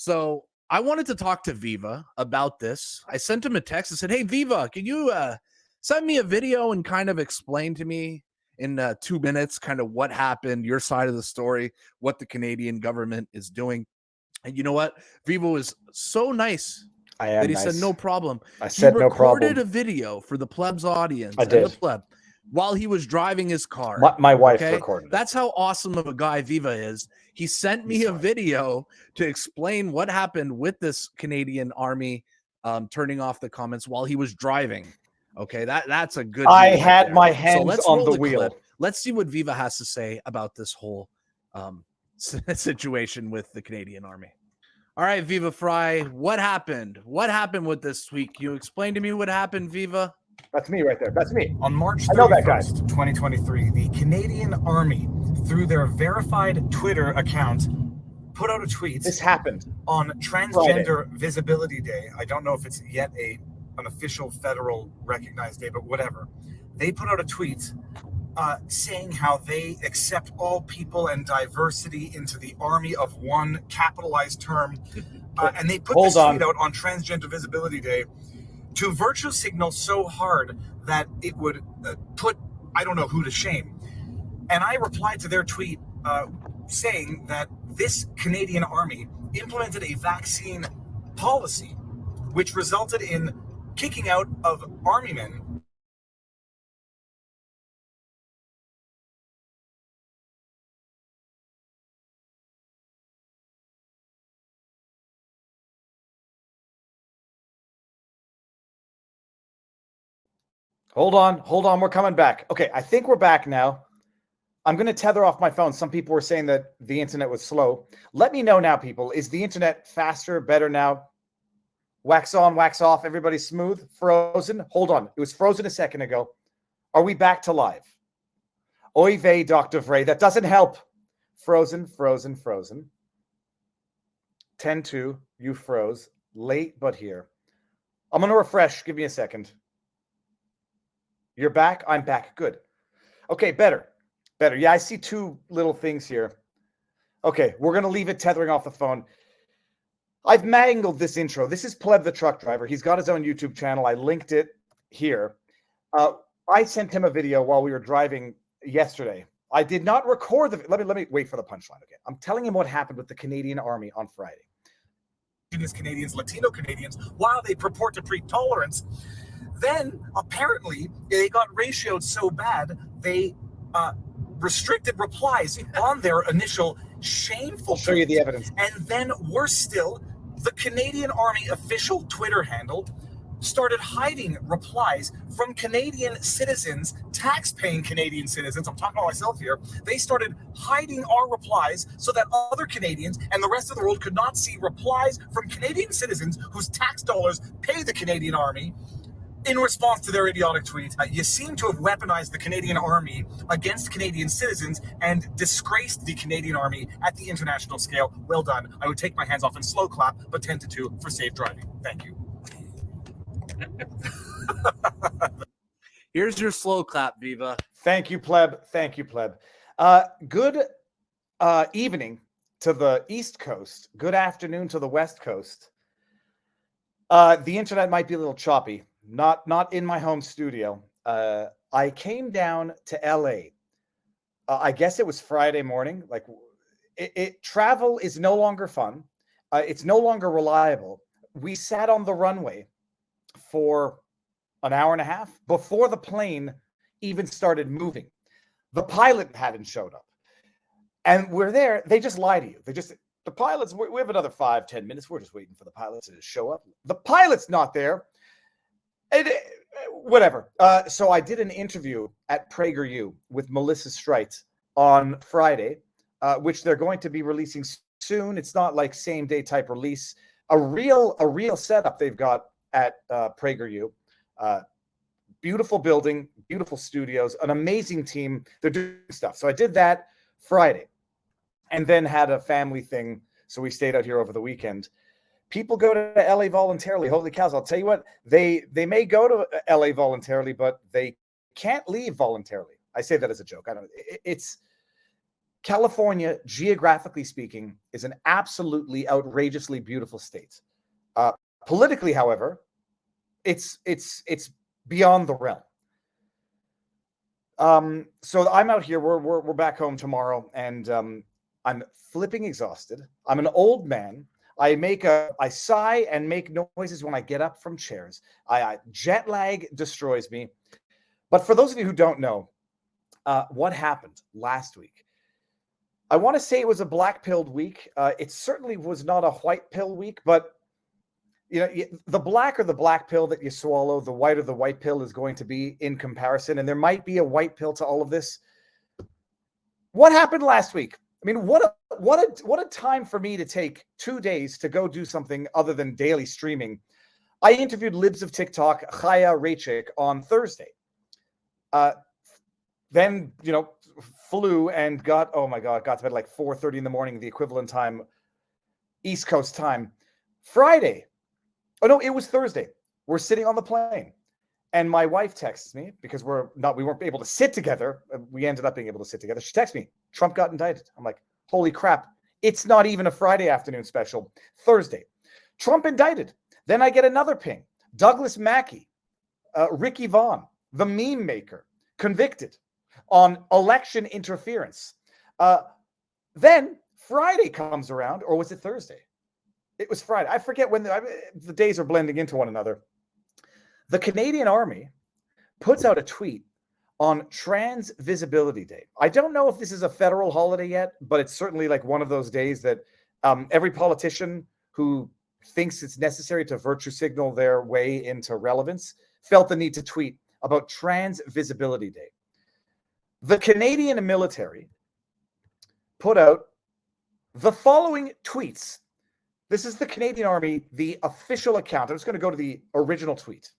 So I wanted to talk to Viva about this. I sent him a text and said, "Hey, Viva, can you send me a video and kind of explain to me in 2 minutes kind of what happened, your side of the story, what the Canadian government is doing?" And you know what? Viva was so nice that he said, "No problem." I said no problem. He recorded a video for the pleb's audience I and did. the pleb while he was driving his car. My wife recorded it. That's how awesome of a guy Viva is. He sent me a video to explain what happened with this Canadian Army turning off the comments while he was driving. Okay, that's a good. I had my hands on the wheel. Clip. Let's see what Viva has to say about this whole situation with the Canadian Army. All right, Viva Fry, what happened? What happened with this week? You explain to me what happened, Viva. That's me right there. That's me. On March 31st, 2023, the Canadian Army, through their verified Twitter account, put out a tweet. This happened on Transgender Visibility Day. I don't know if it's yet an official federal recognized day, but whatever. They put out a tweet saying how they accept all people and diversity into the army of one, capitalized term. And they put this tweet out on Transgender Visibility Day to virtue signal so hard that it would put I don't know who to shame. And I replied to their tweet saying that this Canadian Army implemented a vaccine policy which resulted in kicking out of Army men Hold on. We're coming back. Okay, I think we're back now. I'm going to tether off my phone. Some people were saying that the internet was slow. Let me know now, people. Is the internet faster, better now? Wax on, wax off. Everybody's smooth? Frozen? Hold on. It was frozen a second ago. Are we back to live? Oy vey, Dr. Vrey. That doesn't help. Frozen. 10-2. You froze. Late, but here. I'm going to refresh. Give me a second. You're back? I'm back. Good. Okay, better. Yeah, I see two little things here. Okay, we're going to leave it tethering off the phone. I've mangled this intro. This is Pleb the truck driver. He's got his own YouTube channel. I linked it here. I sent him a video while we were driving yesterday. I did not record the... Let me wait for the punchline. Okay, I'm telling him what happened with the Canadian Army on Friday. Indigenous Canadians, Latino Canadians, while they purport to preach tolerance, then apparently they got ratioed so bad they restricted replies on their initial shameful. I'll show you the evidence. And then worse still, the Canadian Army official Twitter handle started hiding replies from Canadian citizens, tax-paying Canadian citizens. I'm talking about myself here. They started hiding our replies so that other Canadians and the rest of the world could not see replies from Canadian citizens whose tax dollars pay the Canadian Army. In response to their idiotic tweet, you seem to have weaponized the Canadian Army against Canadian citizens and disgraced the Canadian Army at the international scale. Well done. I would take my hands off and slow clap, but 10-2 for safe driving. Thank you. Here's your slow clap, Viva. Thank you, Pleb. Good evening to the East Coast. Good afternoon to the West Coast. The internet might be a little choppy. Not in my home studio. I came down to LA. I guess it was Friday morning. Like travel is no longer fun. It's no longer reliable. We sat on the runway for an hour and a half before the plane even started moving. The pilot hadn't showed up. And we're there. They just lie to you. The pilots, we have another 5-10 minutes. We're just waiting for the pilots to show up. The pilot's not there. Whatever. So I did an interview at PragerU with Melissa Streitz on Friday, which they're going to be releasing soon. It's not like same day type release. A real setup they've got at PragerU. Beautiful building, beautiful studios, an amazing team. They're doing stuff. So I did that Friday, and then had a family thing. So we stayed out here over the weekend. People go to LA voluntarily. Holy cows. I'll tell you what, they may go to LA voluntarily, but they can't leave voluntarily. I say that as a joke. I don't. It's California, geographically speaking, is an absolutely outrageously beautiful state. Politically, however, it's beyond the realm. So I'm out here. We're back home tomorrow, and I'm flipping exhausted. I'm an old man. I sigh and make noises when I get up from chairs. Jet lag destroys me. But for those of you who don't know, what happened last week? I want to say it was a black-pilled week. It certainly was not a white-pill week, but the blacker the black pill that you swallow, the whiter the white pill is going to be in comparison. And there might be a white pill to all of this. What happened last week? I mean, what a time for me to take 2 days to go do something other than daily streaming. I interviewed Libs of TikTok, Chaya Rachik, on Thursday. Then, flew and got to bed like 4:30 in the morning, the equivalent time, East Coast time. Friday. Oh, no, it was Thursday. We're sitting on the plane. And my wife texts me because we weren't able to sit together. We ended up being able to sit together. She texts me, Trump got indicted. I'm like, holy crap. It's not even a Friday afternoon special. Thursday. Trump indicted. Then I get another ping. Douglas Mackey, Ricky Vaughn, the meme maker, convicted on election interference. Then Friday comes around, or was it Thursday? It was Friday. I forget when the days are blending into one another. The Canadian Army puts out a tweet on Trans Visibility Day. I don't know if this is a federal holiday yet, but it's certainly like one of those days that every politician who thinks it's necessary to virtue signal their way into relevance felt the need to tweet about Trans Visibility Day. The Canadian military put out the following tweets. This is the Canadian Army, the official account. I'm just going to go to the original tweet.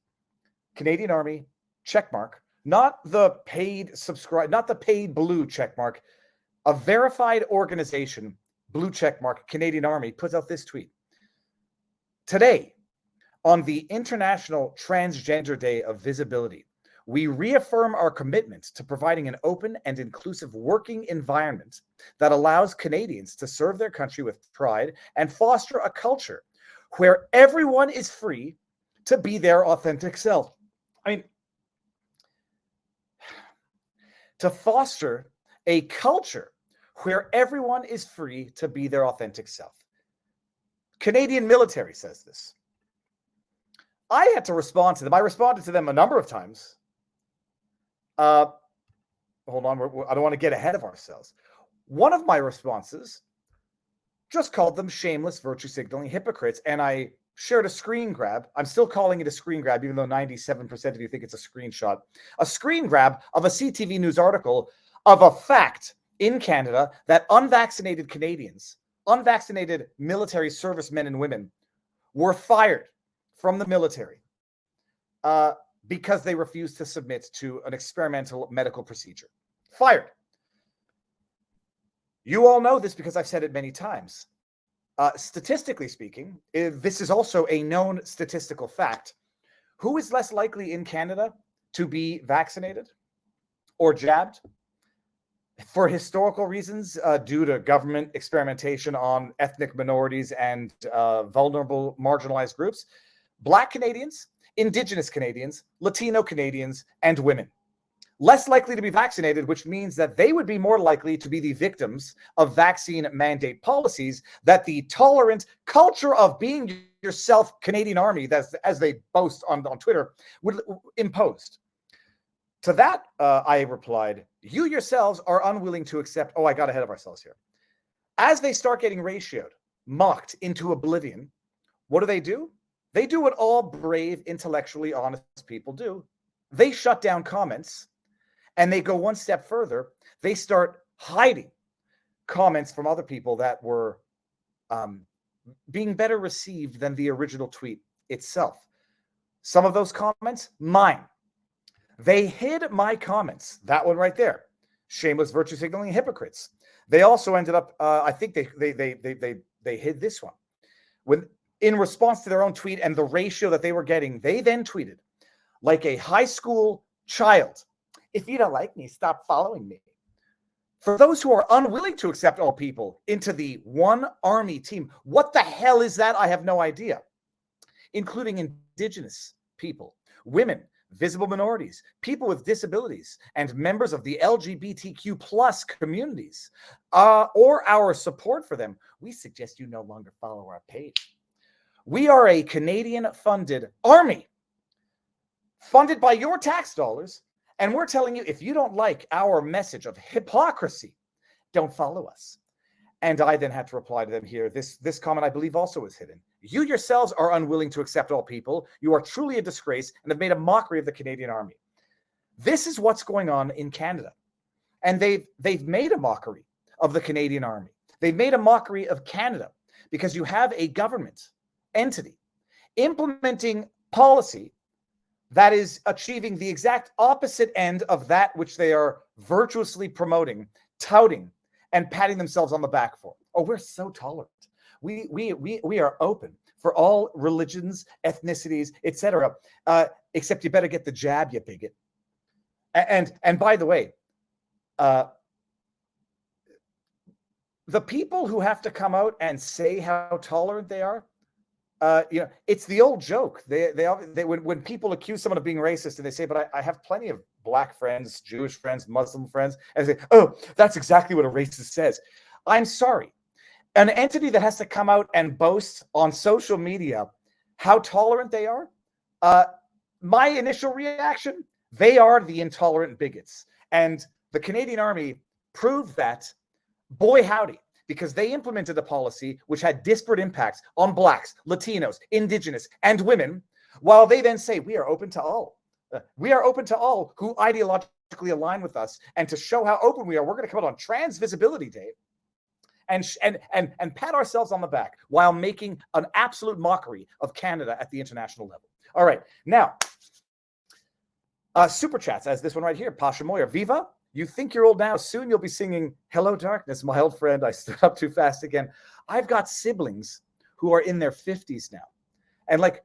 Canadian Army, checkmark, not the paid subscribe, not the paid blue checkmark, a verified organization, blue checkmark, Canadian Army, puts out this tweet. Today, on the International Transgender Day of Visibility, we reaffirm our commitment to providing an open and inclusive working environment that allows Canadians to serve their country with pride and foster a culture where everyone is free to be their authentic self. I mean, to foster a culture where everyone is free to be their authentic self. Canadian military says this. I had to respond to them. I responded to them a number of times. Hold on. I don't want to get ahead of ourselves. One of my responses just called them shameless virtue signaling hypocrites, and I shared a screen grab. I'm still calling it a screen grab, even though 97% of you think it's a screenshot. A screen grab of a CTV News article of a fact in Canada that unvaccinated Canadians, unvaccinated military servicemen and women, were fired from the military because they refused to submit to an experimental medical procedure. Fired. You all know this because I've said it many times. Statistically speaking, this is also a known statistical fact. Who is less likely in Canada to be vaccinated or jabbed? For historical reasons, due to government experimentation on ethnic minorities and vulnerable marginalized groups, Black Canadians, Indigenous Canadians, Latino Canadians, and women. Less likely to be vaccinated, which means that they would be more likely to be the victims of vaccine mandate policies that the tolerant culture of being yourself Canadian Army, as they boast on Twitter, would imposed. To that, I replied, you yourselves are unwilling to accept, I got ahead of ourselves here. As they start getting ratioed, mocked into oblivion, what do? They do what all brave, intellectually honest people do. They shut down comments. And they go one step further. They start hiding comments from other people that were being better received than the original tweet itself. Some of those comments, mine. They hid my comments. That one right there. Shameless virtue signaling hypocrites. They also ended up, I think they hid this one. When in response to their own tweet and the ratio that they were getting, they then tweeted, like a high school child, if you don't like me, stop following me. For those who are unwilling to accept all people into the one army team, what the hell is that? I have no idea. Including indigenous people, women, visible minorities, people with disabilities, and members of the LGBTQ plus communities, or our support for them, we suggest you no longer follow our page. We are a Canadian-funded army, funded by your tax dollars, and we're telling you, if you don't like our message of hypocrisy, don't follow us. And I then had to reply to them here. This comment, I believe, also was hidden. You yourselves are unwilling to accept all people. You are truly a disgrace and have made a mockery of the Canadian Army. This is what's going on in Canada. And they've made a mockery of the Canadian Army. They've made a mockery of Canada because you have a government entity implementing policy that is achieving the exact opposite end of that which they are virtuously promoting, touting, and patting themselves on the back for. Oh, we're so tolerant. We are open for all religions, ethnicities, etc. Except you better get the jab, you bigot. And by the way, the people who have to come out and say how tolerant they are, it's the old joke. They when people accuse someone of being racist, and they say, "But I have plenty of black friends, Jewish friends, Muslim friends," and they say, "Oh, that's exactly what a racist says." I'm sorry. An entity that has to come out and boast on social media how tolerant they are, my initial reaction, they are the intolerant bigots. And the Canadian Army proved that, boy howdy, because they implemented a policy which had disparate impacts on blacks, Latinos, indigenous, and women, while they then say, we are open to all. We are open to all who ideologically align with us. And to show how open we are, we're going to come out on Trans Visibility Day and pat ourselves on the back while making an absolute mockery of Canada at the international level. All right, now, super chats, as this one right here, Pasha Moyer. Viva, you think you're old now. Soon you'll be singing Hello Darkness, my old friend. I stood up too fast again. I've got siblings who are in their 50s now. And like,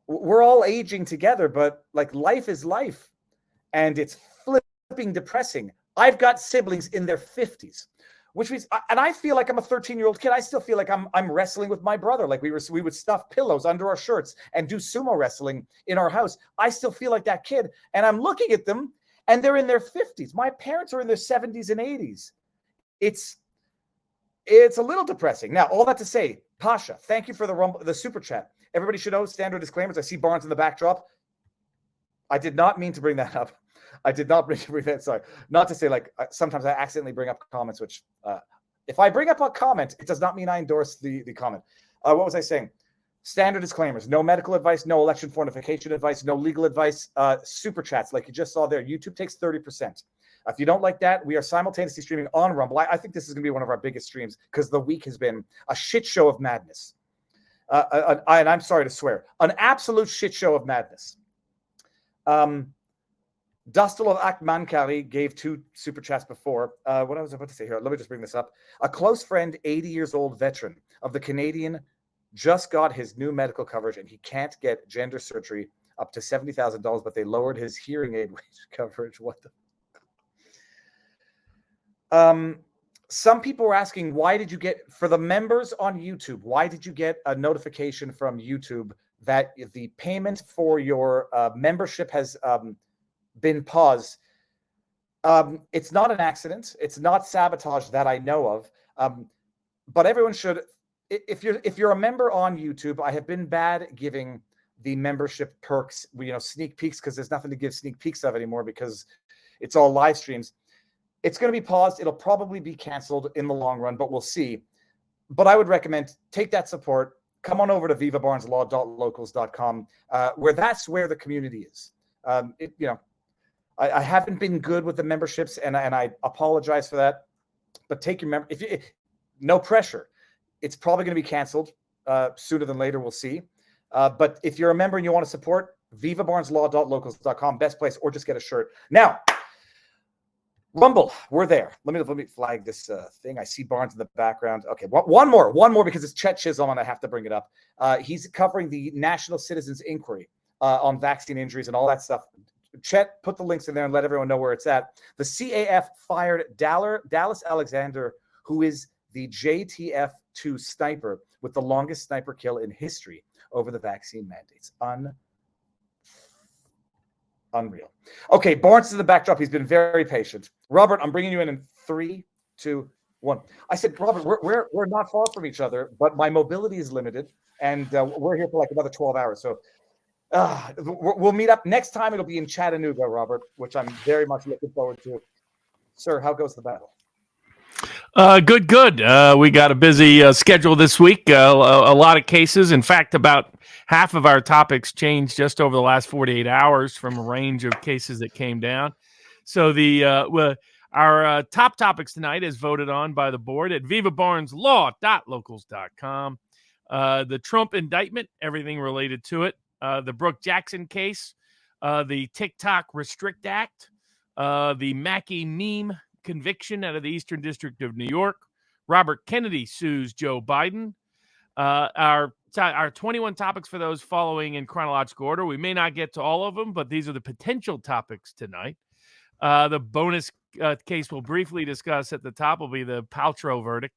we're all aging together, but like life is life. And it's flipping depressing. I've got siblings in their 50s. Which means, and I feel like I'm a 13-year-old kid. I still feel like I'm wrestling with my brother. Like we would stuff pillows under our shirts and do sumo wrestling in our house. I still feel like that kid. And I'm looking at them, and they're in their 50s. My parents are in their 70s and 80s. It's a little depressing. Now, all that to say, Pasha, thank you for the super chat. Everybody should know standard disclaimers. I see Barnes in the backdrop. I did not mean to bring that up. I did not bring that. Sorry. Not to say, like, sometimes I accidentally bring up comments, which if I bring up a comment, it does not mean I endorse the comment. What was I saying? Standard disclaimers. No medical advice, no election fortification advice, no legal advice. Super chats, like you just saw there. YouTube takes 30%. If you don't like that, we are simultaneously streaming on Rumble. I think this is going to be one of our biggest streams because the week has been a shit show of madness. And I'm sorry to swear. An absolute shit show of madness. Dustel of Akman Kari gave 2 super chats before. What I was about to say here, let me just bring this up. A close friend, 80 years old veteran of the Canadian, just got his new medical coverage, and he can't get gender surgery up to $70,000, but they lowered his hearing aid coverage. What the? Some people were asking, why did you get, for the members on YouTube, why did you get a notification from YouTube that the payment for your membership has been paused? It's not an accident. It's not sabotage that I know of. But everyone should, if you're a member on YouTube, I have been bad giving the membership perks, sneak peeks, because there's nothing to give sneak peeks of anymore because it's all live streams. It's going to be paused. It'll probably be canceled in the long run, but we'll see. But I would recommend take that support. Come on over to vivabarneslaw.locals.com, that's where the community is. I haven't been good with the memberships, and I apologize for that. But take your member. No pressure. It's probably going to be canceled sooner than later. We'll see. But if you're a member and you want to support, vivabarneslaw.locals.com, best place, or just get a shirt. Now, Rumble, we're there. Let me flag this thing. I see Barnes in the background. Okay, one more because it's Chet Chisholm and I have to bring it up. He's covering the National Citizens Inquiry on vaccine injuries and all that stuff. Chet, put the links in there and let everyone know where it's at. The CAF fired Dallas Alexander, who is the JTF-2 sniper with the longest sniper kill in history over the vaccine mandates. Unreal. Okay, Barnes is the backdrop. He's been very patient. Robert, I'm bringing you in 3, 2, 1. I said, Robert, we're not far from each other, but my mobility is limited, and we're here for like another 12 hours. So we'll meet up next time. It'll be in Chattanooga, Robert, which I'm very much looking forward to. Sir, how goes the battle? Good. We got a busy schedule this week. A lot of cases. In fact, about half of our topics changed just over the last 48 hours from a range of cases that came down. So our top topics tonight is voted on by the board at vivabarneslaw.locals.com. The Trump indictment, everything related to it. The Brooke Jackson case, the TikTok Restrict Act, the Mackey meme conviction out of the Eastern District of New York. Robert Kennedy sues Joe Biden. Our 21 topics for those following in chronological order. We may not get to all of them, but these are the potential topics tonight. The bonus case we'll briefly discuss at the top will be the Paltrow verdict.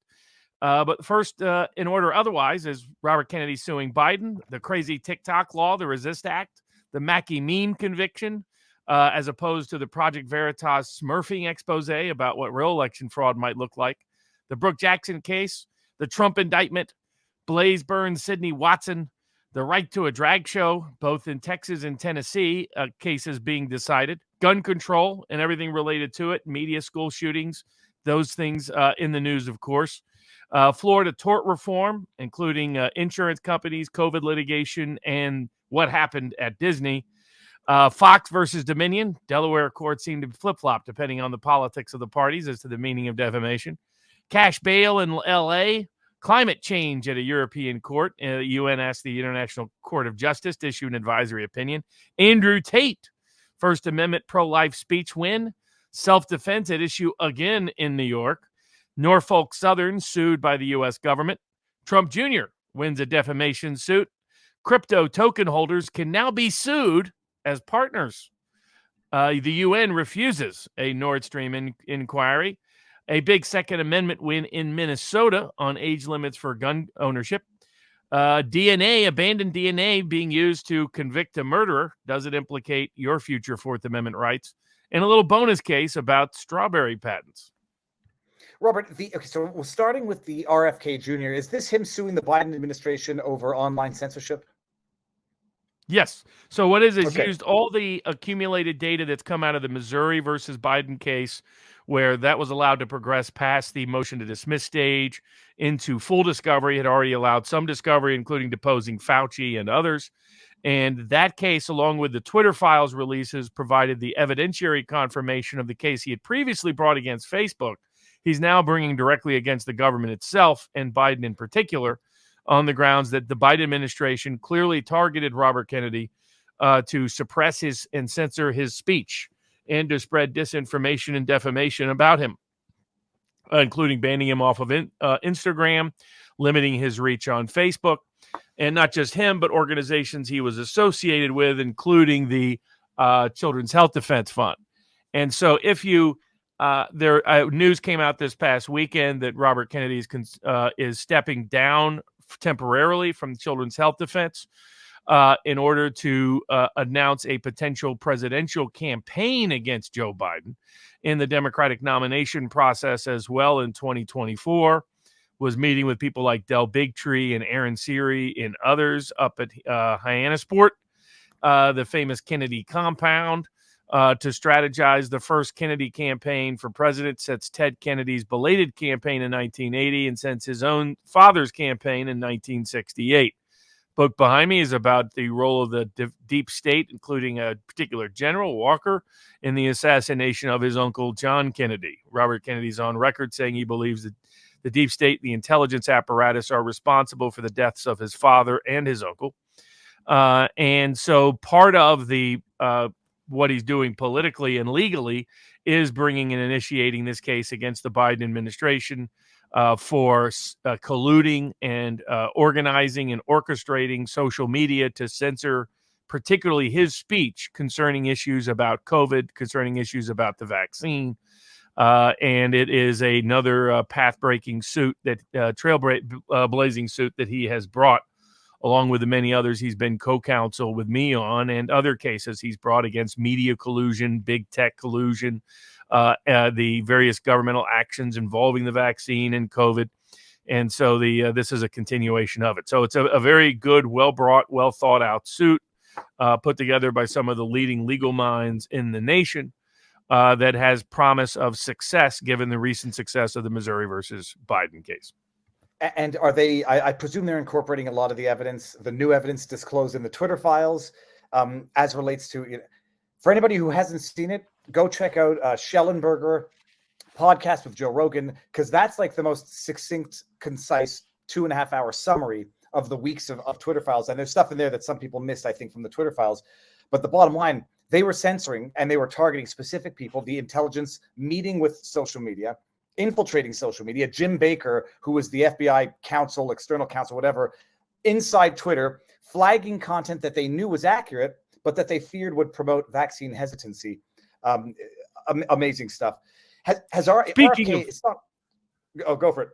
But first, in order otherwise, is Robert Kennedy suing Biden, the crazy TikTok law, the Resist Act, the Mackey meme conviction, as opposed to the Project Veritas smurfing expose about what real election fraud might look like, the Brooke Jackson case, the Trump indictment, Blaze Burns, Sidney Watson, the right to a drag show, both in Texas and Tennessee, cases being decided, gun control and everything related to it, media, school shootings, those things in the news, of course. Florida tort reform, including insurance companies, COVID litigation, and what happened at Disney. Fox versus Dominion. Delaware courts seem to flip-flop depending on the politics of the parties as to the meaning of defamation. Cash bail in L.A. Climate change at a European court. UN asked the International Court of Justice to issue an advisory opinion. Andrew Tate. First Amendment pro-life speech win. Self-defense at issue again in New York. Norfolk Southern sued by the U.S. government. Trump Jr. wins a defamation suit. Crypto token holders can now be sued as partners. The UN refuses a Nord Stream inquiry. A big Second Amendment win in Minnesota on age limits for gun ownership. Abandoned DNA being used to convict a murderer. Does it implicate your future Fourth Amendment rights? And a little bonus case about strawberry patents. Robert, so we're starting with the RFK Jr. Is this him suing the Biden administration over online censorship? Yes. So what is used all the accumulated data that's come out of the Missouri versus Biden case, where that was allowed to progress past the motion to dismiss stage into full discovery, had already allowed some discovery, including deposing Fauci and others. And that case, along with the Twitter files releases, provided the evidentiary confirmation of the case he had previously brought against Facebook. He's now bringing directly against the government itself, and Biden in particular, on the grounds that the Biden administration clearly targeted Robert Kennedy to suppress his and censor his speech and to spread disinformation and defamation about him, including banning him off of Instagram, limiting his reach on Facebook, and not just him, but organizations he was associated with, including the Children's Health Defense Fund. And so if you news came out this past weekend that Robert Kennedy is stepping down temporarily from Children's Health Defense in order to announce a potential presidential campaign against Joe Biden in the Democratic nomination process as well in 2024. Was meeting with people like Del Bigtree and Aaron Siri and others up at Hyannisport, the famous Kennedy compound, to strategize the first Kennedy campaign for president since Ted Kennedy's belated campaign in 1980 and since his own father's campaign in 1968. Book behind me is about the role of the deep state, including a particular General Walker, in the assassination of his uncle John Kennedy. Robert Kennedy's on record saying he believes that the deep state, the intelligence apparatus, are responsible for the deaths of his father and his uncle. And so part of the what he's doing politically and legally is bringing and initiating this case against the Biden administration for colluding and organizing and orchestrating social media to censor particularly his speech concerning issues about COVID, concerning issues about the vaccine. And it is another path-breaking suit, that trail-blazing suit that he has brought, along with the many others he's been co-counsel with me on, and other cases he's brought against media collusion, big tech collusion, the various governmental actions involving the vaccine and COVID. And so this is a continuation of it. So it's a very good, well-brought, well-thought-out suit put together by some of the leading legal minds in the nation that has promise of success, given the recent success of the Missouri versus Biden case. And are they, I presume they're incorporating a lot of the evidence, the new evidence disclosed in the Twitter files, as relates to, for anybody who hasn't seen it, go check out Schellenberger podcast with Joe Rogan, because that's like the most succinct, concise 2.5 hour summary of the weeks of Twitter files. And there's stuff in there that some people missed, I think, from the Twitter files. But the bottom line, they were censoring and they were targeting specific people, the intelligence meeting with social media, infiltrating social media. Jim Baker, who was the FBI counsel, external counsel, whatever, inside Twitter, flagging content that they knew was accurate, but that they feared would promote vaccine hesitancy. Amazing stuff. Has our Speaking RFK, of, it's not, oh, go for it.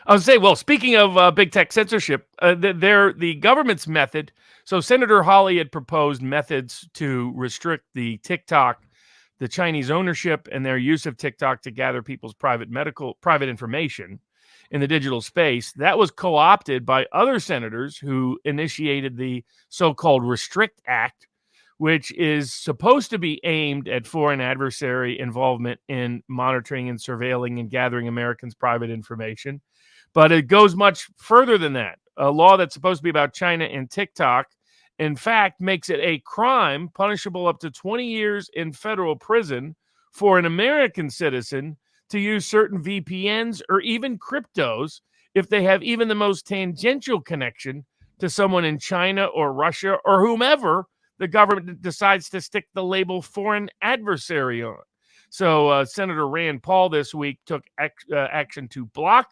I would say, well, speaking of big tech censorship, the government's method. So Senator Hawley had proposed methods to restrict the TikTok, the Chinese ownership and their use of TikTok to gather people's private information in the digital space. That was co-opted by other senators who initiated the so-called Restrict Act, which is supposed to be aimed at foreign adversary involvement in monitoring and surveilling and gathering Americans' private information. But it goes much further than that. A law that's supposed to be about China and TikTok, in fact, makes it a crime punishable up to 20 years in federal prison for an American citizen to use certain VPNs or even cryptos if they have even the most tangential connection to someone in China or Russia or whomever the government decides to stick the label foreign adversary on. So Senator Rand Paul this week took action to block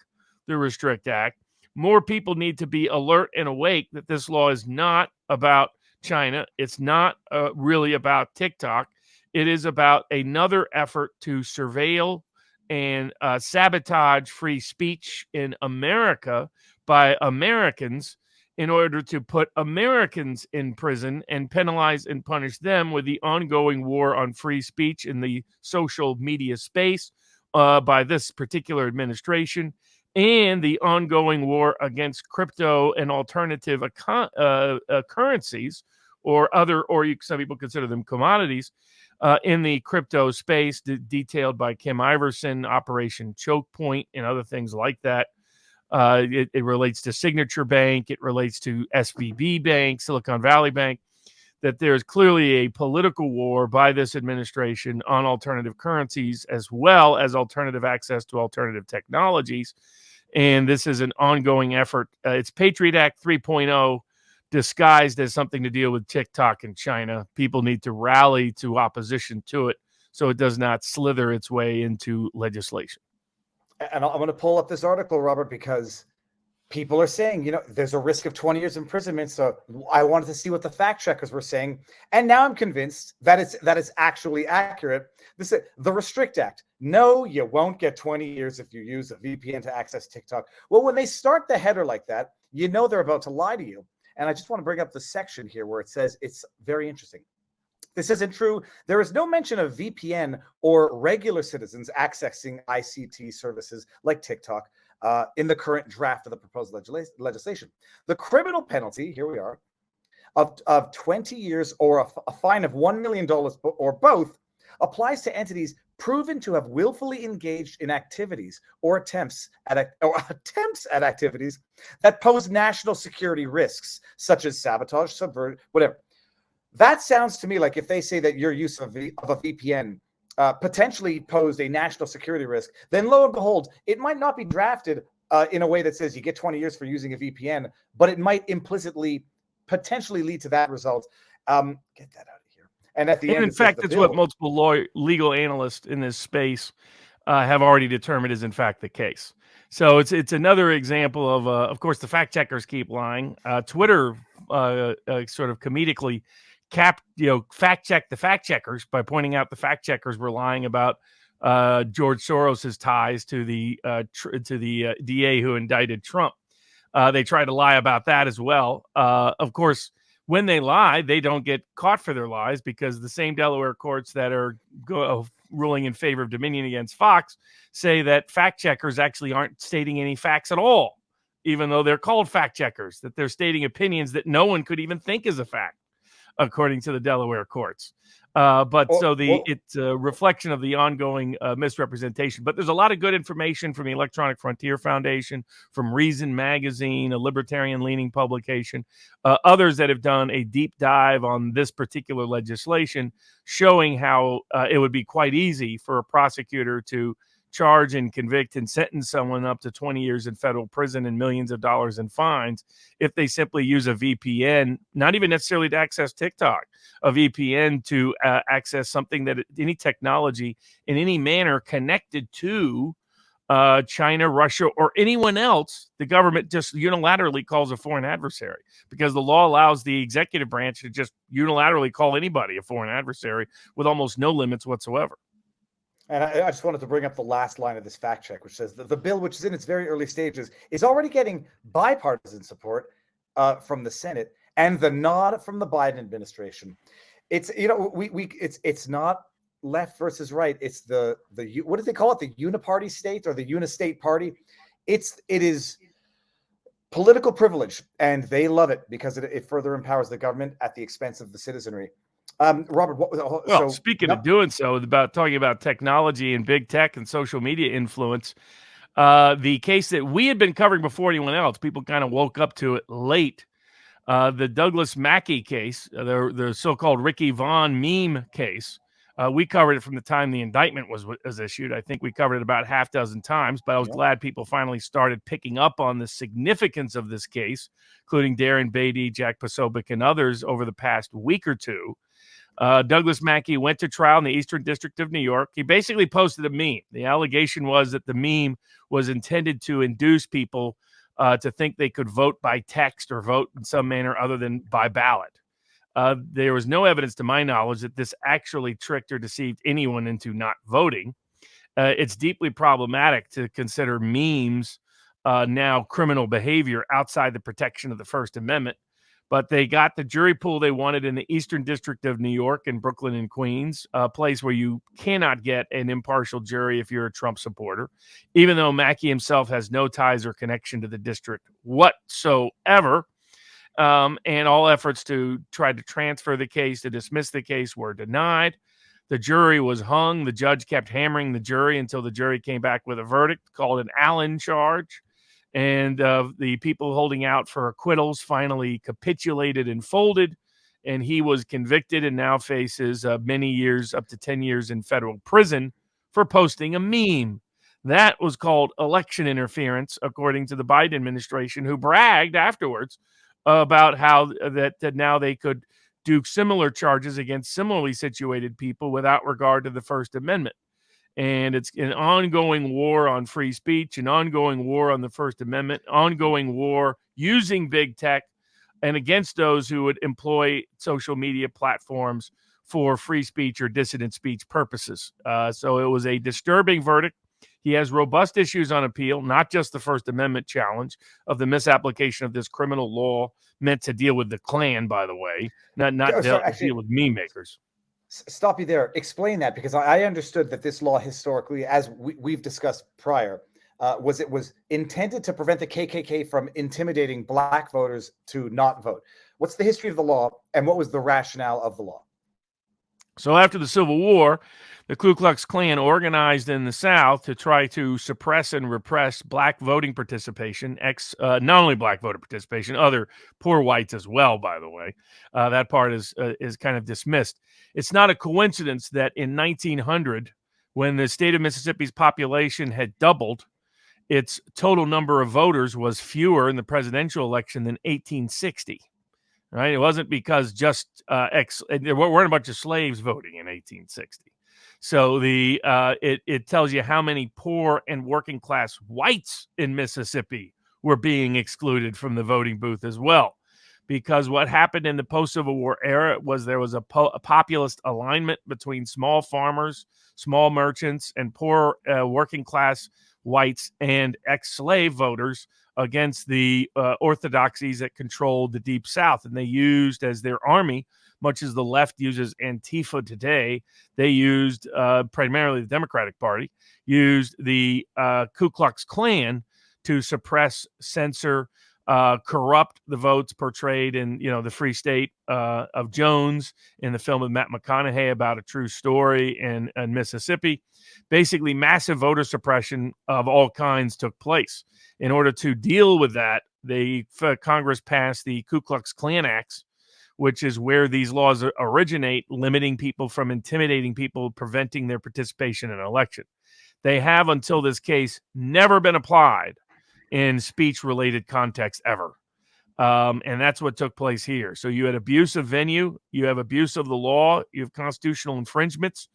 the Restrict Act. More people need to be alert and awake that this law is not about China. It's not really about TikTok. It is about another effort to surveil and sabotage free speech in America by Americans in order to put Americans in prison and penalize and punish them with the ongoing war on free speech in the social media space by this particular administration, and the ongoing war against crypto and alternative currencies, or other, or some people consider them commodities, in the crypto space, detailed by Kim Iverson, Operation Choke Point, and other things like that. It relates to Signature Bank. It relates to SVB Bank, Silicon Valley Bank, that there's clearly a political war by this administration on alternative currencies as well as alternative access to alternative technologies. And this is an ongoing effort. It's Patriot Act 3.0 disguised as something to deal with TikTok and China. People need to rally to opposition to it so it does not slither its way into legislation. And I'm going to pull up this article, Robert, because people are saying, there's a risk of 20 years imprisonment. So I wanted to see what the fact checkers were saying. And now I'm convinced that it's actually accurate. This is the Restrict Act. No, you won't get 20 years if you use a VPN to access TikTok. Well, when they start the header like that, they're about to lie to you. And I just want to bring up the section here where it says it's very interesting. This isn't true. There is no mention of VPN or regular citizens accessing ICT services like TikTok in the current draft of the proposed legislation. The criminal penalty, here we are, of 20 years or a fine of $1 million or both applies to entities proven to have willfully engaged in activities or attempts at activities that pose national security risks, such as sabotage, subvert, whatever. That sounds to me like if they say that your use of a VPN potentially posed a national security risk, then lo and behold, it might not be drafted in a way that says you get 20 years for using a VPN, but it might implicitly potentially lead to that result. Get that out of here. And at the end, in fact, it's what multiple legal analysts in this space have already determined is in fact the case. So it's another example of course, the fact checkers keep lying. Twitter sort of comedically fact check the fact checkers by pointing out the fact checkers were lying about George Soros's ties to the DA who indicted Trump. They try to lie about that as well. Of course, when they lie, they don't get caught for their lies because the same Delaware courts that are ruling in favor of Dominion against Fox say that fact checkers actually aren't stating any facts at all, even though they're called fact checkers, that they're stating opinions that no one could even think is a fact, according to the Delaware courts. It's a reflection of the ongoing misrepresentation. But there's a lot of good information from the Electronic Frontier Foundation, from Reason Magazine, a libertarian-leaning publication, others that have done a deep dive on this particular legislation, showing how it would be quite easy for a prosecutor to charge and convict and sentence someone up to 20 years in federal prison and millions of dollars in fines if they simply use a VPN, not even necessarily to access TikTok, a VPN to access something that any technology in any manner connected to China, Russia, or anyone else the government just unilaterally calls a foreign adversary, because the law allows the executive branch to just unilaterally call anybody a foreign adversary with almost no limits whatsoever. And I just wanted to bring up the last line of this fact check, which says that the bill, which is in its very early stages, is already getting bipartisan support from the Senate and the nod from the Biden administration. It's it's not left versus right. It's the what do they call it? The uniparty state or the unistate party. It is political privilege, and they love it because it further empowers the government at the expense of the citizenry. Robert, speaking of doing so, talking about technology and big tech and social media influence, the case that we had been covering before anyone else, people kind of woke up to it late. The Douglas Mackey case, the so-called Ricky Vaughn meme case, we covered it from the time the indictment was issued. I think we covered it about half dozen times, but I was glad people finally started picking up on the significance of this case, including Darren Beatty, Jack Posobiec, and others over the past week or two. Douglas Mackey went to trial in the Eastern District of New York. He basically posted a meme. The allegation was that the meme was intended to induce people to think they could vote by text or vote in some manner other than by ballot. There was no evidence, to my knowledge, that this actually tricked or deceived anyone into not voting. It's deeply problematic to consider memes now criminal behavior outside the protection of the First Amendment. But they got the jury pool they wanted in the Eastern District of New York and Brooklyn and Queens, a place where you cannot get an impartial jury if you're a Trump supporter, even though Mackey himself has no ties or connection to the district whatsoever. And all efforts to try to transfer the case, to dismiss the case, were denied. The jury was hung. The judge kept hammering the jury until the jury came back with a verdict called an Allen charge. And the people holding out for acquittals finally capitulated and folded, and he was convicted and now faces many years, up to 10 years in federal prison for posting a meme. That was called election interference, according to the Biden administration, who bragged afterwards about how that now they could do similar charges against similarly situated people without regard to the First Amendment. And it's an ongoing war on free speech, an ongoing war on the First Amendment, ongoing war using big tech and against those who would employ social media platforms for free speech or dissident speech purposes. So it was a disturbing verdict. He has robust issues on appeal, not just the First Amendment challenge of the misapplication of this criminal law meant to deal with the Klan, by the way, not deal with meme makers. Stop you there. Explain that, because I understood that this law historically, as we've discussed prior, was intended to prevent the KKK from intimidating black voters to not vote. What's the history of the law, and what was the rationale of the law? So after the Civil War, the Ku Klux Klan organized in the South to try to suppress and repress black voting participation, not only black voter participation, other poor whites as well, by the way. That part is kind of dismissed. It's not a coincidence that in 1900, when the state of Mississippi's population had doubled, its total number of voters was fewer in the presidential election than 1860. Right? It wasn't because just there weren't a bunch of slaves voting in 1860. So it tells you how many poor and working class whites in Mississippi were being excluded from the voting booth as well. because what happened in the post-Civil War era was there was a populist alignment between small farmers, small merchants, and poor working-class whites and ex-slave voters against the orthodoxies that controlled the Deep South. And they used as their army, much as the left uses Antifa today, they used primarily the Democratic Party, used the Ku Klux Klan to suppress, censor, corrupt the votes portrayed in, the Free State of Jones in the film of Matt McConaughey about a true story in Mississippi. Basically, massive voter suppression of all kinds took place. In order to deal with that, Congress passed the Ku Klux Klan Acts, which is where these laws originate, limiting people from intimidating people, preventing their participation in an election. They have, until this case, never been applied in speech-related context ever. And that's what took place here. So you had abuse of venue, you have abuse of the law, you have constitutional infringements.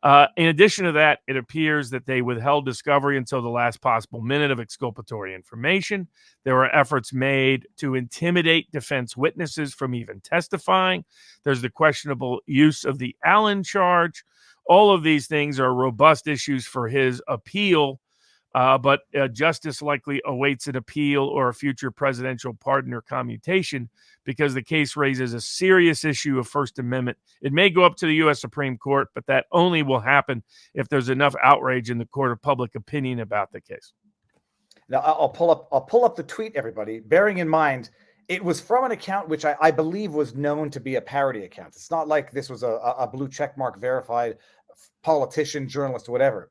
In addition to that, it appears that they withheld discovery until the last possible minute of exculpatory information. There were efforts made to intimidate defense witnesses from even testifying. There's the questionable use of the Allen charge. All of these things are robust issues for his appeal, but justice likely awaits an appeal or a future presidential pardon or commutation because the case raises a serious issue of First Amendment. It may go up to the U.S. Supreme Court, but that only will happen if there's enough outrage in the court of public opinion about the case. Now, I'll pull up the tweet, everybody, bearing in mind it was from an account which I believe was known to be a parody account. It's not like this was a blue checkmark verified politician, journalist, whatever.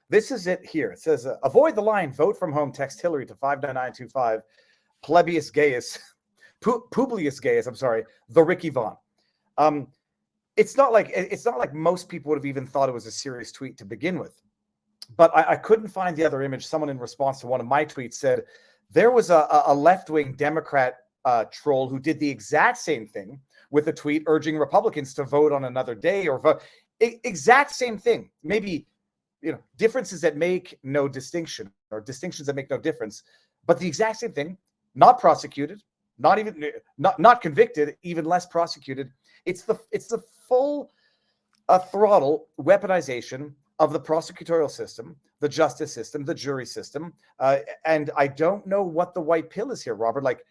This is it here. It says, avoid the line, vote from home, text Hillary to 59925, Publius Gaius, the Ricky Vaughn. It's not like most people would have even thought it was a serious tweet to begin with. But I couldn't find the other image. Someone in response to one of my tweets said there was a left-wing Democrat troll who did the exact same thing with a tweet urging Republicans to vote on another day or vote. Exact same thing. Maybe differences that make no distinction or distinctions that make no difference, but the exact same thing, not prosecuted, not convicted, even less prosecuted. It's the full throttle weaponization of the prosecutorial system, the justice system, the jury system. And I don't know what the white pill is here, Robert. Like,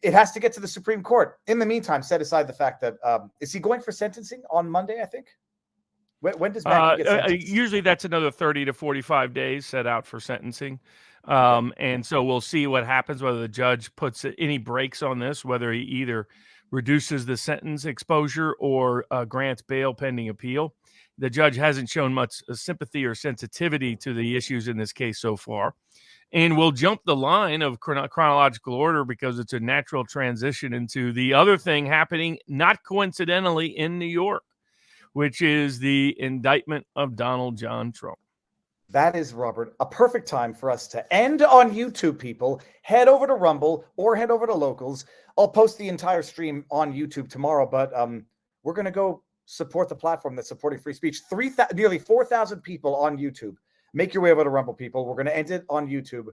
it has to get to the Supreme Court. In the meantime, set aside the fact that, is he going for sentencing on Monday, I think? When does Mackey get sentenced? Usually that's another 30 to 45 days set out for sentencing. And so we'll see what happens, whether the judge puts any brakes on this, whether he either reduces the sentence exposure or grants bail pending appeal. The judge hasn't shown much sympathy or sensitivity to the issues in this case so far. And we'll jump the line of chronological order because it's a natural transition into the other thing happening, not coincidentally, in New York, which is the indictment of Donald John Trump. That is, Robert, a perfect time for us to end on YouTube, people. Head over to Rumble or head over to Locals. I'll post the entire stream on YouTube tomorrow, but we're going to go support the platform that's supporting free speech. Nearly 4,000 people on YouTube. Make your way over to Rumble, people. We're going to end it on YouTube.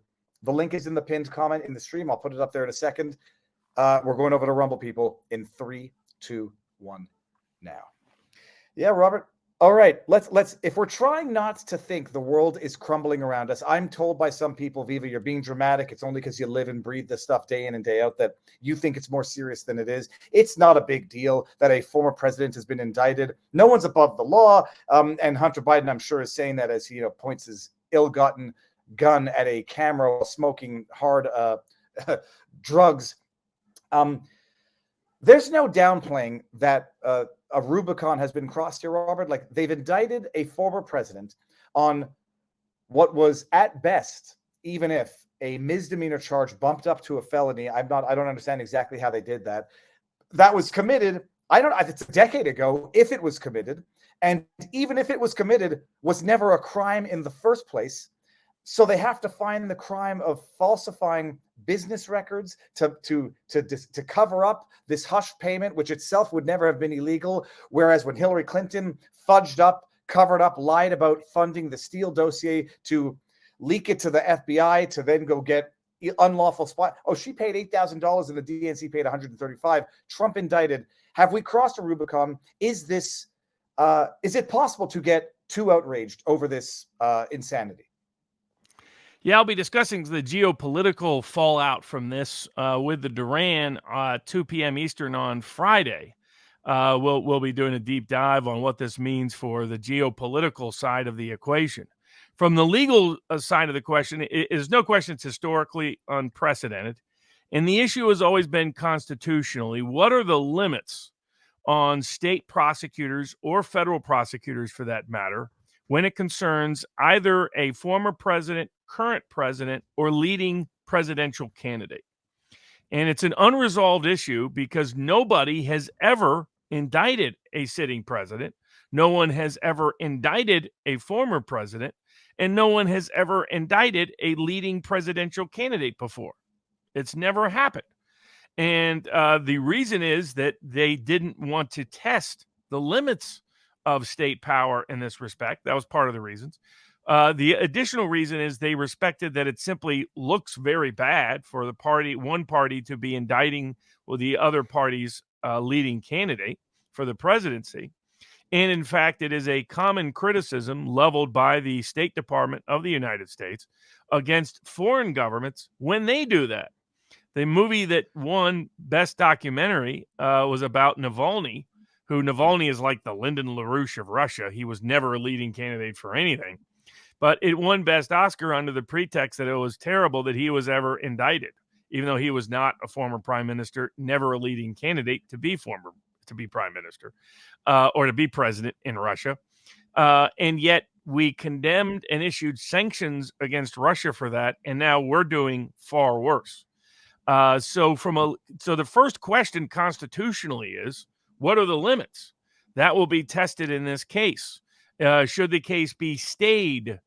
The link is in the pinned comment in the stream. I'll put it up there in a second. We're going over to Rumble, people, in 3, 2, 1 now. Yeah, Robert. All right, let's if we're trying not to think the world is crumbling around us, I'm told by some people, Viva, you're being dramatic. It's only because you live and breathe this stuff day in and day out that you think it's more serious than it is. It's not a big deal that a former president has been indicted. No one's above the law. And Hunter Biden, I'm sure, is saying that as he points his ill-gotten gun at a camera while smoking hard drugs. There's no downplaying that a Rubicon has been crossed here, Robert. Like, they've indicted a former president on what was at best, even if a misdemeanor charge bumped up to a felony. I don't understand exactly how they did that. That was committed. It's a decade ago, if it was committed. And even if it was committed, was never a crime in the first place. So they have to find the crime of falsifying business records to cover up this hush payment, which itself would never have been illegal. Whereas when Hillary Clinton fudged up, covered up, lied about funding the Steele dossier to leak it to the FBI to then go get unlawful spy. Oh, she paid $8,000 and the DNC paid $135. Trump indicted. Have we crossed a Rubicon? Is it possible to get too outraged over this insanity? Yeah, I'll be discussing the geopolitical fallout from this with the Duran 2 p.m. Eastern on Friday. We'll be doing a deep dive on what this means for the geopolitical side of the equation. From the legal side of the question, it is no question it's historically unprecedented. And the issue has always been constitutionally, what are the limits on state prosecutors or federal prosecutors, for that matter, when it concerns either a former president, current president, or leading presidential candidate? And it's an unresolved issue because nobody has ever indicted a sitting president. No one has ever indicted a former president, and no one has ever indicted a leading presidential candidate before. It's never happened. And the reason is that they didn't want to test the limits of state power in this respect. That was part of the reasons. The additional reason is they respected that it simply looks very bad for one party to be indicting the other party's leading candidate for the presidency. And in fact, it is a common criticism leveled by the State Department of the United States against foreign governments when they do that. The movie that won Best Documentary was about Navalny, who Navalny is like the Lyndon LaRouche of Russia. He was never a leading candidate for anything. But it won Best Oscar under the pretext that it was terrible that he was ever indicted, even though he was not a former prime minister, never a leading candidate to be prime minister or to be president in Russia. And yet we condemned and issued sanctions against Russia for that. And now we're doing far worse. So the first question constitutionally is, what are the limits? That will be tested in this case. Should the case be stayed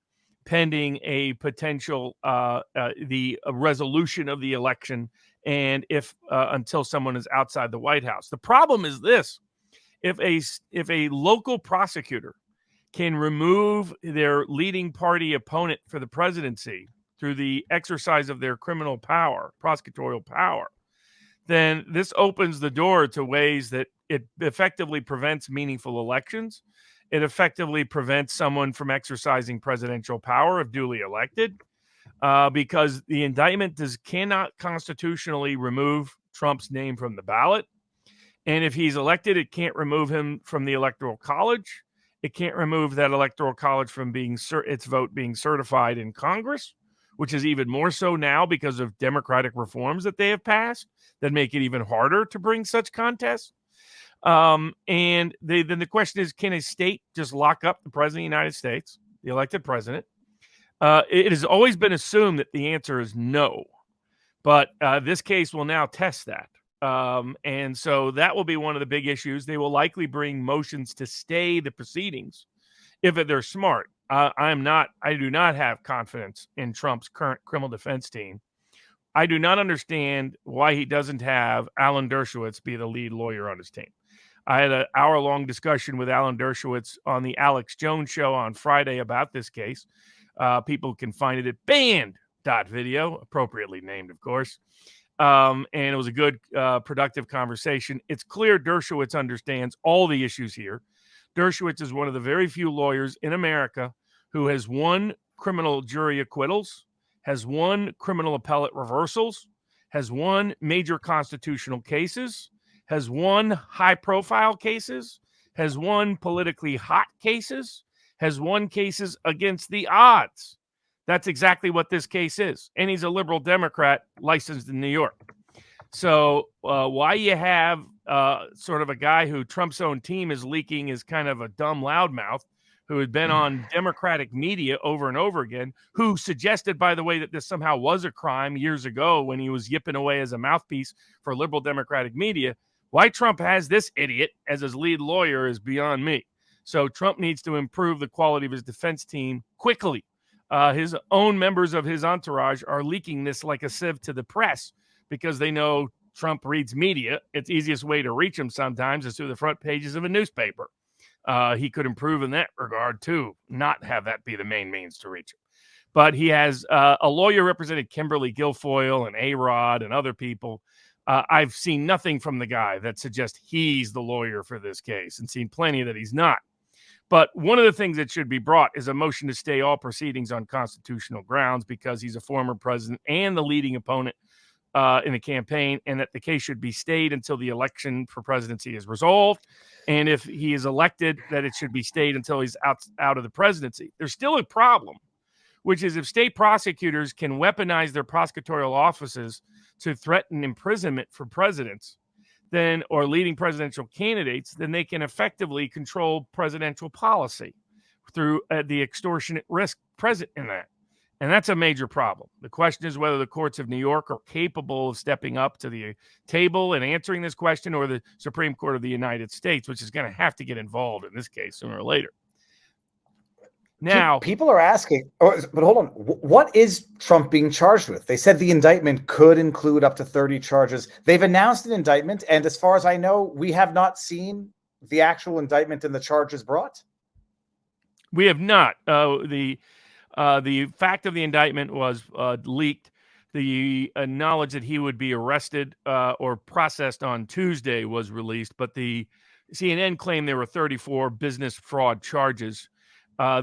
pending a potential the resolution of the election, and if until someone is outside the White House? The problem is this: if a local prosecutor can remove their leading party opponent for the presidency through the exercise of their criminal power, prosecutorial power, then this opens the door to ways that it effectively prevents meaningful elections. It effectively prevents someone from exercising presidential power if duly elected, because the indictment cannot constitutionally remove Trump's name from the ballot. And if he's elected, it can't remove him from the Electoral College. It can't remove that Electoral College from its vote being certified in Congress, which is even more so now because of democratic reforms that they have passed that make it even harder to bring such contests. And then the question is, can a state just lock up the president of the United States, the elected president? It has always been assumed that the answer is no, but this case will now test that. And so that will be one of the big issues. They will likely bring motions to stay the proceedings if they're smart. I do not have confidence in Trump's current criminal defense team. I do not understand why he doesn't have Alan Dershowitz be the lead lawyer on his team. I had an hour-long discussion with Alan Dershowitz on the Alex Jones show on Friday about this case. People can find it at band.video, appropriately named, of course. And it was a good, productive conversation. It's clear Dershowitz understands all the issues here. Dershowitz is one of the very few lawyers in America who has won criminal jury acquittals, has won criminal appellate reversals, has won major constitutional cases, has won high-profile cases, has won politically hot cases, has won cases against the odds. That's exactly what this case is. And he's a liberal Democrat licensed in New York. So why you have sort of a guy who Trump's own team is leaking is kind of a dumb loudmouth who had been on Democratic media over and over again, who suggested, by the way, that this somehow was a crime years ago when he was yipping away as a mouthpiece for liberal Democratic media. Why Trump has this idiot as his lead lawyer is beyond me. So Trump needs to improve the quality of his defense team quickly. His own members of his entourage are leaking this like a sieve to the press because they know Trump reads media. It's the easiest way to reach him sometimes is through the front pages of a newspaper. He could improve in that regard too, not have that be the main means to reach him. But he has a lawyer represented Kimberly Guilfoyle and A-Rod and other people. I've seen nothing from the guy that suggests he's the lawyer for this case, and seen plenty that he's not. But one of the things that should be brought is a motion to stay all proceedings on constitutional grounds, because he's a former president and the leading opponent in the campaign, and that the case should be stayed until the election for presidency is resolved. And if he is elected, that it should be stayed until he's out of the presidency. There's still a problem, which is if state prosecutors can weaponize their prosecutorial offices to threaten imprisonment for presidents, then, or leading presidential candidates, then they can effectively control presidential policy through the extortionate risk present in that. And that's a major problem. The question is whether the courts of New York are capable of stepping up to the table and answering this question, or the Supreme Court of the United States, which is going to have to get involved in this case sooner or later. Now, people are asking, but hold on. What is Trump being charged with? They said the indictment could include up to 30 charges. They've announced an indictment, and as far as I know, we have not seen the actual indictment and the charges brought. We have not. The fact of the indictment was leaked. The knowledge that he would be arrested or processed on Tuesday was released, but the CNN claimed there were 34 business fraud charges.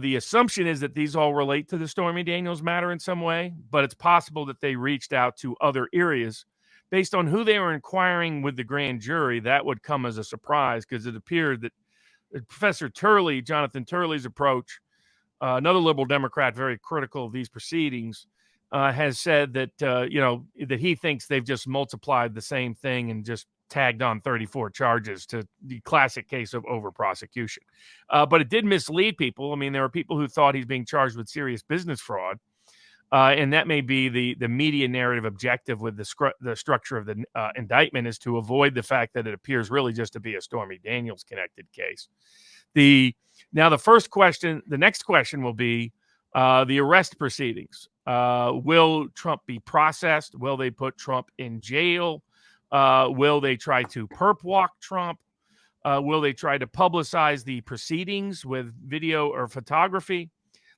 The assumption is that these all relate to the Stormy Daniels matter in some way, but it's possible that they reached out to other areas. Based on who they were inquiring with the grand jury, that would come as a surprise, because it appeared that Professor Turley, Jonathan Turley's approach, another liberal Democrat very critical of these proceedings, has said that, that he thinks they've just multiplied the same thing and just tagged on 34 charges to the classic case of over-prosecution. But it did mislead people. I mean, there are people who thought he's being charged with serious business fraud, and that may be the media narrative objective with the structure of the indictment, is to avoid the fact that it appears really just to be a Stormy Daniels-connected case. The next question will be the arrest proceedings. Will Trump be processed? Will they put Trump in jail? Will they try to perp walk Trump? Will they try to publicize the proceedings with video or photography?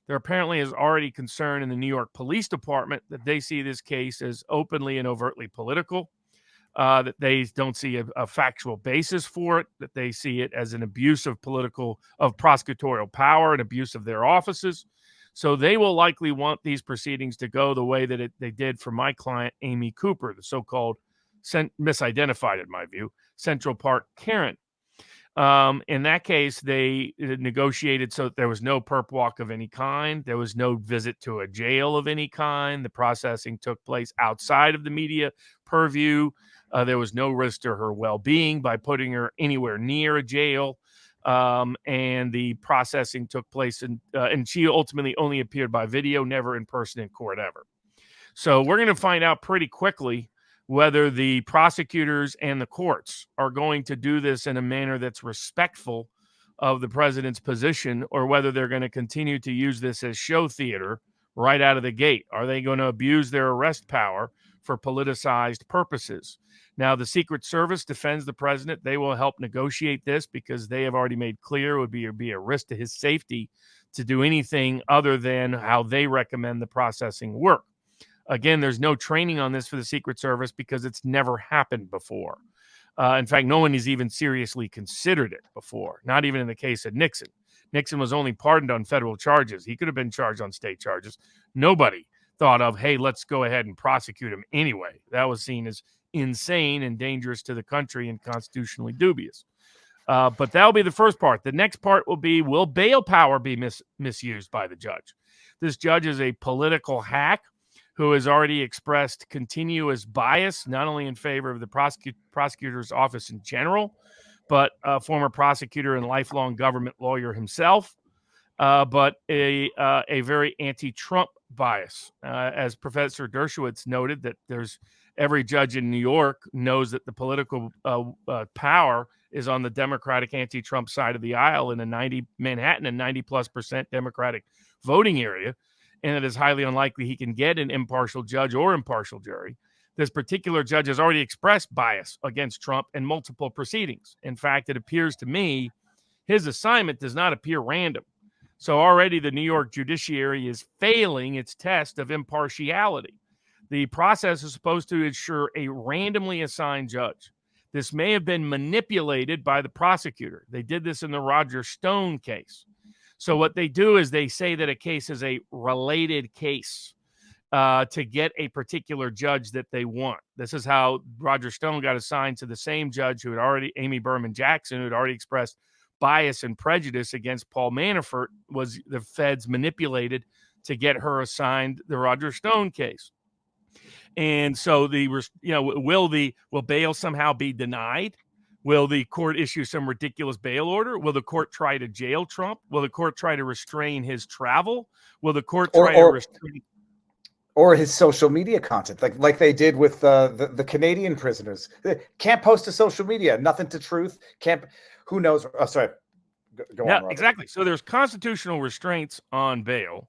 There apparently is already concern in the New York Police Department that they see this case as openly and overtly political, that they don't see a factual basis for it, that they see it as an abuse of prosecutorial power and abuse of their offices. So they will likely want these proceedings to go the way that they did for my client, Amy Cooper, the so-called misidentified, in my view, Central Park Karen. In that case, they negotiated so that there was no perp walk of any kind. There was no visit to a jail of any kind. The processing took place outside of the media purview. There was no risk to her well-being by putting her anywhere near a jail. And the processing took place, and she ultimately only appeared by video, never in person in court ever. So we're going to find out pretty quickly whether the prosecutors and the courts are going to do this in a manner that's respectful of the president's position, or whether they're going to continue to use this as show theater right out of the gate. Are they going to abuse their arrest power for politicized purposes? Now, the Secret Service defends the president. They will help negotiate this, because they have already made clear it would be a risk to his safety to do anything other than how they recommend the processing work. Again, there's no training on this for the Secret Service, because it's never happened before. In fact, no one has even seriously considered it before, not even in the case of Nixon. Nixon was only pardoned on federal charges. He could have been charged on state charges. Nobody thought of, hey, let's go ahead and prosecute him anyway. That was seen as insane and dangerous to the country and constitutionally dubious. But that'll be the first part. The next part will be, will bail power be misused by the judge? This judge is a political hack who has already expressed continuous bias, not only in favor of the prosecutor's office in general, but a former prosecutor and lifelong government lawyer himself, but a very anti-Trump bias. As Professor Dershowitz noted, that there's every judge in New York knows that the political power is on the Democratic anti-Trump side of the aisle in Manhattan, a 90+% Democratic voting area. And it is highly unlikely he can get an impartial judge or impartial jury. This particular judge has already expressed bias against Trump in multiple proceedings. In fact, it appears to me his assignment does not appear random. So already the New York judiciary is failing its test of impartiality. The process is supposed to ensure a randomly assigned judge. This may have been manipulated by the prosecutor. They did this in the Roger Stone case. So what they do is they say that a case is a related case to get a particular judge that they want. This is how Roger Stone got assigned to the same judge who had already, Amy Berman Jackson, who had already expressed bias and prejudice against Paul Manafort. Was the feds manipulated to get her assigned the Roger Stone case. And so will bail somehow be denied? Will the court issue some ridiculous bail order? Will the court try to jail Trump? Will the court try to restrain his travel? Will the court try to restrain or his social media content, like they did with the Canadian prisoners? Can't post to social media, nothing to truth. Can't. Who knows? Oh, sorry. Go on, Robert. Exactly. So there's constitutional restraints on bail.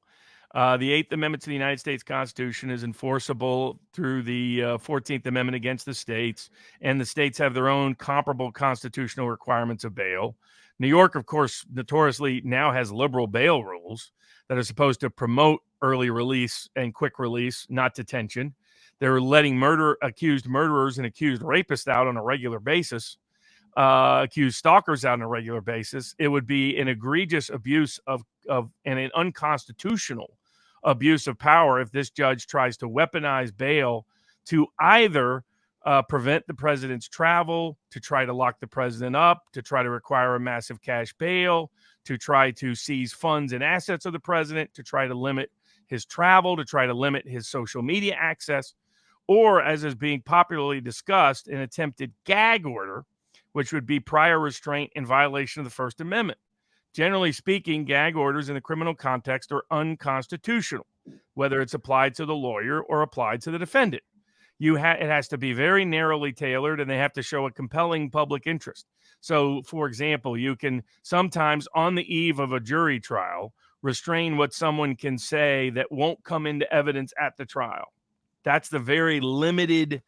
The 8th Amendment to the United States Constitution is enforceable through the 14th Amendment against the states, and the states have their own comparable constitutional requirements of bail. New York, of course, notoriously now has liberal bail rules that are supposed to promote early release and quick release, not detention. They're letting accused murderers and accused rapists out on a regular basis, accused stalkers out on a regular basis. It would be an egregious abuse of and an unconstitutional abuse of power if this judge tries to weaponize bail to either prevent the president's travel, to try to lock the president up, to try to require a massive cash bail, to try to seize funds and assets of the president, to try to limit his travel, to try to limit his social media access, or, as is being popularly discussed, an attempted gag order, which would be prior restraint in violation of the First Amendment. Generally speaking, gag orders in the criminal context are unconstitutional, whether it's applied to the lawyer or applied to the defendant. It has to be very narrowly tailored, and they have to show a compelling public interest. So, for example, you can sometimes, on the eve of a jury trial, restrain what someone can say that won't come into evidence at the trial. That's the very limited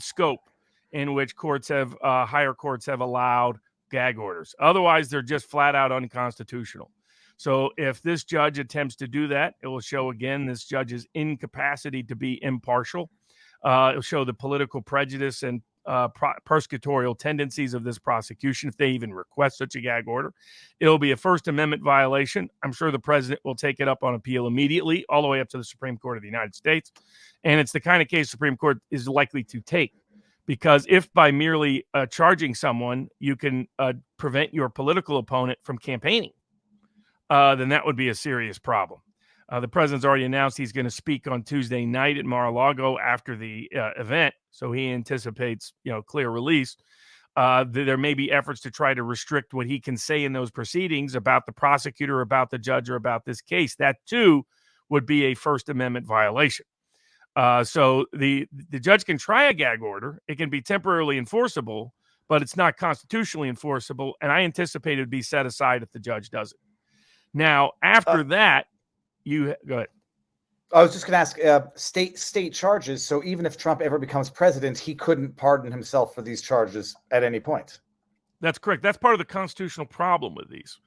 scope in which higher courts have allowed gag orders. Otherwise, they're just flat out unconstitutional. So if this judge attempts to do that, it will show, again, this judge's incapacity to be impartial. It will show the political prejudice and persecutorial tendencies of this prosecution if they even request such a gag order. It'll be a First Amendment violation. I'm sure the president will take it up on appeal immediately, all the way up to the Supreme Court of the United States. And it's the kind of case the Supreme Court is likely to take. Because if by merely charging someone, you can prevent your political opponent from campaigning, then that would be a serious problem. The president's already announced he's going to speak on Tuesday night at Mar-a-Lago after the event, so he anticipates, clear release. There may be efforts to try to restrict what he can say in those proceedings about the prosecutor, about the judge, or about this case. That, too, would be a First Amendment violation. So the judge can try a gag order. It can be temporarily enforceable, but it's not constitutionally enforceable, and I anticipate it would be set aside if the judge does it. Now, after that, go ahead. I was just going to ask, state charges. So even if Trump ever becomes president, he couldn't pardon himself for these charges at any point. That's correct. That's part of the constitutional problem with these.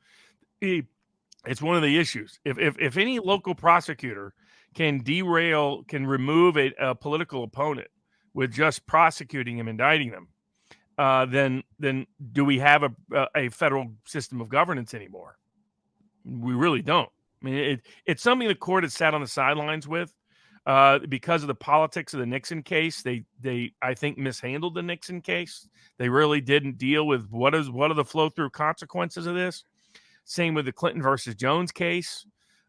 It's one of the issues. If any local prosecutor can remove a political opponent with just prosecuting him, indicting them, then do we have a federal system of governance anymore? We really don't. I mean, it's something the court has sat on the sidelines with because of the politics of the Nixon case. They I think mishandled the Nixon case. They really didn't deal with what are the flow through consequences of this. Same with the Clinton versus Jones case.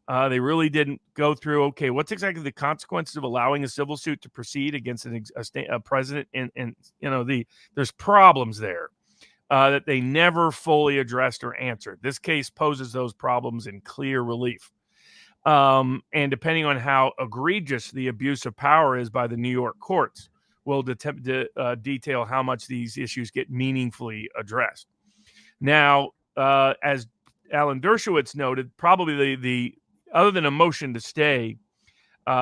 They really didn't go through, okay, what's exactly the consequences of allowing a civil suit to proceed against a president? And there's problems there that they never fully addressed or answered. This case poses those problems in clear relief. And depending on how egregious the abuse of power is by the New York courts, will detail how much these issues get meaningfully addressed. Now, as Alan Dershowitz noted, probably the other than a motion to stay,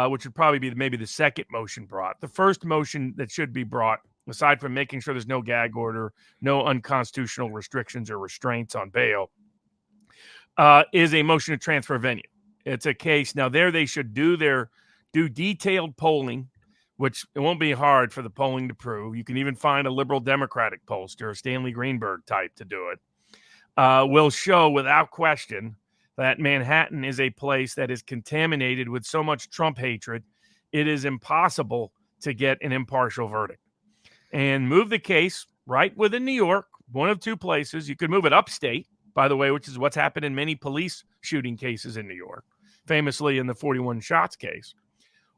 which would probably be maybe the second motion brought, the first motion that should be brought, aside from making sure there's no gag order, no unconstitutional restrictions or restraints on bail, is a motion to transfer venue. It's a case. Now, there they should do detailed polling, which it won't be hard for the polling to prove. You can even find a liberal Democratic pollster, a Stanley Greenberg type, to do it. Will show without question that Manhattan is a place that is contaminated with so much Trump hatred, it is impossible to get an impartial verdict. And move the case right within New York, one of two places. You could move it upstate, by the way, which is what's happened in many police shooting cases in New York, famously in the 41 shots case.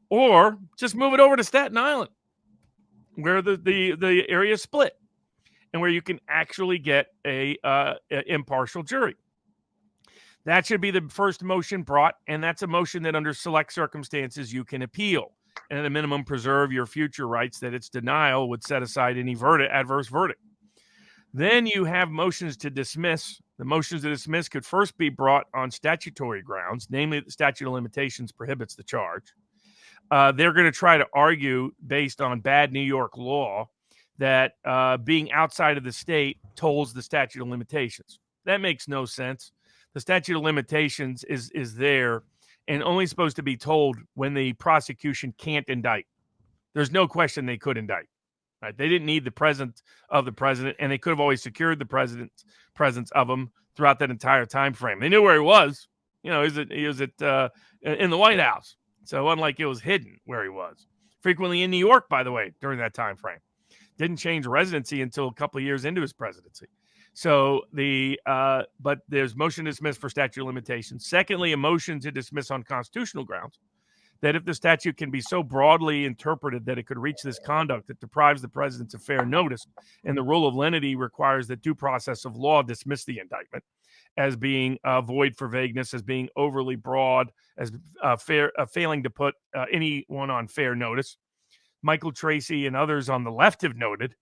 Or just move it over to Staten Island, where the area is split and where you can actually get a impartial jury. That should be the first motion brought, and that's a motion that under select circumstances you can appeal, and at a minimum preserve your future rights that its denial would set aside any adverse verdict. Then you have motions to dismiss. The motions to dismiss could first be brought on statutory grounds, namely the statute of limitations prohibits the charge. They're going to try to argue, based on bad New York law, that being outside of the state tolls the statute of limitations. That makes no sense. The statute of limitations is there and only supposed to be told when the prosecution can't indict. There's no question they could indict. Right? They didn't need the presence of the president, and they could have always secured the president's presence of him throughout that entire time frame. They knew where he was. He was in the White House. So unlike it was hidden where he was. Frequently in New York, by the way, during that time frame. Didn't change residency until a couple of years into his presidency. So but there's motion to dismiss for statute of limitations. Secondly, a motion to dismiss on constitutional grounds, that if the statute can be so broadly interpreted that it could reach this conduct that deprives the president of fair notice, and the rule of lenity requires that due process of law dismiss the indictment as being void for vagueness, as being overly broad, as failing to put anyone on fair notice. Michael Tracy and others on the left have noted,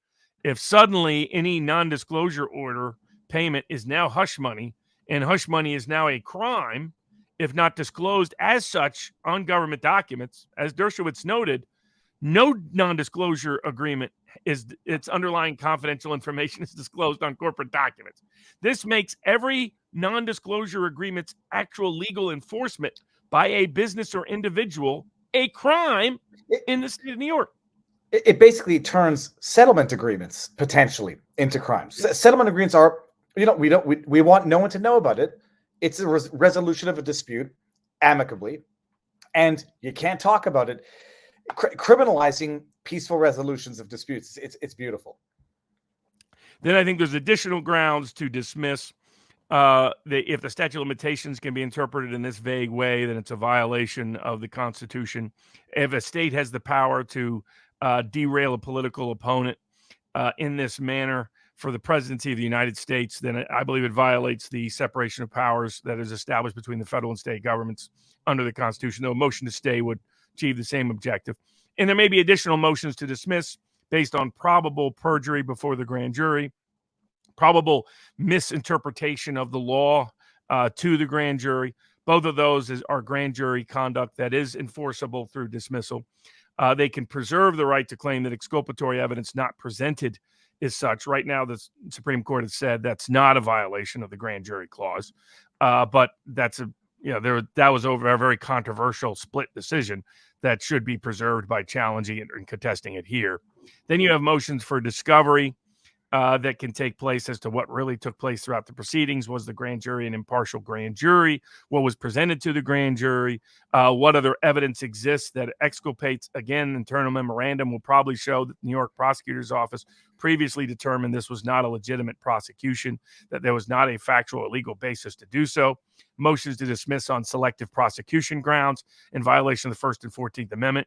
if suddenly any non-disclosure order payment is now hush money, and hush money is now a crime, if not disclosed as such on government documents, as Dershowitz noted, no non-disclosure agreement its underlying confidential information is disclosed on corporate documents. This makes every non-disclosure agreement's actual legal enforcement by a business or individual a crime in the state of New York. It basically turns settlement agreements potentially into crimes. Settlement agreements are, we want no one to know about it. It's a resolution of a dispute amicably, and you can't talk about it. Criminalizing peaceful resolutions of disputes, it's beautiful. Then I think there's additional grounds to dismiss. If the statute of limitations can be interpreted in this vague way, then it's a violation of the Constitution. If a state has the power to derail a political opponent in this manner for the presidency of the United States, then I believe it violates the separation of powers that is established between the federal and state governments under the Constitution, though a motion to stay would achieve the same objective. And there may be additional motions to dismiss based on probable perjury before the grand jury, probable misinterpretation of the law to the grand jury. Both of those are grand jury conduct that is enforceable through dismissal. They can preserve the right to claim that exculpatory evidence not presented is such. Right now, the Supreme Court has said that's not a violation of the grand jury clause, but that was over a very controversial split decision that should be preserved by challenging it and contesting it here. Then you have motions for discovery that can take place as to what really took place throughout the proceedings. Was the grand jury an impartial grand jury? What was presented to the grand jury? What other evidence exists that exculpates? Again, internal memorandum will probably show that the New York prosecutor's office previously determined this was not a legitimate prosecution, that there was not a factual or legal basis to do so. Motions to dismiss on selective prosecution grounds in violation of the First and 14th Amendment.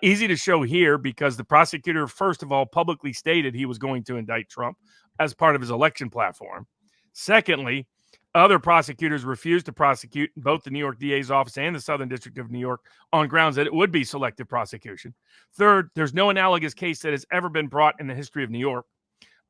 Easy to show here because the prosecutor, first of all, publicly stated he was going to indict Trump as part of his election platform. Secondly, other prosecutors refused to prosecute both the New York DA's office and the Southern District of New York on grounds that it would be selective prosecution. Third, there's no analogous case that has ever been brought in the history of New York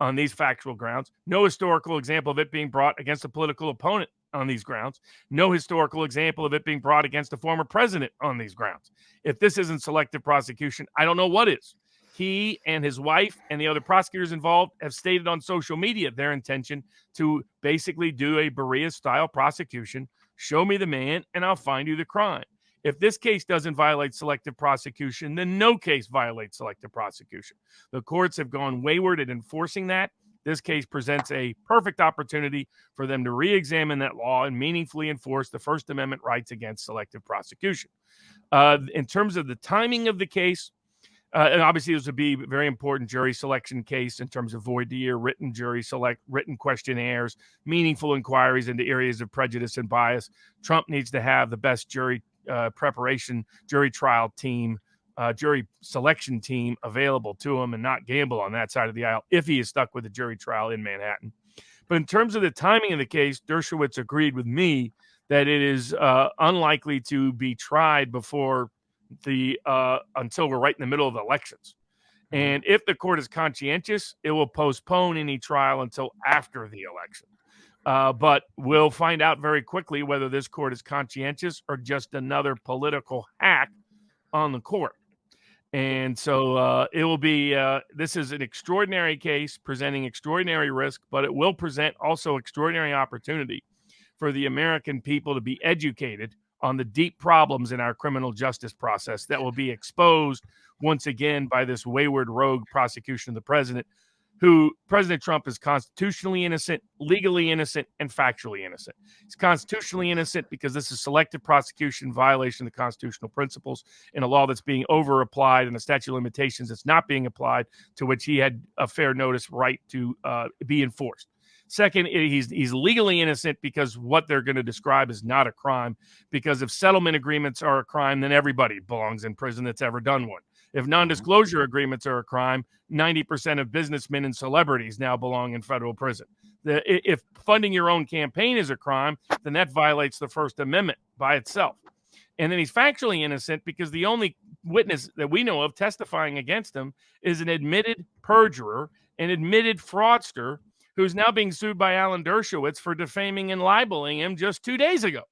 on these factual grounds. No historical example of it being brought against a political opponent on these grounds. No historical example of it being brought against a former president on these grounds. If this isn't selective prosecution, I don't know what is. He and his wife and the other prosecutors involved have stated on social media their intention to basically do a Berea-style prosecution. Show me the man, and I'll find you the crime. If this case doesn't violate selective prosecution, then no case violates selective prosecution. The courts have gone wayward at enforcing that. This case presents a perfect opportunity for them to re-examine that law and meaningfully enforce the First Amendment rights against selective prosecution. In terms of the timing of the case, and obviously this would be a very important jury selection case in terms of voir dire, written questionnaires, meaningful inquiries into areas of prejudice and bias. Trump needs to have the best jury preparation, jury trial team, jury selection team available to him and not gamble on that side of the aisle if he is stuck with a jury trial in Manhattan. But in terms of the timing of the case, Dershowitz agreed with me that it is unlikely to be tried before until we're right in the middle of the elections. And if the court is conscientious, it will postpone any trial until after the election. But we'll find out very quickly whether this court is conscientious or just another political hack on the court. And so it will be, this is an extraordinary case presenting extraordinary risk, but it will present also extraordinary opportunity for the American people to be educated on the deep problems in our criminal justice process that will be exposed once again by this wayward rogue prosecution of the president, who President Trump is constitutionally innocent, legally innocent, and factually innocent. He's constitutionally innocent because this is selective prosecution, violation of the constitutional principles in a law that's being over-applied and a statute of limitations that's not being applied, to which he had a fair notice right to be enforced. Second, he's legally innocent because what they're going to describe is not a crime, because if settlement agreements are a crime, then everybody belongs in prison that's ever done one. If non-disclosure agreements are a crime, 90% of businessmen and celebrities now belong in federal prison. If funding your own campaign is a crime, then that violates the First Amendment by itself. And then he's factually innocent because the only witness that we know of testifying against him is an admitted perjurer, an admitted fraudster, who's now being sued by Alan Dershowitz for defaming and libeling him just 2 days ago.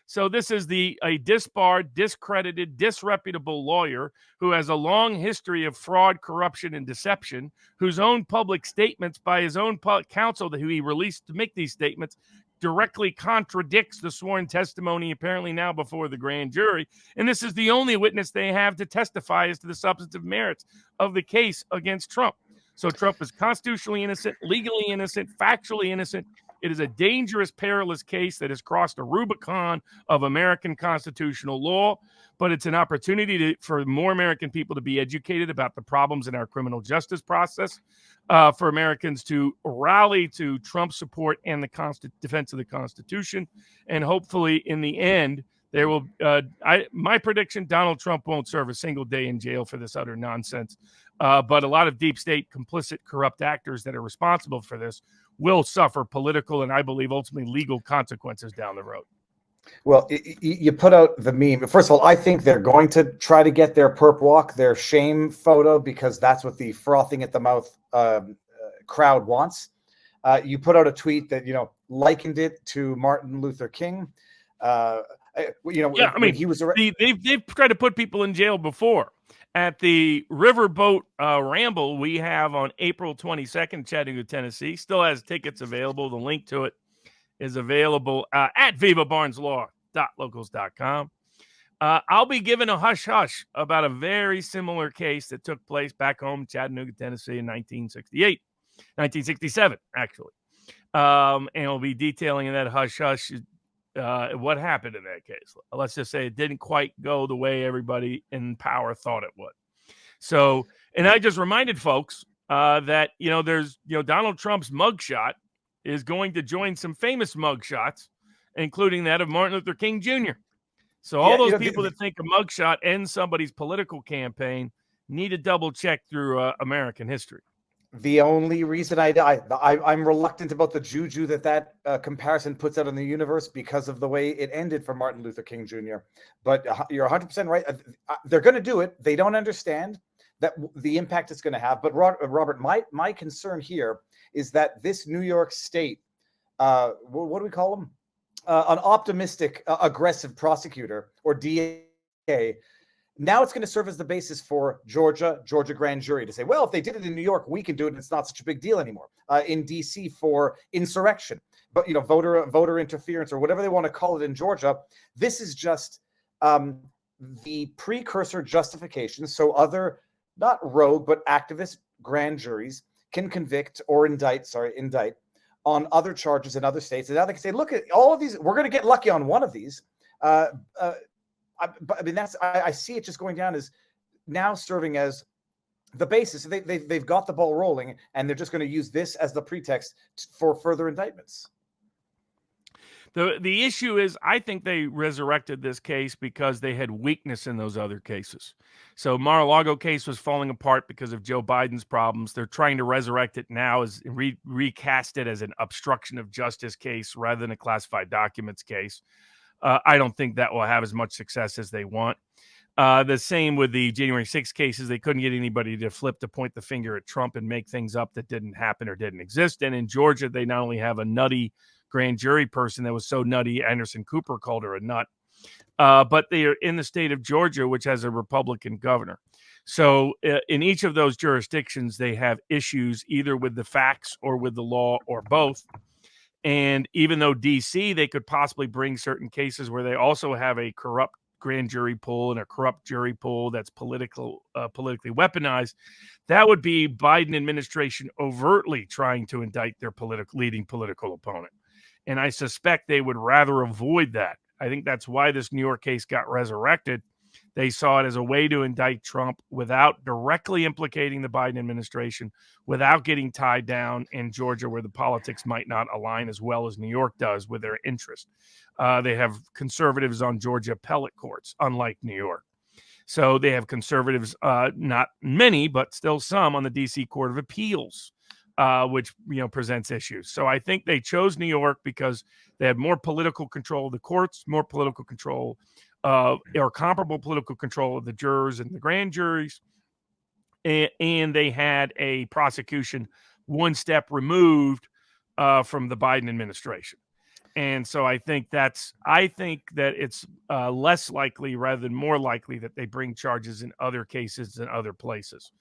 So this is a disbarred, discredited, disreputable lawyer who has a long history of fraud, corruption, and deception, whose own public statements by his own counsel who he released to make these statements directly contradicts the sworn testimony apparently now before the grand jury. And this is the only witness they have to testify as to the substantive merits of the case against Trump. So Trump is constitutionally innocent, legally innocent, factually innocent. It is a dangerous, perilous case that has crossed a Rubicon of American constitutional law, but it's an opportunity for more American people to be educated about the problems in our criminal justice process, for Americans to rally to Trump support and the defense of the Constitution, and hopefully in the end, there will. My prediction: Donald Trump won't serve a single day in jail for this utter nonsense. But a lot of deep state, complicit, corrupt actors that are responsible for this will suffer political and, I believe, ultimately legal consequences down the road. Well, you put out the meme. First of all, I think they're going to try to get their perp walk, their shame photo, because that's what the frothing at the mouth crowd wants. You put out a tweet that, likened it to Martin Luther King. He was they've tried to put people in jail before. At the Riverboat Ramble we have on April 22nd, Chattanooga, Tennessee, still has tickets available. The link to it is available at vivabarneslaw.locals.com. I'll be giving a hush-hush about a very similar case that took place back home in Chattanooga, Tennessee in 1967, actually. And we'll be detailing in that hush-hush what happened in that case. Let's just say it didn't quite go the way everybody in power thought it would. So, and I just reminded folks that, there's, Donald Trump's mugshot is going to join some famous mugshots, including that of Martin Luther King Jr. So all those people that think a mugshot ends somebody's political campaign need to double check through American history. The only reason I'm reluctant about the juju that comparison puts out in the universe, because of the way it ended for Martin Luther King Jr. But you're 100% right. They're going to do it. They don't understand that the impact it's going to have. But Robert, my concern here is that this New York State, what do we call them? An optimistic, aggressive prosecutor, or DA, Now it's going to serve as the basis for Georgia grand jury to say, well, if they did it in New York, we can do it. And it's not such a big deal anymore. In D.C. for insurrection, but voter interference or whatever they want to call it in Georgia. This is just the precursor justification. So other, not rogue, but activist grand juries can convict or indict on other charges in other states. And now they can say, look at all of these. We're going to get lucky on one of these. But I mean, I see it just going down as now serving as the basis. They've got the ball rolling, and they're just going to use this as the pretext for further indictments. The issue is, I think they resurrected this case because they had weakness in those other cases. So Mar-a-Lago case was falling apart because of Joe Biden's problems. They're trying to resurrect it now as recast it as an obstruction of justice case rather than a classified documents case. I don't think that will have as much success as they want. The same with the January 6th cases. They couldn't get anybody to point the finger at Trump and make things up that didn't happen or didn't exist. And in Georgia, they not only have a nutty grand jury person that was so nutty, Anderson Cooper called her a nut, but they are in the state of Georgia, which has a Republican governor. So in each of those jurisdictions, they have issues either with the facts or with the law or both. And even though D.C., they could possibly bring certain cases where they also have a corrupt grand jury pool and a corrupt jury pool that's politically weaponized, that would be Biden administration overtly trying to indict their leading political opponent. And I suspect they would rather avoid that. I think that's why this New York case got resurrected. They saw it as a way to indict Trump without directly implicating the Biden administration, without getting tied down in Georgia where the politics might not align as well as New York does with their interest. They have conservatives on Georgia appellate courts, unlike New York. So they have conservatives, not many, but still some on the D.C. Court of Appeals, which presents issues. So I think they chose New York because they had more political control of the courts, more political control or comparable political control of the jurors and the grand juries. And they had a prosecution one step removed from the Biden administration. And so I think that it's less likely rather than more likely that they bring charges in other cases in other places.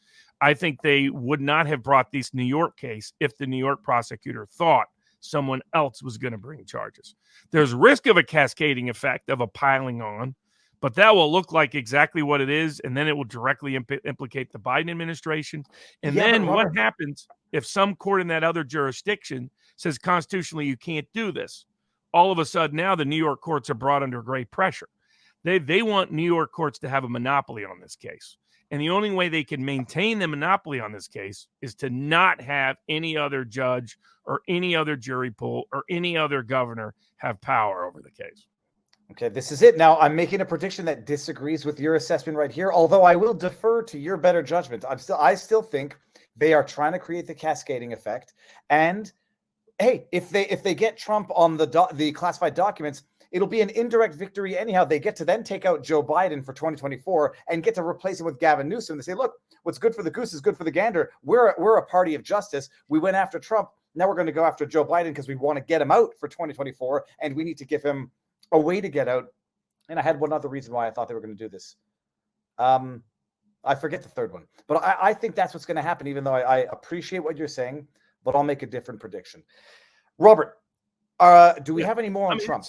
I think they would not have brought this New York case if the New York prosecutor thought someone else was going to bring charges. There's risk of a cascading effect of a piling on, but that will look like exactly what it is, and then it will directly implicate the Biden administration. And then what happens if some court in that other jurisdiction says constitutionally you can't do this? All of a sudden now the New York courts are brought under great pressure. They want New York courts to have a monopoly on this case. And the only way they can maintain the monopoly on this case is to not have any other judge or any other jury pool or any other governor have power over the case. Okay, this is it. Now, I'm making a prediction that disagrees with your assessment right here, although I will defer to your better judgment. I still think they are trying to create the cascading effect. And hey, if they get Trump on the classified documents, it'll be an indirect victory anyhow. They get to then take out Joe Biden for 2024 and get to replace him with Gavin Newsom. They say, look, what's good for the goose is good for the gander. We're a party of justice. We went after Trump. Now we're going to go after Joe Biden because we want to get him out for 2024, and we need to give him a way to get out. And I had one other reason why I thought they were going to do this. I forget the third one. But I think that's what's going to happen, even though I appreciate what you're saying, but I'll make a different prediction. Robert, do we have any more on Trump?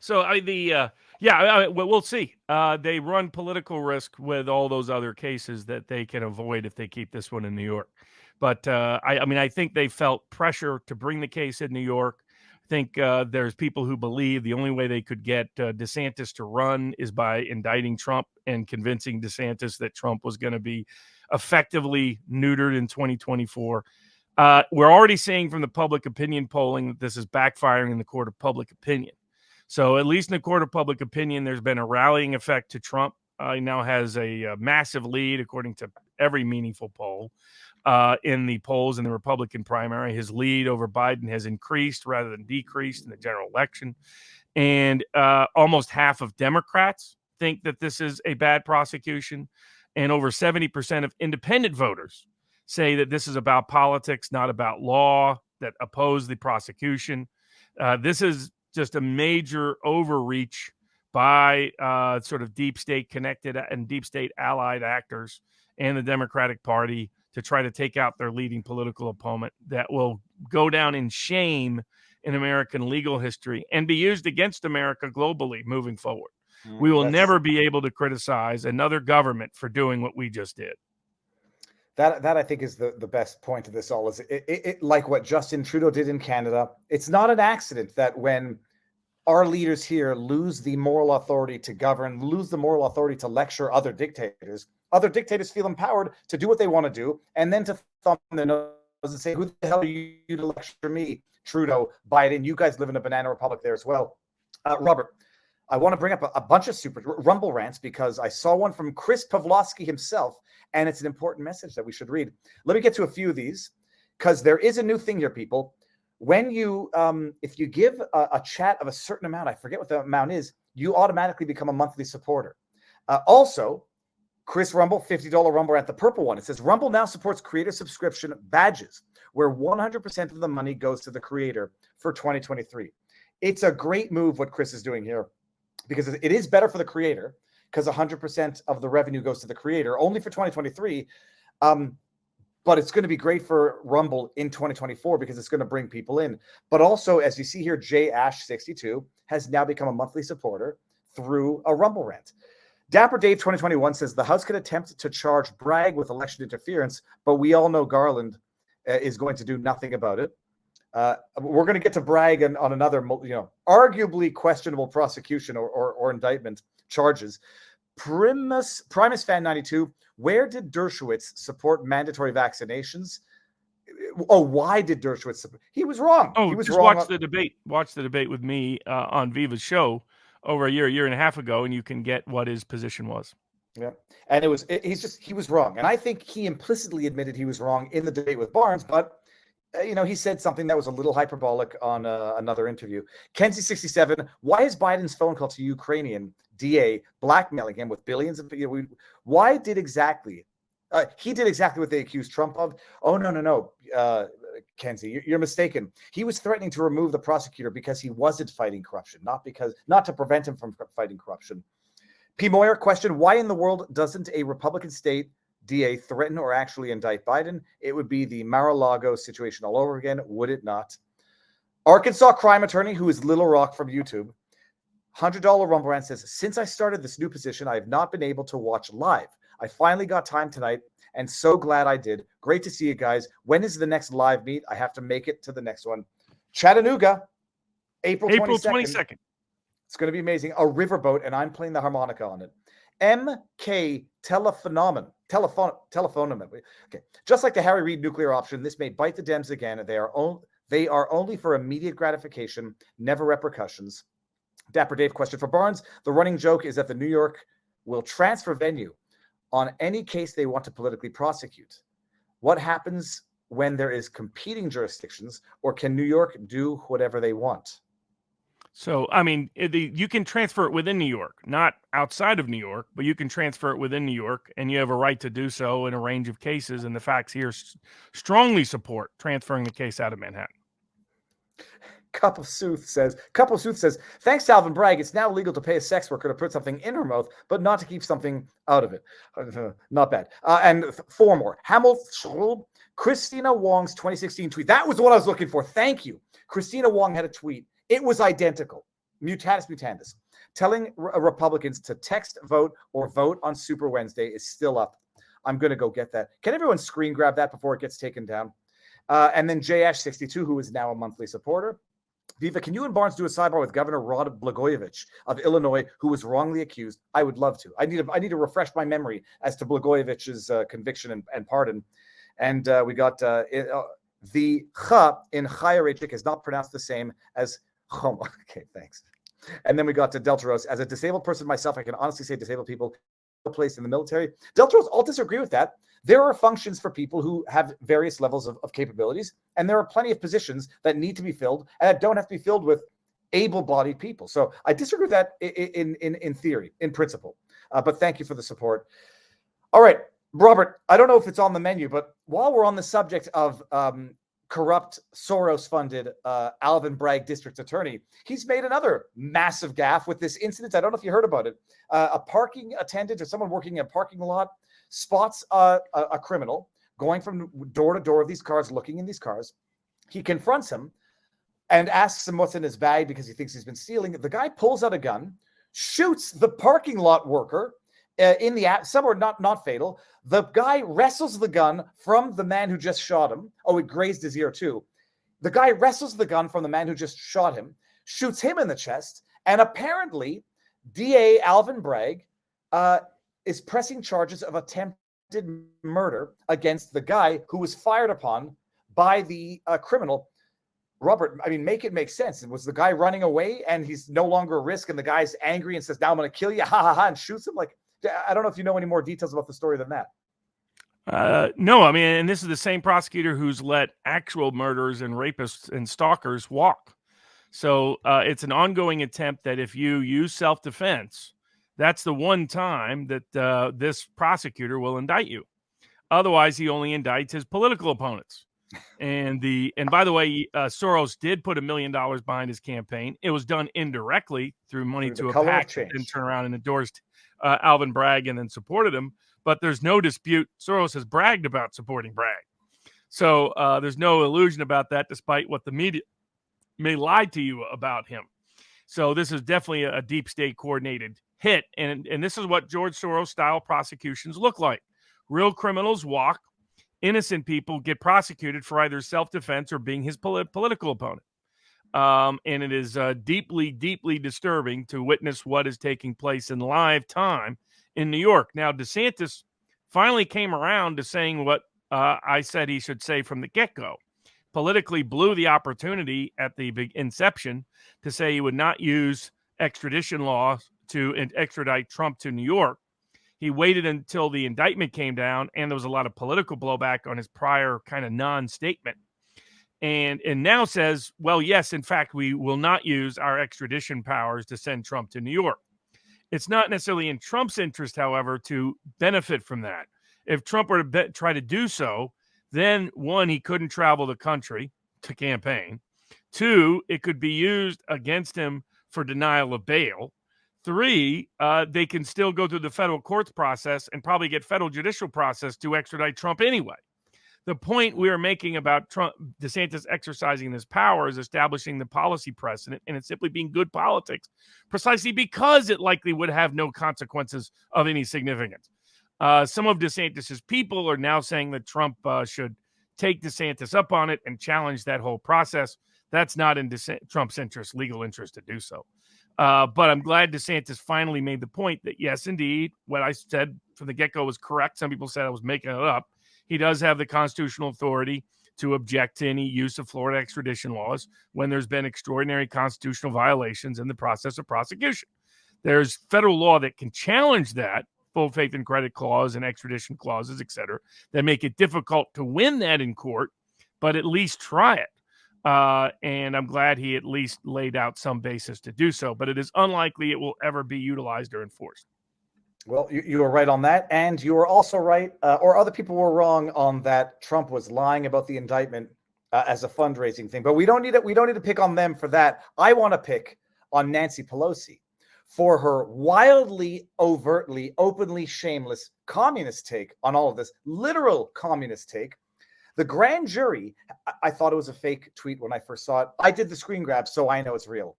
We'll see. They run political risk with all those other cases that they can avoid if they keep this one in New York. But I think they felt pressure to bring the case in New York. I think there's people who believe the only way they could get DeSantis to run is by indicting Trump and convincing DeSantis that Trump was going to be effectively neutered in 2024. We're already seeing from the public opinion polling that this is backfiring in the court of public opinion. So at least in the court of public opinion, there's been a rallying effect to Trump. He now has a massive lead, according to every meaningful poll. In the polls in the Republican primary, his lead over Biden has increased rather than decreased in the general election. And almost half of Democrats think that this is a bad prosecution. And over 70% of independent voters say that this is about politics, not about law, that oppose the prosecution. This is just a major overreach by sort of deep state connected and deep state allied actors and the Democratic Party to try to take out their leading political opponent that will go down in shame in American legal history and be used against America globally moving forward. We will never be able to criticize another government for doing what we just did. That I think is the best point of this all is it like what Justin Trudeau did in Canada. It's not an accident that when our leaders here lose the moral authority to govern, lose the moral authority to lecture other dictators feel empowered to do what they want to do, and then to thumb their nose and say, who the hell are you to lecture me? Trudeau, Biden, you guys live in a banana republic there as well. Robert, I want to bring up a bunch of super Rumble rants because I saw one from Chris Pavlovsky himself, and it's an important message that we should read. Let me get to a few of these because there is a new thing here, people. When you, if you give a chat of a certain amount, I forget what the amount is, you automatically become a monthly supporter. Also, Chris Rumble, $50 Rumble rant, the purple one. It says, Rumble now supports creator subscription badges, where 100% of the money goes to the creator for 2023. It's a great move what Chris is doing here because it is better for the creator because 100% of the revenue goes to the creator only for 2023. But it's going to be great for Rumble in 2024 because it's going to bring people in. But also, as you see here, J Ash 62 has now become a monthly supporter through a Rumble rant. Dapper Dave 2021 says the House could attempt to charge Bragg with election interference, but we all know Garland is going to do nothing about it. We're going to get to Bragg on another, arguably questionable prosecution or indictment charges. Primus Fan 92, where did Dershowitz support mandatory vaccinations? Oh, why did Dershowitz support? He was wrong. Oh, he was just wrong. Watch the debate with me on Viva's show over a year and a half ago, and you can get what his position was. Yeah, and he was wrong, and I think he implicitly admitted he was wrong in the debate with Barnes, but he said something that was a little hyperbolic on another interview. Kenzie 67, why is Biden's phone call to Ukrainian DA blackmailing him with billions of? Why did exactly? He did exactly what they accused Trump of. Oh no, Kenzie, you're mistaken. He was threatening to remove the prosecutor because he wasn't fighting corruption, not to prevent him from fighting corruption. P. Moyer question: why in the world doesn't a Republican state DA threaten or actually indict Biden? It would be the Mar-a-Lago situation all over again, would it not? Arkansas crime attorney, who is Little Rock from YouTube, $100 Rumble rant says, since I started this new position, I have not been able to watch live. I finally got time tonight and so glad I did. Great to see you guys. When is the next live meet? I have to make it to the next one. Chattanooga, April 22nd. It's going to be amazing. A riverboat, and I'm playing the harmonica on it. MK Telephonum. Okay. Just like the Harry Reid nuclear option, this may bite the Dems again. They are only for immediate gratification, never repercussions. Dapper Dave question for Barnes. The running joke is that the New York will transfer venue on any case they want to politically prosecute. What happens when there is competing jurisdictions, or can New York do whatever they want? So, I mean, you can transfer it within New York, not outside of New York, but you can transfer it within New York, and you have a right to do so in a range of cases. And the facts here strongly support transferring the case out of Manhattan. Cup of Sooth says, thanks to Alvin Bragg, it's now legal to pay a sex worker to put something in her mouth, but not to keep something out of it. Not bad. And four more. Christina Wong's 2016 tweet. That was what I was looking for. Thank you. Christina Wong had a tweet. It was identical. Mutatis mutandis. Telling Republicans to text, vote, or vote on Super Wednesday is still up. I'm going to go get that. Can everyone screen grab that before it gets taken down? And then JH62, who is now a monthly supporter. Viva, can you and Barnes do a sidebar with Governor Rod Blagojevich of Illinois, who was wrongly accused? I would love to. I need to refresh my memory as to Blagojevich's conviction and pardon. And we got the ch in Chayarechik is not pronounced the same as chom. Okay, thanks. And then we got to Deltaros. As a disabled person myself, I can honestly say disabled people placed in the military. Deltaros, I'll disagree with that. There are functions for people who have various levels of capabilities, and there are plenty of positions that need to be filled and that don't have to be filled with able-bodied people. So I disagree with that in theory, in principle. But thank you for the support. All right, Robert, I don't know if it's on the menu, but while we're on the subject of corrupt Soros-funded Alvin Bragg district attorney, he's made another massive gaffe with this incident. I don't know if you heard about it. A parking attendant or someone working in a parking lot spots a criminal going from door to door of these cars, looking in these cars. He confronts him and asks him what's in his bag because he thinks he's been stealing. The guy pulls out a gun, shoots the parking lot worker in the somewhere not fatal. The guy wrestles the gun from the man who just shot him. Oh, it grazed his ear too. The guy wrestles the gun from the man who just shot him, shoots him in the chest, and apparently DA Alvin Bragg is pressing charges of attempted murder against the guy who was fired upon by the criminal. Robert, I mean, make it make sense. Was the guy running away and he's no longer a risk and the guy's angry and says, now I'm going to kill you, ha ha ha, and shoots him? Like, I don't know if you know any more details about the story than that. No, I mean, and this is the same prosecutor who's let actual murderers and rapists and stalkers walk. So it's an ongoing attempt that if you use self-defense, that's the one time that this prosecutor will indict you. Otherwise, he only indicts his political opponents. And by the way, Soros did put $1 million behind his campaign. It was done indirectly through money to a PAC and turn around and endorsed Alvin Bragg and then supported him. But there's no dispute. Soros has bragged about supporting Bragg. So there's no illusion about that, despite what the media may lie to you about him. So this is definitely a deep state coordinated hit. And this is what George Soros style prosecutions look like. Real criminals walk. Innocent people get prosecuted for either self-defense or being his political opponent. And it is deeply, deeply disturbing to witness what is taking place in live time in New York. Now, DeSantis finally came around to saying what I said he should say from the get-go. Politically blew the opportunity at the big inception to say he would not use extradition laws to extradite Trump to New York. He waited until the indictment came down, and there was a lot of political blowback on his prior kind of non-statement. And now says, well, yes, in fact, we will not use our extradition powers to send Trump to New York. It's not necessarily in Trump's interest, however, to benefit from that. If Trump were to try to do so, then one, he couldn't travel the country to campaign. Two, it could be used against him for denial of bail. Three, they can still go through the federal courts process and probably get federal judicial process to extradite Trump anyway. The point we are making about Trump, DeSantis exercising this power is establishing the policy precedent, and it's simply being good politics, precisely because it likely would have no consequences of any significance. Some of DeSantis's people are now saying that Trump should take DeSantis up on it and challenge that whole process. That's not in Trump's interest, legal interest to do so. But I'm glad DeSantis finally made the point that, yes, indeed, what I said from the get-go was correct. Some people said I was making it up. He does have the constitutional authority to object to any use of Florida extradition laws when there's been extraordinary constitutional violations in the process of prosecution. There's federal law that can challenge that, full faith and credit clause and extradition clauses, et cetera, that make it difficult to win that in court, but at least try it. And I'm glad he at least laid out some basis to do so, but it is unlikely it will ever be utilized or enforced. Well, you were right on that. And you were also right, or other people were wrong on that Trump was lying about the indictment as a fundraising thing. But we don't need to pick on them for that. I want to pick on Nancy Pelosi for her wildly, overtly, openly shameless communist take on all of this, literal communist take. The grand jury, I thought it was a fake tweet when I first saw it. I did the screen grab, so I know it's real.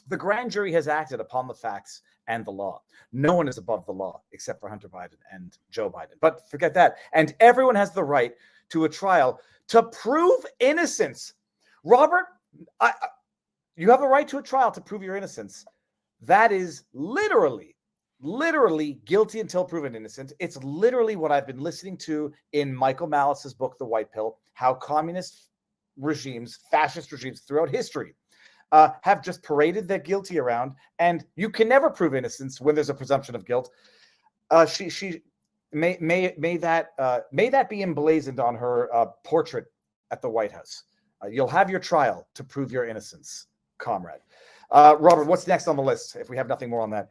The grand jury has acted upon the facts and the law. No one is above the law except for Hunter Biden and Joe Biden. But forget that. And everyone has the right to a trial to prove innocence. Robert, you have a right to a trial to prove your innocence. That is literally guilty until proven innocent. It's literally what I've been listening to in Michael Malice's book, The White Pill, how communist regimes, fascist regimes throughout history have just paraded their guilty around, and you can never prove innocence when there's a presumption of guilt. She may that be emblazoned on her portrait at the White House. You'll have your trial to prove your innocence, comrade. Robert, what's next on the list? If we have nothing more on that.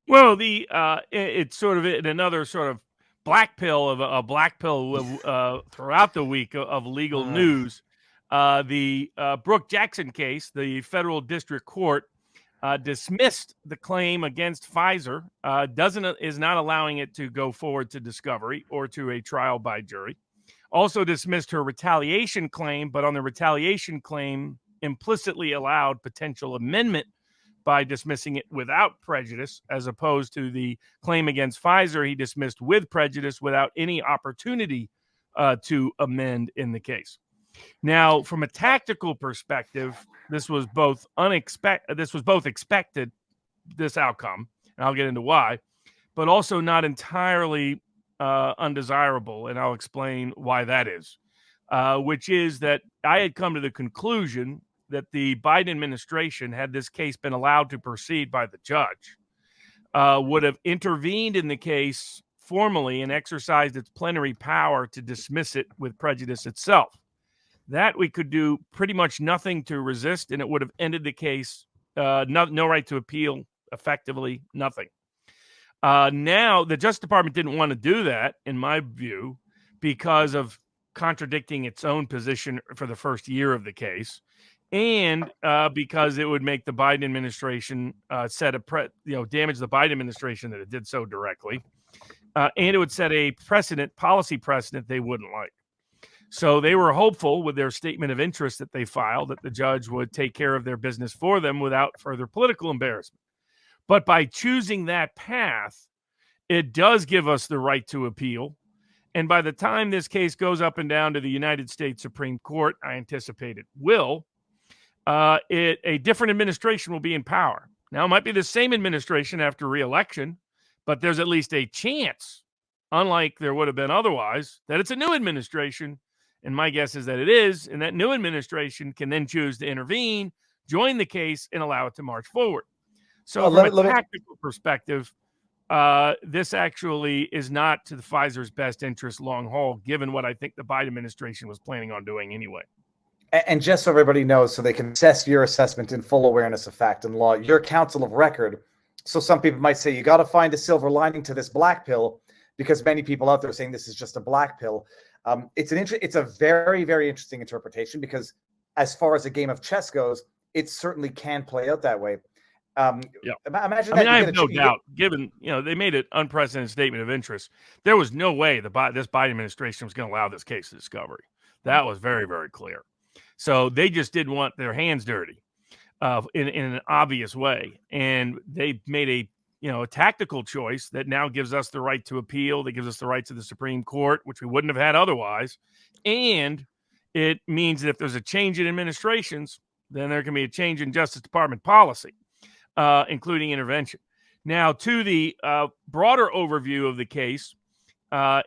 Well, it's sort of another sort of black pill throughout the week of legal news. The Brooke Jackson case, the federal district court dismissed the claim against Pfizer, is not allowing it to go forward to discovery or to a trial by jury. Also dismissed her retaliation claim, but on the retaliation claim implicitly allowed potential amendment by dismissing it without prejudice, as opposed to the claim against Pfizer he dismissed with prejudice without any opportunity to amend in the case. Now, from a tactical perspective, this was both expected, this outcome, and I'll get into why, but also not entirely undesirable, and I'll explain why that is, which is that I had come to the conclusion that the Biden administration, had this case been allowed to proceed by the judge, would have intervened in the case formally and exercised its plenary power to dismiss it with prejudice itself. That we could do pretty much nothing to resist, and it would have ended the case, no right to appeal, effectively nothing. Now, the Justice Department didn't want to do that, in my view, because of contradicting its own position for the first year of the case, and because it would make the Biden administration damage the Biden administration that it did so directly, and it would set a policy precedent they wouldn't like. So they were hopeful with their statement of interest that they filed that the judge would take care of their business for them without further political embarrassment. But by choosing that path, it does give us the right to appeal. And by the time this case goes up and down to the United States Supreme Court, I anticipate it will, a different administration will be in power. Now, it might be the same administration after re-election, but there's at least a chance, unlike there would have been otherwise, that it's a new administration. And my guess is that it is, and that new administration can then choose to intervene, join the case, and allow it to march forward. So from a tactical perspective, this actually is not to the Pfizer's best interest long haul, given what I think the Biden administration was planning on doing anyway. And just so everybody knows, so they can assess your assessment in full awareness of fact and law, your counsel of record. So some people might say, you got to find a silver lining to this black pill, because many people out there are saying this is just a black pill. It's a very, very interesting interpretation, because as far as a game of chess goes, it certainly can play out that way. Imagine that. I have no doubt, given, they made an unprecedented statement of interest. There was no way this Biden administration was going to allow this case to discovery. That was very, very clear. So they just didn't want their hands dirty in an obvious way. And they made a tactical choice that now gives us the right to appeal, that gives us the right to the Supreme Court, which we wouldn't have had otherwise. And it means that if there's a change in administrations, then there can be a change in Justice Department policy, including intervention. Now, to the broader overview of the case,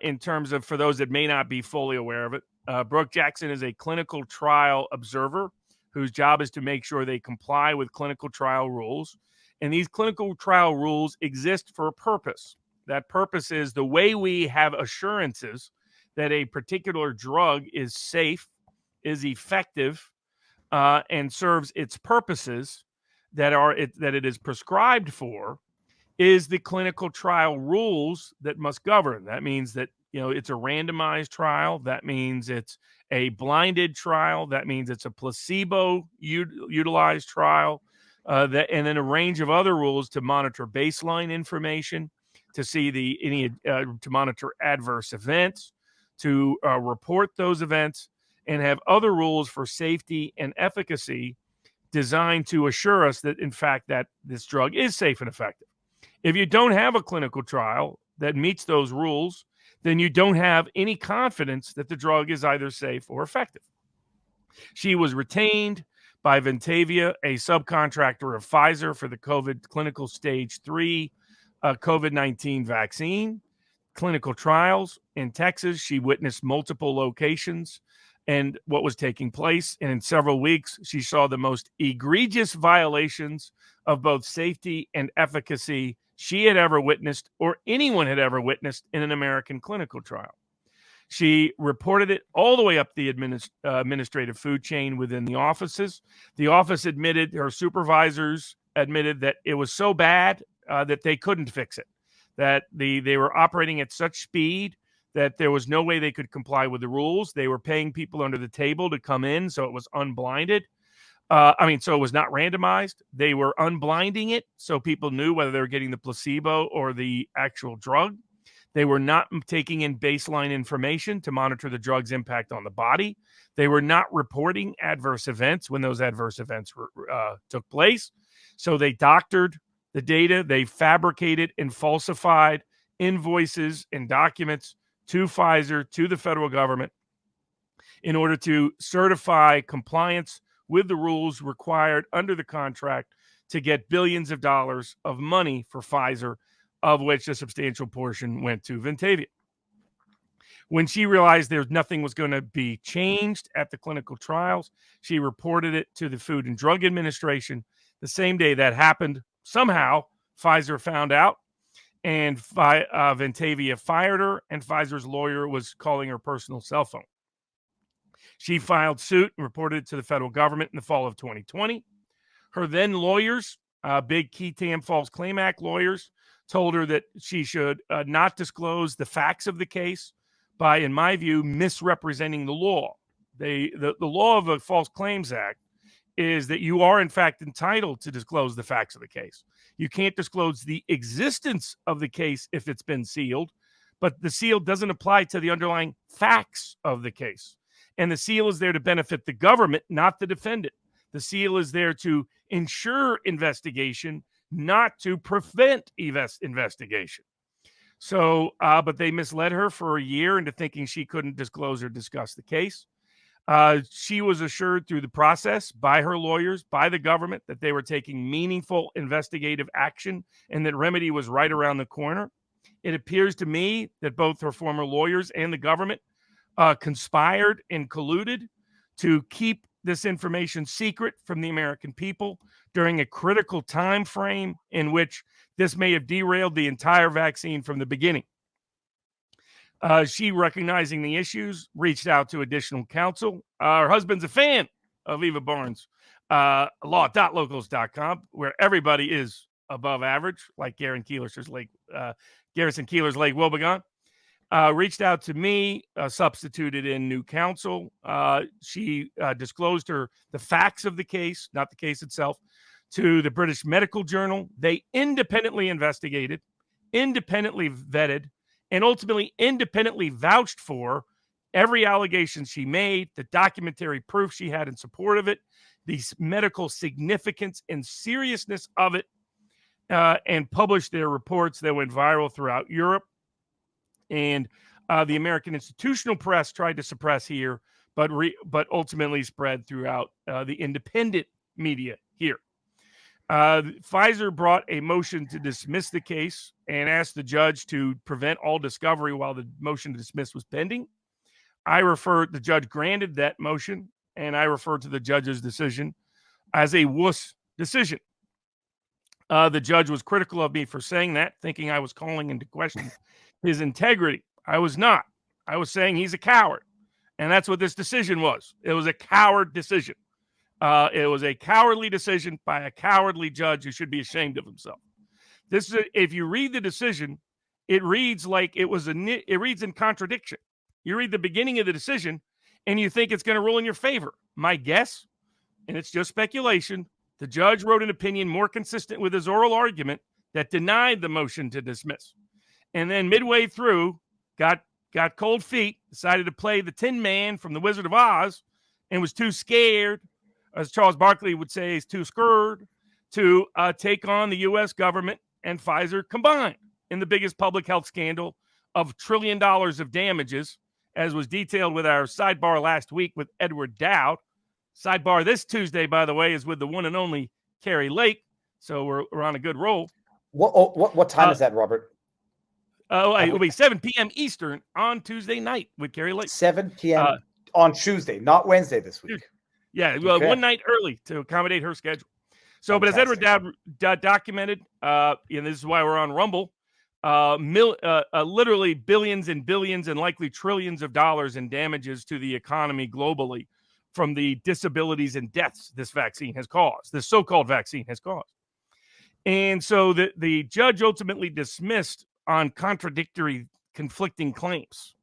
in terms of, for those that may not be fully aware of it, Brooke Jackson is a clinical trial observer whose job is to make sure they comply with clinical trial rules. And these clinical trial rules exist for a purpose. That purpose is the way we have assurances that a particular drug is safe, is effective, and serves its purposes that it is prescribed for, is the clinical trial rules that must govern. That means that it's a randomized trial. That means it's a blinded trial. That means it's a placebo utilized trial. And then a range of other rules to monitor baseline information, to see to monitor adverse events, to report those events, and have other rules for safety and efficacy designed to assure us that, in fact, that this drug is safe and effective. If you don't have a clinical trial that meets those rules, then you don't have any confidence that the drug is either safe or effective. She was retained by Ventavia, a subcontractor of Pfizer, for the COVID clinical stage 3 COVID-19 vaccine clinical trials in Texas. She witnessed multiple locations and what was taking place. And in several weeks, she saw the most egregious violations of both safety and efficacy she had ever witnessed, or anyone had ever witnessed, in an American clinical trial. She reported it all the way up the administrative food chain within the offices. The office admitted, her supervisors admitted, that it was so bad that they couldn't fix it, that they were operating at such speed that there was no way they could comply with the rules. They were paying people under the table to come in, so it was unblinded. So it was not randomized. They were unblinding it, so people knew whether they were getting the placebo or the actual drug. They were not taking in baseline information to monitor the drug's impact on the body. They were not reporting adverse events when those adverse events took place. So they doctored the data. They fabricated and falsified invoices and documents to Pfizer, to the federal government, in order to certify compliance with the rules required under the contract to get billions of dollars of money for Pfizer, of which a substantial portion went to Ventavia. When she realized nothing was going to be changed at the clinical trials, she reported it to the Food and Drug Administration. The same day that happened, somehow Pfizer found out, and Ventavia fired her, and Pfizer's lawyer was calling her personal cell phone. She filed suit and reported it to the federal government in the fall of 2020. Her then lawyers, big Key Tam False Claim Act lawyers, told her that she should not disclose the facts of the case by, in my view, misrepresenting the law. The law of the False Claims Act is that you are, in fact, entitled to disclose the facts of the case. You can't disclose the existence of the case if it's been sealed, but the seal doesn't apply to the underlying facts of the case. And the seal is there to benefit the government, not the defendant. The seal is there to ensure investigation, not to prevent investigation. So, but they misled her for a year into thinking she couldn't disclose or discuss the case. She was assured through the process by her lawyers, by the government, that they were taking meaningful investigative action and that remedy was right around the corner. It appears to me that both her former lawyers and the government conspired and colluded to keep this information secret from the American people during a critical time frame in which this may have derailed the entire vaccine from the beginning. She, recognizing the issues, reached out to additional counsel. Her husband's a fan of Eva Barnes, law.locals.com, where everybody is above average, like Garrison Keillor's Lake Wobegon. Reached out to me, substituted in new counsel. She disclosed the facts of the case, not the case itself, to the British Medical Journal. They independently investigated, independently vetted, and ultimately independently vouched for every allegation she made, the documentary proof she had in support of it, the medical significance and seriousness of it, and published their reports that went viral throughout Europe. And the American institutional press tried to suppress here, but ultimately spread throughout the independent media here. Pfizer brought a motion to dismiss the case and asked the judge to prevent all discovery while the motion to dismiss was pending. The judge granted that motion, and I referred to the judge's decision as a wuss decision. The judge was critical of me for saying that, thinking I was calling into question his integrity. I was not. I was saying he's a coward. And that's what this decision was. It was a coward decision. It was a cowardly decision by a cowardly judge who should be ashamed of himself. If you read the decision, it reads like it reads in contradiction. You read the beginning of the decision and you think it's going to rule in your favor. My guess, and it's just speculation, the judge wrote an opinion more consistent with his oral argument that denied the motion to dismiss. And then midway through, got cold feet, decided to play the Tin Man from The Wizard of Oz, and was too scared, as Charles Barkley would say, is too scared to take on the U.S. government and Pfizer combined in the biggest public health scandal of $1 trillion of damages, as was detailed with our sidebar last week with Edward Dowd. Sidebar this Tuesday, by the way, is with the one and only Kari Lake. So we're on a good roll. What time is that, Robert? It will be 7 p.m. Eastern on Tuesday night with Kari Lake. 7 p.m. On Tuesday, not Wednesday this week. Yeah, well, okay. One night early to accommodate her schedule. So, Fantastic. But as Edward Dowd documented, and this is why we're on Rumble, literally billions and billions and likely trillions of dollars in damages to the economy globally from the disabilities and deaths this vaccine has caused, this so-called vaccine has caused. And so the judge ultimately dismissed on contradictory conflicting claims.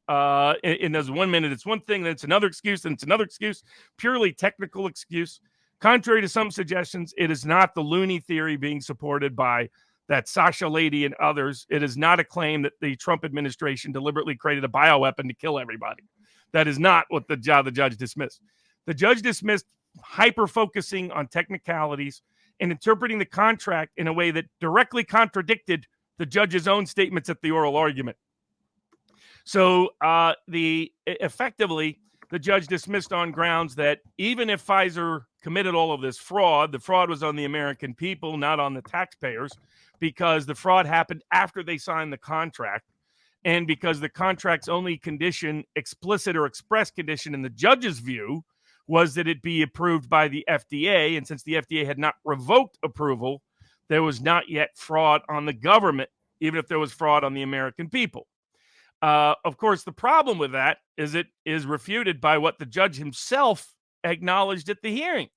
In those 1 minute, it's one thing, then it's another excuse, then it's another excuse, purely technical excuse. Contrary to some suggestions, it is not the loony theory being supported by that Sasha lady and others. It is not a claim that the Trump administration deliberately created a bioweapon to kill everybody. That is not what the judge dismissed. The judge dismissed hyper-focusing on technicalities and interpreting the contract in a way that directly contradicted the judge's own statements at the oral argument. So effectively, the judge dismissed on grounds that even if Pfizer committed all of this fraud, the fraud was on the American people, not on the taxpayers, because the fraud happened after they signed the contract, and because the contract's only condition, explicit or express condition in the judge's view, was that it be approved by the FDA. And since the FDA had not revoked approval, there was not yet fraud on the government, even if there was fraud on the American people. Of course, the problem with that is it is refuted by what the judge himself acknowledged at the hearing,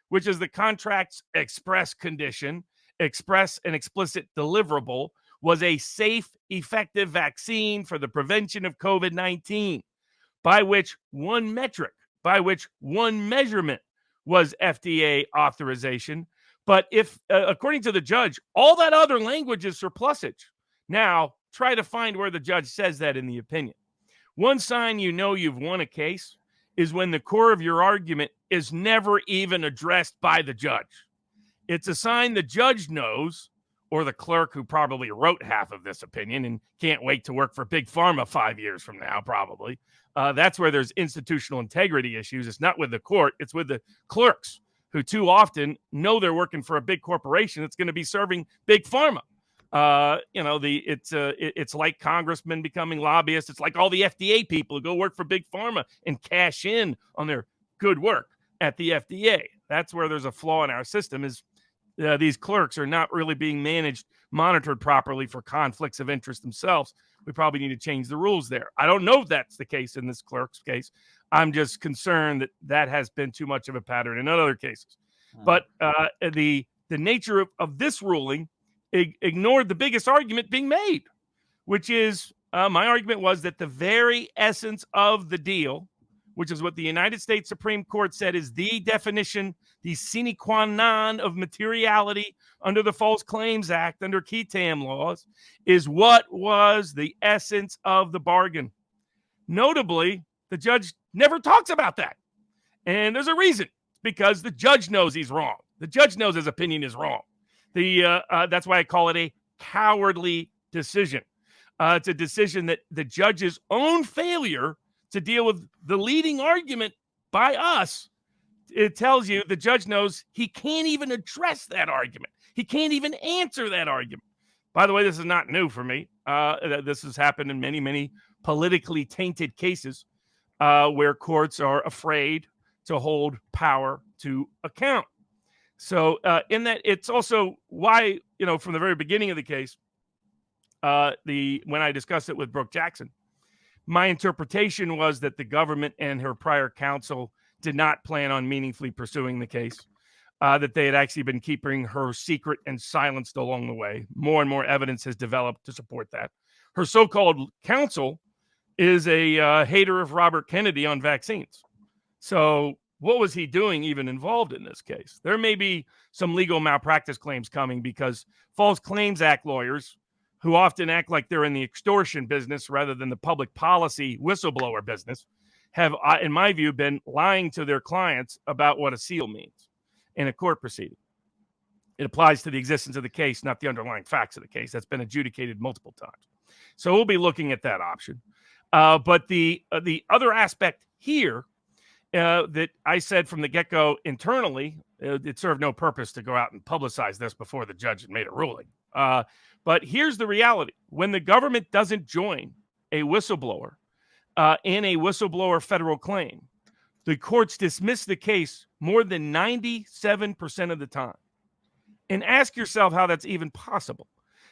which is the contract's express condition, express and explicit deliverable, was a safe, effective vaccine for the prevention of COVID-19, by which one metric, by which one measurement was FDA authorization. But if, according to the judge, all that other language is surplusage. Now, try to find where the judge says that in the opinion. One sign you know you've won a case is when the core of your argument is never even addressed by the judge. It's a sign the judge knows, or the clerk who probably wrote half of this opinion and can't wait to work for Big Pharma 5 years from now, probably. That's where there's institutional integrity issues. It's not with the court. It's with the clerks who too often know they're working for a big corporation that's going to be serving Big Pharma. It's like congressmen becoming lobbyists. It's like all the FDA people who go work for Big Pharma and cash in on their good work at the FDA. That's where there's a flaw in our system is these clerks are not really being monitored properly for conflicts of interest themselves. We probably need to change the rules there. I don't know if that's the case in this clerk's case. I'm just concerned that that has been too much of a pattern in other cases. But the nature of this ruling ignored the biggest argument being made, which is my argument was that the very essence of the deal, which is what the United States Supreme Court said is the definition, the sine qua non of materiality under the False Claims Act, under qui tam laws, is what was the essence of the bargain. Notably, the judge never talks about that. And there's a reason, because the judge knows he's wrong. The judge knows his opinion is wrong. That's why I call it a cowardly decision. It's a decision that the judge's own failure to deal with the leading argument by us, it tells you the judge knows he can't even address that argument. He can't even answer that argument. By the way, this is not new for me. This has happened in many, many politically tainted cases where courts are afraid to hold power to account. So in that, it's also why, from the very beginning of the case, when I discussed it with Brooke Jackson, my interpretation was that the government and her prior counsel did not plan on meaningfully pursuing the case, that they had actually been keeping her secret and silenced along the way. More and more evidence has developed to support that. Her so-called counsel is a hater of Robert Kennedy on vaccines. So what was he doing even involved in this case? There may be some legal malpractice claims coming because False Claims Act lawyers, who often act like they're in the extortion business rather than the public policy whistleblower business, have, in my view, been lying to their clients about what a seal means in a court proceeding. It applies to the existence of the case, not the underlying facts of the case. That's been adjudicated multiple times. So we'll be looking at that option. But the other aspect here that I said from the get-go internally, it served no purpose to go out and publicize this before the judge had made a ruling. But here's the reality. When the government doesn't join a whistleblower in a whistleblower federal claim, the courts dismiss the case more than 97% of the time. And ask yourself how that's even possible.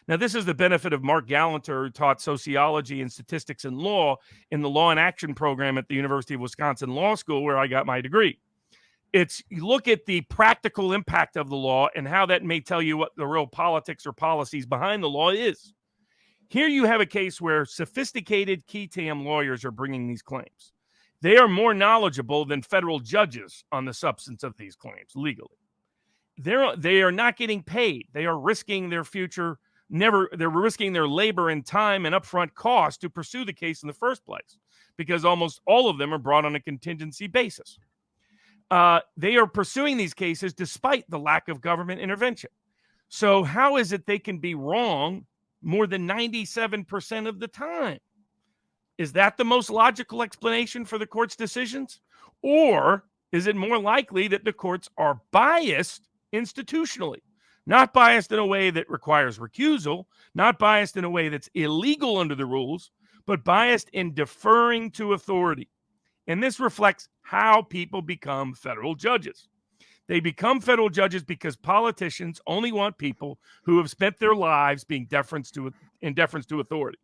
Now, this is the benefit of Mark Gallanter, who taught sociology and statistics and law in the Law and Action program at the University of Wisconsin Law School, where I got my degree. It's you look at the practical impact of the law and how that may tell you what the real politics or policies behind the law is. Here you have a case where sophisticated qui tam lawyers are bringing these claims. They are more knowledgeable than federal judges on the substance of these claims legally. They are not getting paid. They are risking their future. They're risking their labor and time and upfront cost to pursue the case in the first place, because almost all of them are brought on a contingency basis. They are pursuing these cases despite the lack of government intervention. So how is it they can be wrong more than 97% of the time? Is that the most logical explanation for the court's decisions? Or is it more likely that the courts are biased institutionally? Not biased in a way that requires recusal, not biased in a way that's illegal under the rules, but biased in deferring to authority. And this reflects how people become federal judges. They become federal judges because politicians only want people who have spent their lives being in deference to authority.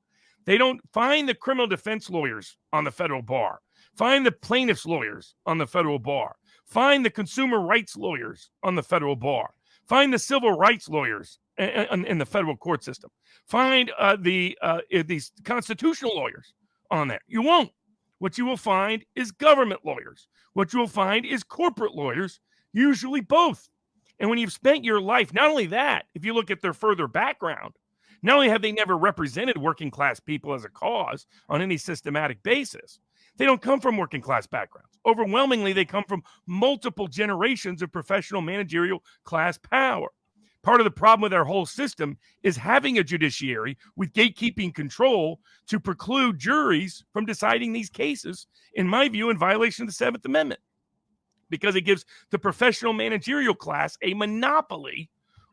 They don't find the criminal defense lawyers on the federal bar, find the plaintiffs' lawyers on the federal bar, find the consumer rights lawyers on the federal bar, find the civil rights lawyers in the federal court system, find these constitutional lawyers on there. You won't. What you will find is government lawyers. What you will find is corporate lawyers, usually both. And when you've spent your life, not only that, if you look at their further background, not only have they never represented working class people as a cause on any systematic basis, they don't come from working class backgrounds. Overwhelmingly, they come from multiple generations of professional managerial class power. Part of the problem with our whole system is having a judiciary with gatekeeping control to preclude juries from deciding these cases, in my view, in violation of the Seventh Amendment, because it gives the professional managerial class a monopoly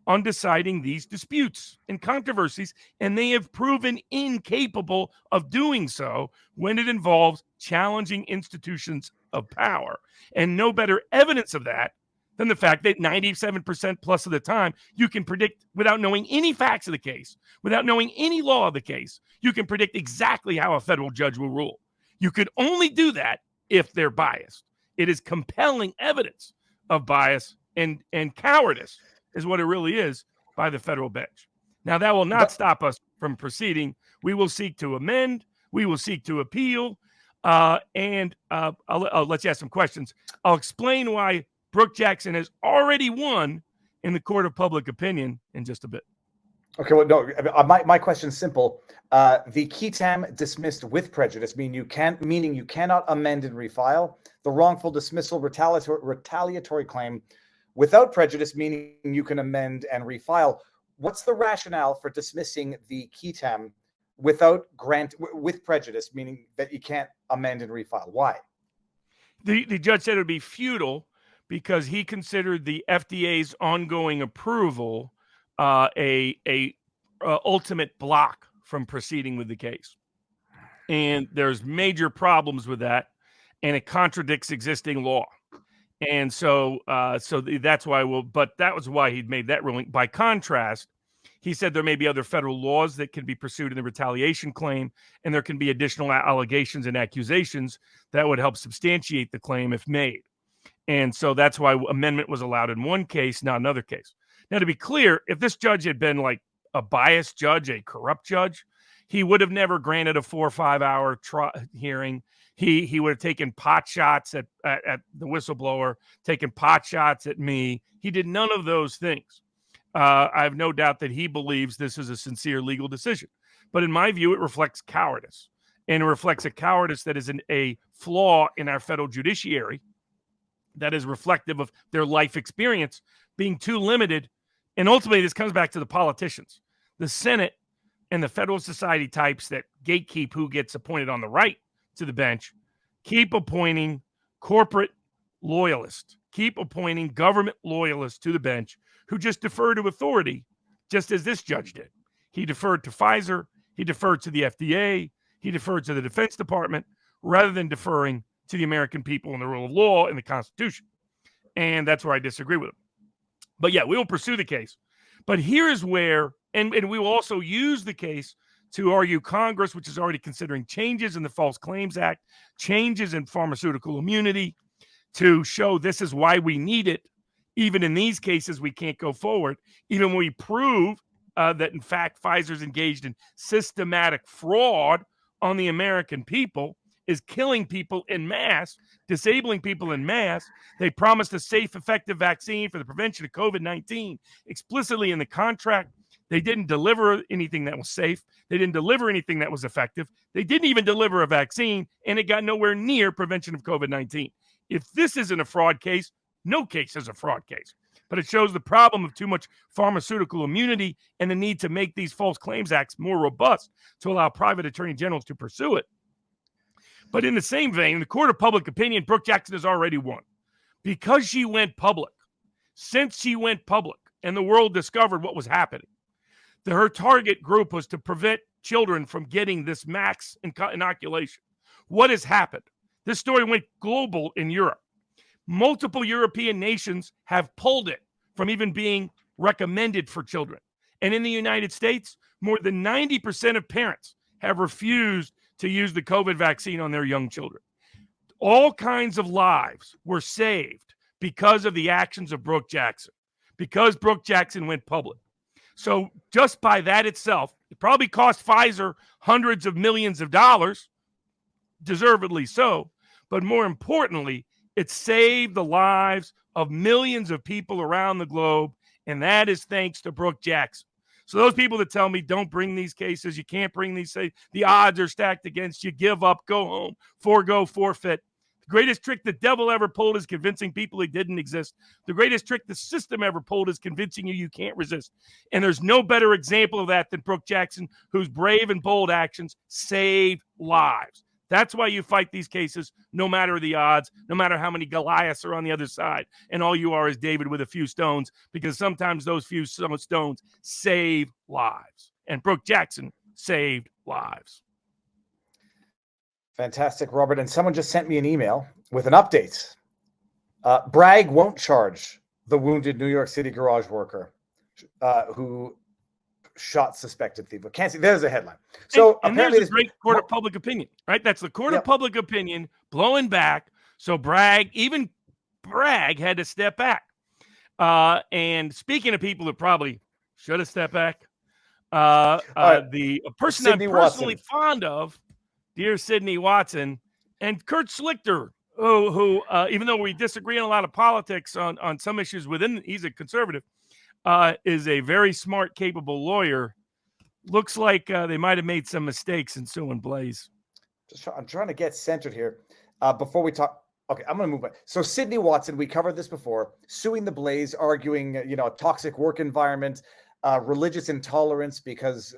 on deciding these disputes and controversies, and they have proven incapable of doing so when it involves challenging institutions of power. And no better evidence of that than the fact that 97% plus of the time, you can predict, without knowing any facts of the case, without knowing any law of the case, you can predict exactly how a federal judge will rule. You could only do that if they're biased. It is compelling evidence of bias and cowardice is what it really is by the federal bench. Now, that will not stop us from proceeding. We will seek to amend. We will seek to appeal. And I'll let you ask some questions. I'll explain why Brooke Jackson has already won in the court of public opinion in just a bit. Okay, well, no, my question's simple. The qui tam dismissed with prejudice, meaning you cannot amend and refile. The wrongful dismissal retaliatory claim without prejudice, meaning you can amend and refile. What's the rationale for dismissing the qui tam with prejudice, meaning that you can't amend and refile? Why? The judge said it would be futile because he considered the FDA's ongoing approval a ultimate block from proceeding with the case. And there's major problems with that, and it contradicts existing law. And so that's why but that was why he'd made that ruling. By contrast, he said there may be other federal laws that can be pursued in the retaliation claim, and there can be additional allegations and accusations that would help substantiate the claim if made. And so that's why amendment was allowed in one case, not another case. Now, to be clear, if this judge had been like a biased judge, a corrupt judge, he would have never granted a 4 or 5 hour hearing. He would have taken pot shots at the whistleblower, taken pot shots at me. He did none of those things. I have no doubt that he believes this is a sincere legal decision. But in my view, it reflects cowardice. And it reflects a cowardice that is a flaw in our federal judiciary that is reflective of their life experience being too limited. And ultimately, this comes back to the politicians. The Senate and the Federal Society types that gatekeep who gets appointed on the right to the bench keep appointing corporate loyalists, keep appointing government loyalists to the bench who just defer to authority, just as this judge did. He deferred to Pfizer. He deferred to the FDA. He deferred to the Defense Department rather than deferring to the American people and the rule of law and the Constitution. And that's where I disagree with him. But yeah, we will pursue the case. But here is where, and we will also use the case to argue Congress, which is already considering changes in the False Claims Act, changes in pharmaceutical immunity, to show this is why we need it. Even in these cases, we can't go forward. Even when we prove that in fact Pfizer's engaged in systematic fraud on the American people, is killing people in mass, disabling people in mass. They promised a safe, effective vaccine for the prevention of COVID-19 explicitly in the contract. They didn't deliver anything that was safe. They didn't deliver anything that was effective. They didn't even deliver a vaccine, and it got nowhere near prevention of COVID-19. If this isn't a fraud case, no case is a fraud case. But it shows the problem of too much pharmaceutical immunity and the need to make these false claims acts more robust to allow private attorney generals to pursue it. But in the same vein, in the court of public opinion, Brooke Jackson has already won because she went public. Since she went public and the world discovered what was happening, her target group was to prevent children from getting this max inoculation. What has happened? This story went global in Europe. Multiple European nations have pulled it from even being recommended for children. And in the United States, more than 90% of parents have refused to use the COVID vaccine on their young children. All kinds of lives were saved because of the actions of Brooke Jackson, because Brooke Jackson went public. So just by that itself, it probably cost Pfizer hundreds of millions of dollars, deservedly so, but more importantly, it saved the lives of millions of people around the globe, and that is thanks to Brooke Jackson. So those people that tell me don't bring these cases, you can't bring these, say the odds are stacked against you, give up, go home, forego, forfeit. The greatest trick the devil ever pulled is convincing people he didn't exist. The greatest trick the system ever pulled is convincing you can't resist. And there's no better example of that than Brooke Jackson, whose brave and bold actions saved lives. That's why you fight these cases, no matter the odds, no matter how many Goliaths are on the other side. And all you are is David with a few stones, because sometimes those few stones save lives. And Brooke Jackson saved lives. Fantastic, Robert. And someone just sent me an email with an update. Bragg won't charge the wounded New York City garage worker who shot suspected thief. But can't see. There's a headline. So and apparently, there's a great court of public opinion, right? That's the court of public opinion blowing back. So Bragg had to step back. And speaking of people who probably should have stepped back, the person Sydney I'm personally fond of, dear Sydney Watson, and Kurt Schlichter, who even though we disagree on a lot of politics on some issues within, he's a conservative. Is a very smart, capable lawyer. Looks like they might have made some mistakes in suing Blaze. I'm trying to get centered here before we talk. Okay, I'm going to move on. So Sydney Watson, we covered this before, suing the Blaze, arguing, a toxic work environment, religious intolerance because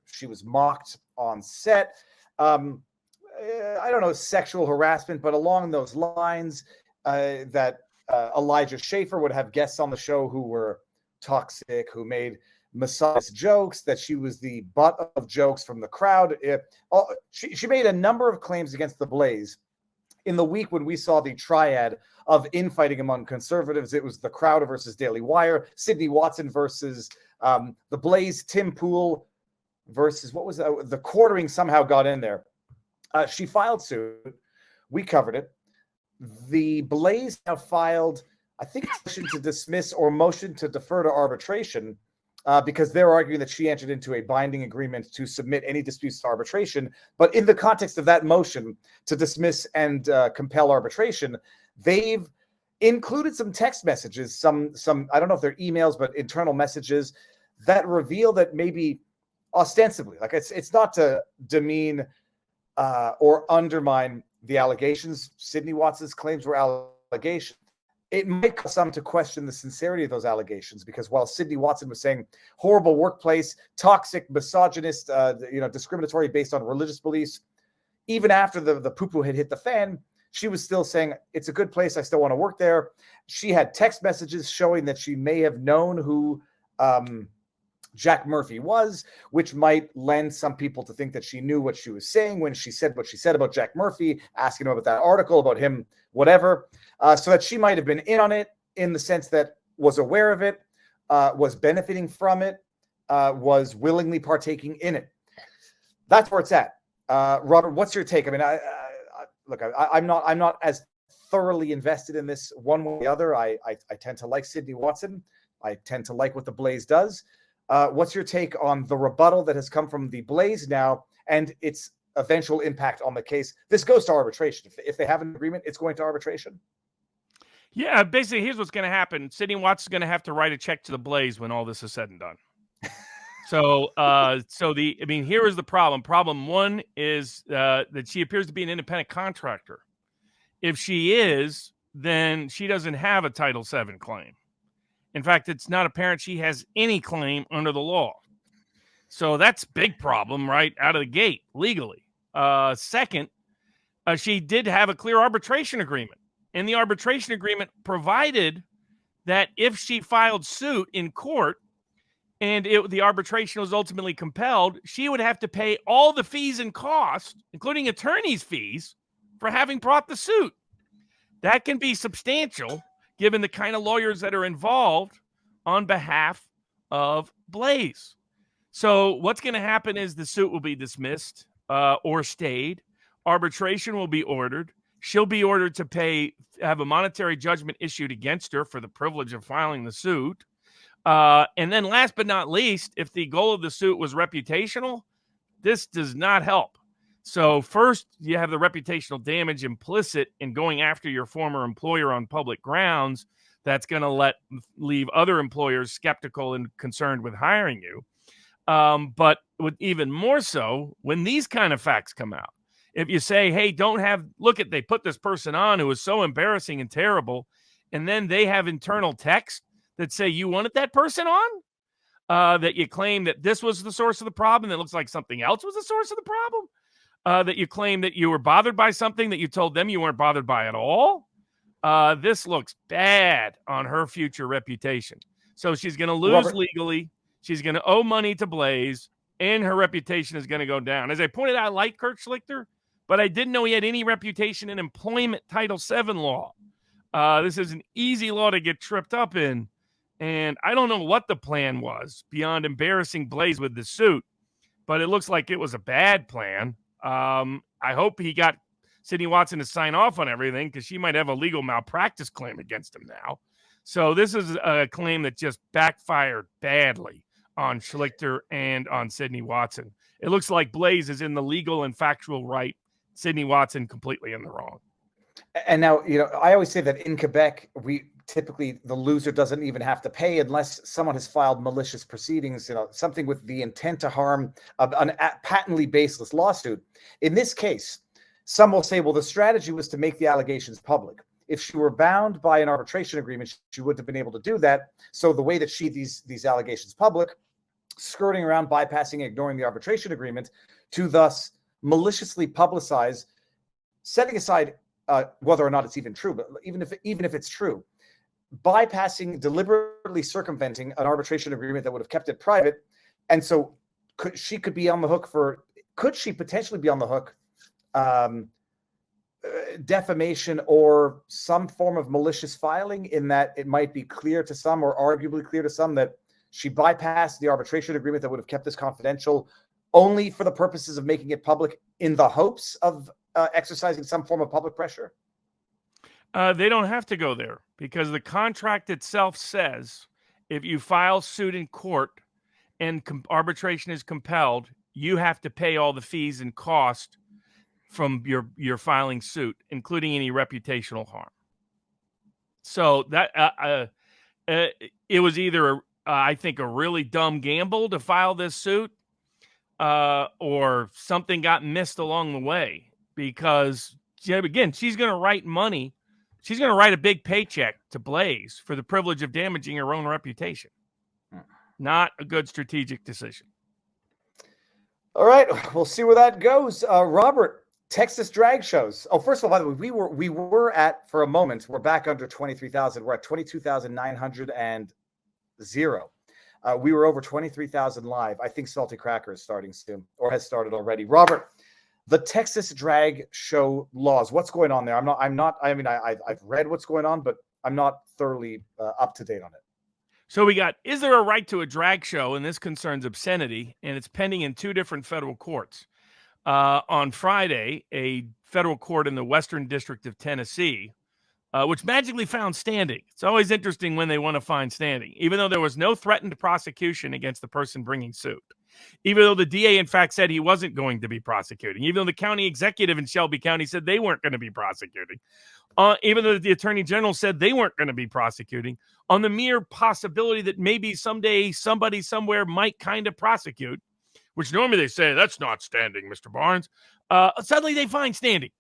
she was mocked on set. I don't know, sexual harassment, but along those lines, that Elijah Schaefer would have guests on the show who were toxic, who made misogynist jokes, that she was the butt of jokes from the crowd. She made a number of claims against the Blaze. In the week when we saw the triad of infighting among conservatives, it was the Crowder versus Daily Wire, Sydney Watson versus the Blaze, Tim Pool versus, what was that? The Quartering somehow got in there. She filed suit. We covered it. The Blaze have filed, I think, a motion to dismiss or motion to defer to arbitration because they're arguing that she entered into a binding agreement to submit any disputes to arbitration. But in the context of that motion to dismiss and compel arbitration, they've included some text messages, some I don't know if they're emails, but internal messages that reveal that maybe ostensibly, like it's not to demean or undermine the allegations. Sydney Watson's claims were allegations. It might cause some to question the sincerity of those allegations, because while Sydney Watson was saying horrible workplace, toxic, misogynist, discriminatory based on religious beliefs, even after the poo-poo had hit the fan, she was still saying it's a good place. I still want to work there. She had text messages showing that she may have known who Jack Murphy was, which might lend some people to think that she knew what she was saying when she said what she said about Jack Murphy, asking him about that article, about him, whatever. So that she might have been in on it in the sense that was aware of it, was benefiting from it, was willingly partaking in it. That's where it's at. Robert, what's your take? I mean, I'm not as thoroughly invested in this one way or the other. I tend to like Sydney Watson. I tend to like what the Blaze does. What's your take on the rebuttal that has come from the Blaze now and its eventual impact on the case? This goes to arbitration. If they have an agreement, it's going to arbitration. Yeah, basically, here's what's going to happen. Sidney Watts is going to have to write a check to the Blaze when all this is said and done. Here is the problem. Problem one is that she appears to be an independent contractor. If she is, then she doesn't have a Title VII claim. In fact, it's not apparent she has any claim under the law. So that's a big problem right out of the gate legally. Second, she did have a clear arbitration agreement. And the arbitration agreement provided that if she filed suit in court and the arbitration was ultimately compelled, she would have to pay all the fees and costs, including attorney's fees, for having brought the suit. That can be substantial given the kind of lawyers that are involved on behalf of Blaze. So what's going to happen is the suit will be dismissed or stayed. Arbitration will be ordered. She'll be ordered to have a monetary judgment issued against her for the privilege of filing the suit. And then last but not least, if the goal of the suit was reputational, this does not help. So first, you have the reputational damage implicit in going after your former employer on public grounds. That's going to leave other employers skeptical and concerned with hiring you. But with even more so, when these kind of facts come out, if you say, hey, they put this person on who was so embarrassing and terrible, and then they have internal text that say you wanted that person on, that you claim that this was the source of the problem, that looks like something else was the source of the problem, that you claim that you were bothered by something that you told them you weren't bothered by at all, this looks bad on her future reputation. So she's going to lose legally. She's going to owe money to Blaze, and her reputation is going to go down. As I pointed out, I like Kurt Schlichter, but I didn't know he had any reputation in employment Title VII law. This is an easy law to get tripped up in, and I don't know what the plan was beyond embarrassing Blaze with the suit, but it looks like it was a bad plan. I hope he got Sidney Watson to sign off on everything because she might have a legal malpractice claim against him now. So this is a claim that just backfired badly on Schlichter and on Sidney Watson. It looks like Blaze is in the legal and factual right. Sidney Watson completely in the wrong. And now, I always say that in Quebec, typically the loser doesn't even have to pay unless someone has filed malicious proceedings, something with the intent to harm, a patently baseless lawsuit. In this case, some will say, well, the strategy was to make the allegations public. If she were bound by an arbitration agreement, she wouldn't have been able to do that. So the way that these allegations public, skirting around, bypassing, ignoring the arbitration agreement, to thus maliciously publicize, setting aside whether or not it's even true, but even if it's true, deliberately circumventing an arbitration agreement that would have kept it private. And so could she potentially be on the hook, defamation or some form of malicious filing, in that it might be clear to some, or arguably clear to some, that she bypassed the arbitration agreement that would have kept this confidential only for the purposes of making it public in the hopes of exercising some form of public pressure? They don't have to go there because the contract itself says if you file suit in court and arbitration is compelled, you have to pay all the fees and cost from your filing suit, including any reputational harm. So that it was either, I think, a really dumb gamble to file this suit, or something got missed along the way, because, again, she's going to write money. She's going to write a big paycheck to Blaze for the privilege of damaging her own reputation. Not a good strategic decision. All right, we'll see where that goes. Robert, Texas drag shows. Oh, first of all, by the way, we were at, for a moment, we're back under 23,000. We're at 22,900. We were over 23,000 live. I think Salty Cracker is starting soon, or has started already. Robert, the Texas drag show laws. What's going on there? I've read what's going on, but I'm not thoroughly up to date on it. So we got, is there a right to a drag show? And this concerns obscenity, and it's pending in two different federal courts. On Friday, a federal court in the Western District of Tennessee which magically found standing. It's always interesting when they want to find standing, even though there was no threatened prosecution against the person bringing suit. Even though the DA, in fact, said he wasn't going to be prosecuting. Even though the county executive in Shelby County said they weren't going to be prosecuting. Even though the attorney general said they weren't going to be prosecuting, on the mere possibility that maybe someday somebody somewhere might kind of prosecute, which normally they say, that's not standing, Mr. Barnes. Suddenly they find standing.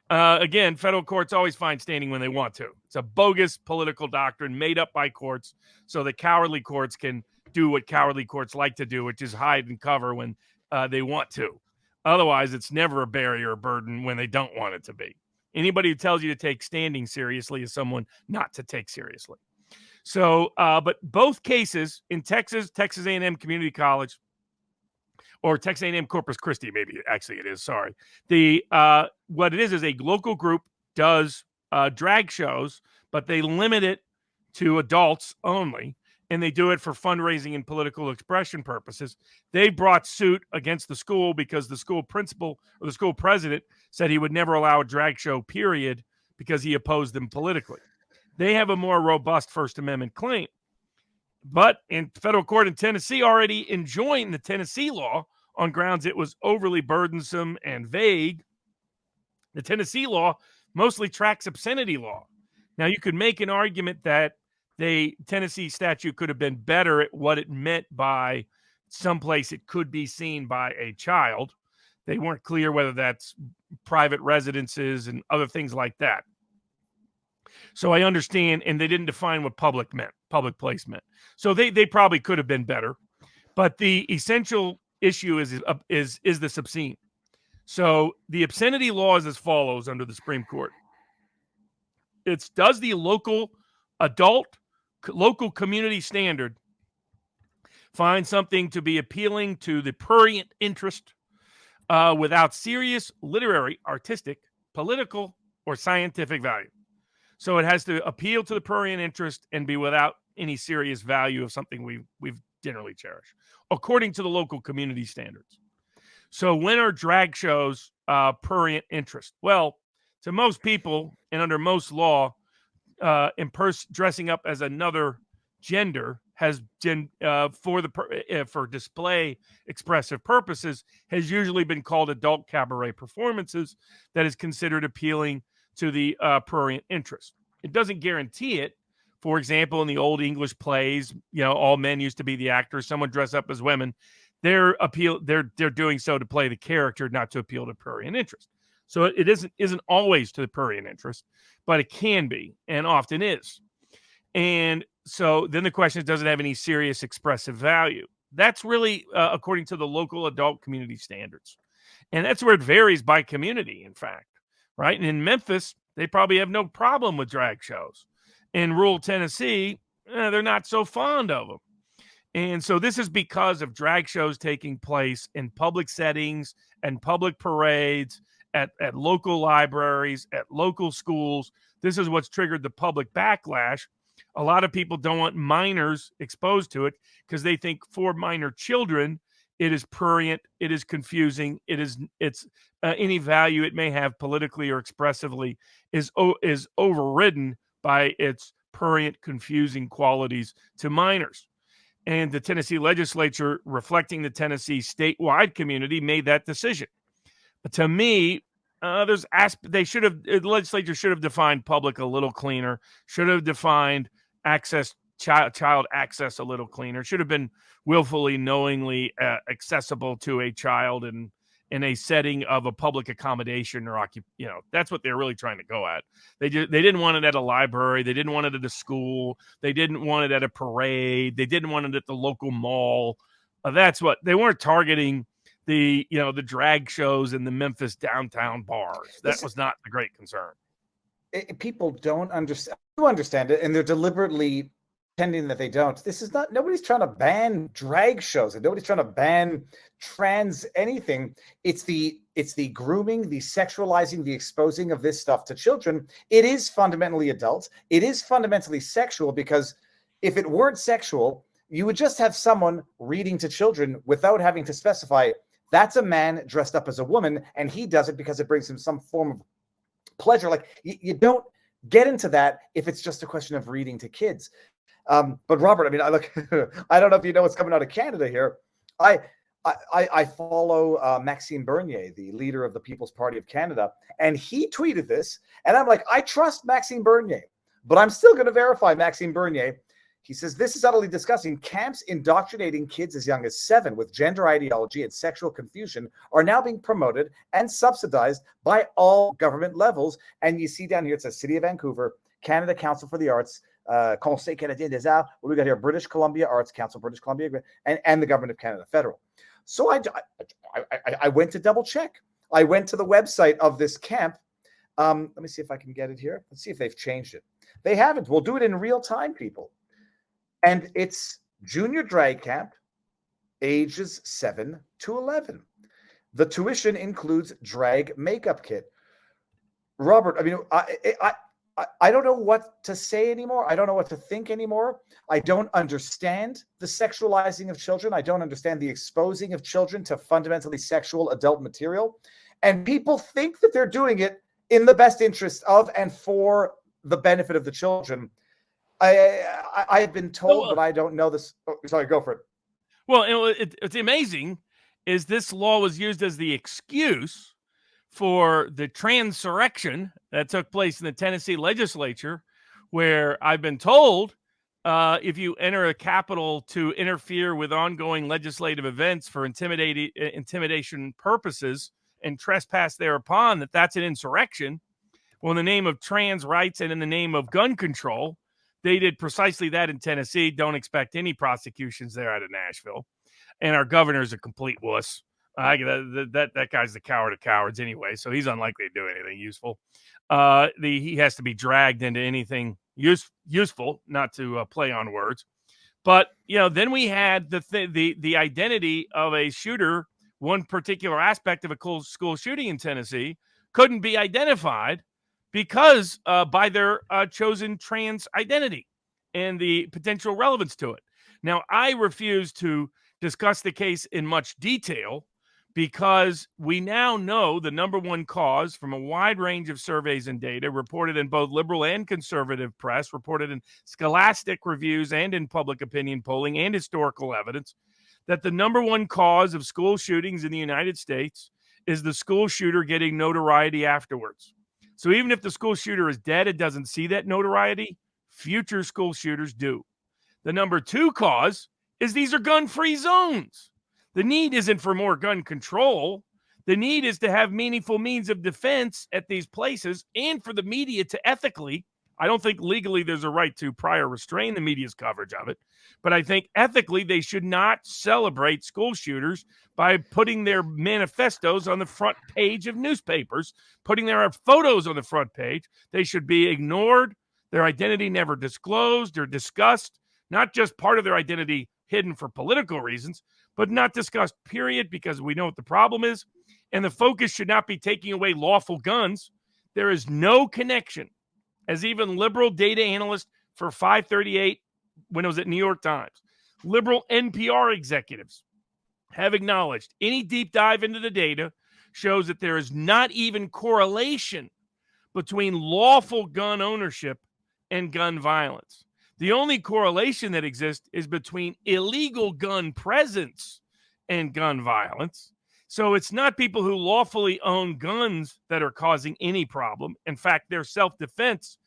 Again, federal courts always find standing when they want to. It's a bogus political doctrine made up by courts so that cowardly courts can do what cowardly courts like to do, which is hide and cover when they want to. Otherwise, it's never a barrier or burden when they don't want it to be. Anybody who tells you to take standing seriously is someone not to take seriously. So, but both cases in Texas, Texas A&M Community College, or Texas A&M Corpus Christi, maybe actually it is. Sorry. What it is a local group does drag shows, but they limit it to adults only, and they do it for fundraising and political expression purposes. They brought suit against the school because the school principal or the school president said he would never allow a drag show, period, because he opposed them politically. They have a more robust First Amendment claim. But in federal court in Tennessee already enjoined the Tennessee law on grounds it was overly burdensome and vague. The Tennessee law mostly tracks obscenity law. Now, you could make an argument that the Tennessee statute could have been better at what it meant by someplace it could be seen by a child. They weren't clear whether that's private residences and other things like that. So I understand, and they didn't define what public place meant. So they probably could have been better. But the essential issue is this obscene. So the obscenity law is as follows under the Supreme Court. It's does the local community standard find something to be appealing to the prurient interest without serious literary, artistic, political, or scientific value. So it has to appeal to the prurient interest and be without any serious value of something we've generally cherished, according to the local community standards. So when are drag shows prurient interest? Well, to most people and under most law, dressing up as another gender has been for display expressive purposes has usually been called adult cabaret performances that is considered appealing to the prurient interest. It doesn't guarantee it. For example, in the old English plays, all men used to be the actors. Someone dressed up as women. They're doing so to play the character, not to appeal to prurient interest. So it isn't always to the prurient interest, but it can be and often is. And so then the question is, does it have any serious expressive value? That's really according to the local adult community standards. And that's where it varies by community, in fact. Right? And in Memphis, they probably have no problem with drag shows. In rural Tennessee, they're not so fond of them. And so this is because of drag shows taking place in public settings and public parades, at local libraries, at local schools. This is what's triggered the public backlash. A lot of people don't want minors exposed to it because they think for minor children, it is prurient, it is confusing, it's any value it may have politically or expressively is overridden by its prurient, confusing qualities to minors. And the Tennessee legislature, reflecting the Tennessee statewide community, made that decision. But to me, the legislature should have defined public a little cleaner, should have defined child access a little cleaner, should have been willfully, knowingly accessible to a child in a setting of a public accommodation or that's what they're really trying to go at. They didn't want it at a library, they didn't want it at a school, they didn't want it at a parade, they didn't want it at the local mall. That's what they weren't targeting. The drag shows in the Memphis downtown bars. That was not the great concern. People don't understand it, and they're deliberately pretending that they don't. Nobody's trying to ban drag shows, and nobody's trying to ban trans anything. It's the grooming, the sexualizing, the exposing of this stuff to children. It is fundamentally adult. It is fundamentally sexual, because if it weren't sexual, you would just have someone reading to children without having to specify that's a man dressed up as a woman, and he does it because it brings him some form of pleasure. Like, you don't get into that if it's just a question of reading to kids. But Robert, I mean, I don't know if you know what's coming out of Canada here. I follow Maxime Bernier, the leader of the People's Party of Canada, and he tweeted this, and I'm like, I trust Maxime Bernier, but I'm still going to verify Maxime Bernier. He says, this is utterly disgusting. Camps indoctrinating kids as young as 7 with gender ideology and sexual confusion are now being promoted and subsidized by all government levels. And you see down here, it says City of Vancouver, Canada Council for the Arts, Conseil Canadien des Arts. What do we got here? British Columbia Arts Council, British Columbia, and the Government of Canada, federal. So I went to double check. I went to the website of this camp. Let me see if I can get it here. Let's see if they've changed it. They haven't. We'll do it in real time, people. And it's junior drag camp, ages 7 to 11. The tuition includes drag makeup kit. Robert, I mean, I don't know what to say anymore. I don't know what to think anymore. I don't understand the sexualizing of children. I don't understand the exposing of children to fundamentally sexual adult material. And people think that they're doing it in the best interest of and for the benefit of the children. I've been told, but I don't know this. Oh, sorry, go for it. Well, it's amazing is this law was used as the excuse for the transurrection that took place in the Tennessee legislature, where I've been told if you enter a Capitol to interfere with ongoing legislative events for intimidation purposes and trespass thereupon, that's an insurrection. Well, in the name of trans rights and in the name of gun control, they did precisely that in Tennessee. Don't expect any prosecutions there out of Nashville. And our governor's a complete wuss. That guy's the coward of cowards anyway, so he's unlikely to do anything useful. He has to be dragged into anything useful, not to play on words. But then we had the identity of a shooter. One particular aspect of a school shooting in Tennessee couldn't be identified because by their chosen trans identity and the potential relevance to it. Now, I refuse to discuss the case in much detail because we now know the number one cause from a wide range of surveys and data reported in both liberal and conservative press, reported in scholastic reviews and in public opinion polling and historical evidence, that the number one cause of school shootings in the United States is the school shooter getting notoriety afterwards. So even if the school shooter is dead, it doesn't see that notoriety. Future school shooters do. The number two cause is these are gun-free zones. The need isn't for more gun control. The need is to have meaningful means of defense at these places and for the media to ethically, I don't think legally there's a right to prior restrain the media's coverage of it, but I think ethically they should not celebrate school shooters by putting their manifestos on the front page of newspapers, putting their photos on the front page. They should be ignored, their identity never disclosed or discussed, not just part of their identity hidden for political reasons, but not discussed, period, because we know what the problem is. And the focus should not be taking away lawful guns. There is no connection, as even liberal data analyst for 538, when it was at New York Times, liberal NPR executives have acknowledged any deep dive into the data shows that there is not even correlation between lawful gun ownership and gun violence. The only correlation that exists is between illegal gun presence and gun violence. So it's not people who lawfully own guns that are causing any problem. In fact, their self-defense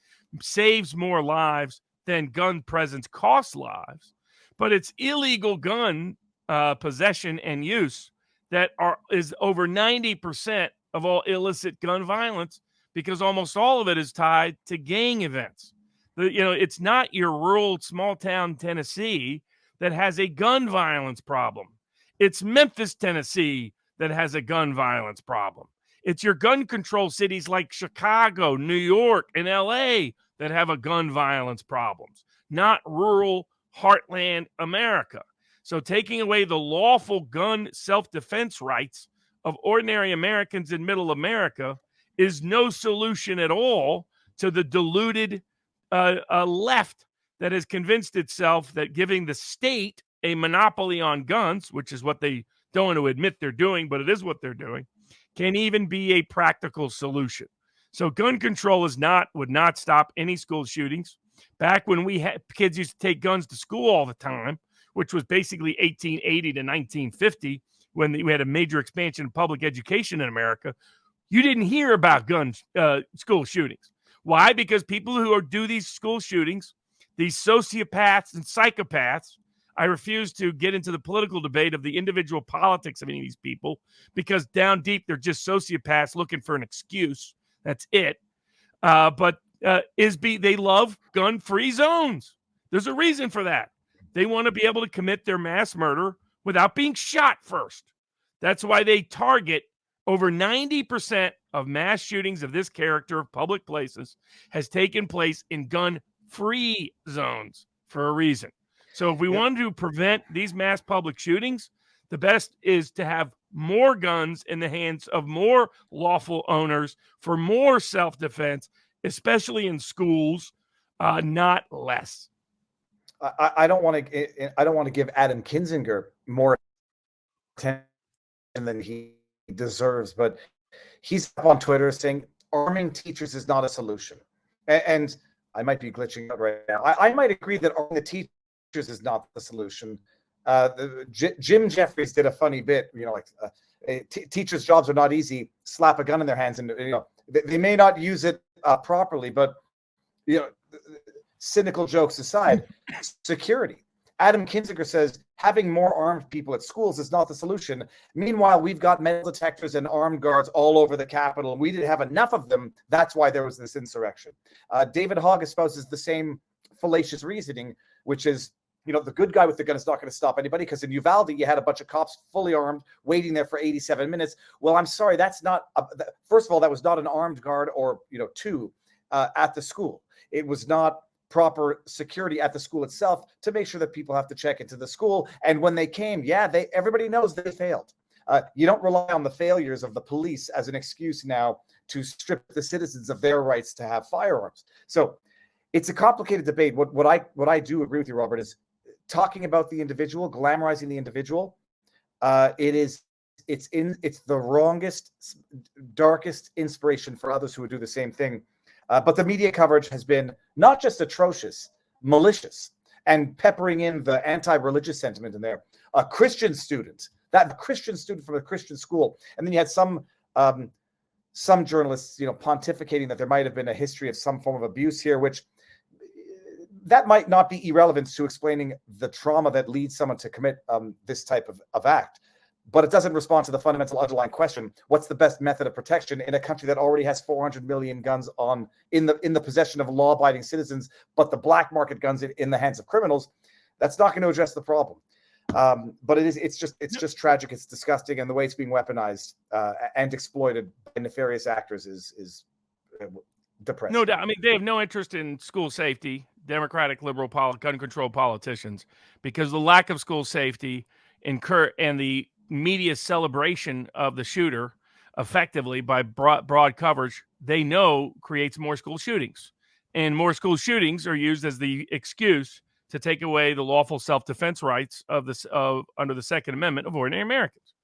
saves more lives than gun presence costs lives. But it's illegal gun possession and use that is over 90% of all illicit gun violence, because almost all of it is tied to gang events. It's not your rural small town Tennessee that has a gun violence problem. It's Memphis, Tennessee that has a gun violence problem. It's your gun control cities like Chicago, New York, and LA that have a gun violence problems, not rural heartland America. So taking away the lawful gun self-defense rights of ordinary Americans in middle America is no solution at all to the deluded left that has convinced itself that giving the state a monopoly on guns, which is what they don't want to admit they're doing, but it is what they're doing, can even be a practical solution. So gun control would not stop any school shootings. Back when we had kids used to take guns to school all the time, which was basically 1880 to 1950, when we had a major expansion of public education in America, you didn't hear about school shootings. Why? Because people who do these school shootings, these sociopaths and psychopaths, I refuse to get into the political debate of the individual politics of any of these people, because down deep, they're just sociopaths looking for an excuse. That's it. But they love gun-free zones. There's a reason for that. They want to be able to commit their mass murder without being shot first. That's why they target over 90% of mass shootings of this character of public places has taken place in gun-free zones for a reason. So if we want to prevent these mass public shootings, the best is to have more guns in the hands of more lawful owners for more self-defense, especially in schools, not less. I don't want to give Adam Kinzinger more attention than he deserves, but he's up on Twitter saying arming teachers is not a solution. And I might be glitching out right now. I might agree that arming the teachers is not the solution. Jim Jeffries did a funny bit, teachers' jobs are not easy. Slap a gun in their hands, and they may not use it properly, but cynical jokes aside, security. Adam Kinzinger says having more armed people at schools is not the solution. Meanwhile, we've got metal detectors and armed guards all over the Capitol. We didn't have enough of them. That's why there was this insurrection. David Hogg espouses the same fallacious reasoning, which is, the good guy with the gun is not going to stop anybody, because in Uvalde, you had a bunch of cops fully armed waiting there for 87 minutes. Well, I'm sorry, that's not, first of all, that was not an armed guard or, two at the school. It was not proper security at the school itself to make sure that people have to check into the school. And when they came, everybody knows they failed. You don't rely on the failures of the police as an excuse now to strip the citizens of their rights to have firearms. So it's a complicated debate. What I do agree with you, Robert, is talking about the individual, glamorizing the individual. It's the wrongest, darkest inspiration for others who would do the same thing. But the media coverage has been not just atrocious, malicious, and peppering in the anti-religious sentiment in there. A Christian student from a Christian school, and then you had some journalists, pontificating that there might have been a history of some form of abuse here, which that might not be irrelevant to explaining the trauma that leads someone to commit this type of act. But it doesn't respond to the fundamental underlying question: what's the best method of protection in a country that already has 400 million guns in the possession of law-abiding citizens, but the black market guns in the hands of criminals? That's not going to address the problem. But it's just tragic. It's disgusting, and the way it's being weaponized and exploited by nefarious actors is depressing. No doubt. I mean, they have no interest in school safety. Democratic, liberal, gun control politicians, because the lack of school safety and the media celebration of the shooter effectively by broad coverage, they know creates more school shootings, and more school shootings are used as the excuse to take away the lawful self-defense rights under the Second Amendment of ordinary Americans.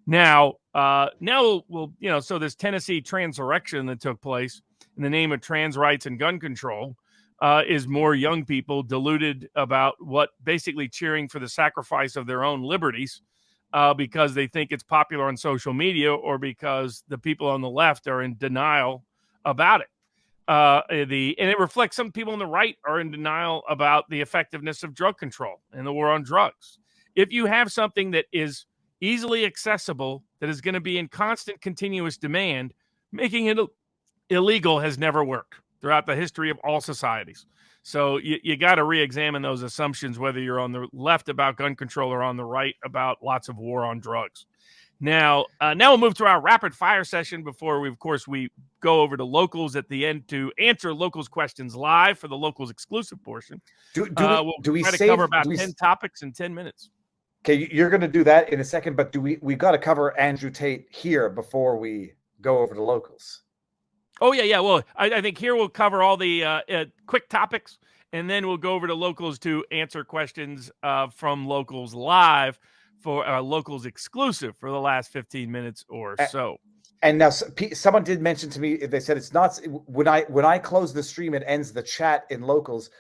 Now, so this Tennessee transurrection that took place in the name of trans rights and gun control is more young people deluded about what basically cheering for the sacrifice of their own liberties because they think it's popular on social media, or because the people on the left are in denial about it. And it reflects some people on the right are in denial about the effectiveness of drug control and the war on drugs. If you have something that is easily accessible, that is going to be in constant continuous demand, making it illegal has never worked throughout the history of all societies. So you got to re-examine those assumptions, whether you're on the left about gun control or on the right about lots of war on drugs. Now we'll move to our rapid fire session before we go over to locals at the end to answer locals questions live for the locals exclusive portion. We'll try to cover about 10 topics in 10 minutes. Okay, you're going to do that in a second, but we got to cover Andrew Tate here before we go over to locals. Oh, yeah. Well, I think here we'll cover all the quick topics, and then we'll go over to locals to answer questions from locals live for locals exclusive for the last 15 minutes or so. And now someone did mention to me, they said it's not when I close the stream, it ends the chat in locals.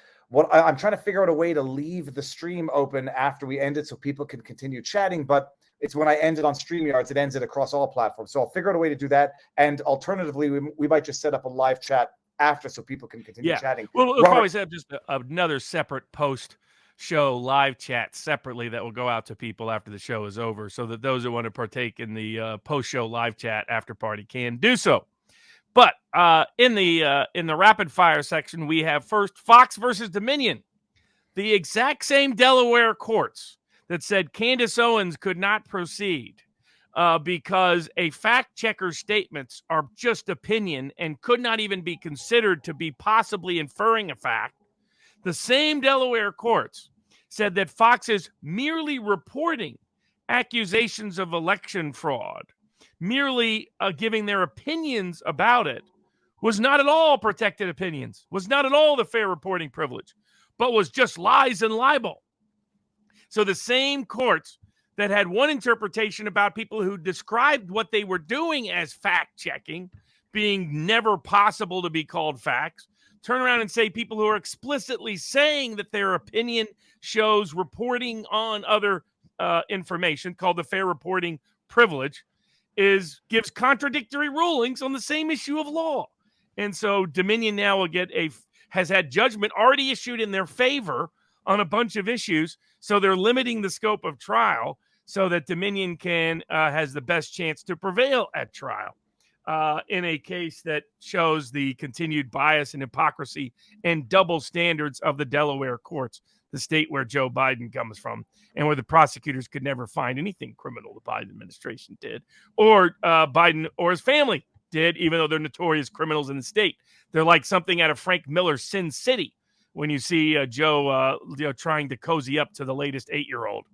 I'm trying to figure out a way to leave the stream open after we end it so people can continue chatting, but it's when I end it on StreamYards, it ends it across all platforms. So I'll figure out a way to do that. And alternatively, we might just set up a live chat after so people can continue chatting. We'll probably set up just another separate post-show live chat separately that will go out to people after the show is over, so that those who want to partake in the post-show live chat after party can do so. But in the rapid fire section, we have first Fox versus Dominion, the exact same Delaware courts that said Candace Owens could not proceed because a fact checker's statements are just opinion and could not even be considered to be possibly inferring a fact. The same Delaware courts said that Fox is merely reporting accusations of election fraud, merely giving their opinions about it, was not at all protected opinions, was not at all the fair reporting privilege, but was just lies and libel. So the same courts that had one interpretation about people who described what they were doing as fact-checking, being never possible to be called facts, turn around and say people who are explicitly saying that their opinion shows reporting on other information, called the fair reporting privilege, gives contradictory rulings on the same issue of law. And so Dominion now will has had judgment already issued in their favor on a bunch of issues. So they're limiting the scope of trial so that Dominion has the best chance to prevail at trial in a case that shows the continued bias and hypocrisy and double standards of the Delaware courts, the state where Joe Biden comes from, and where the prosecutors could never find anything criminal the Biden administration did, or Biden or his family did, even though they're notorious criminals in the state. They're like something out of Frank Miller's Sin City when you see Joe trying to cozy up to the latest 8-year-old.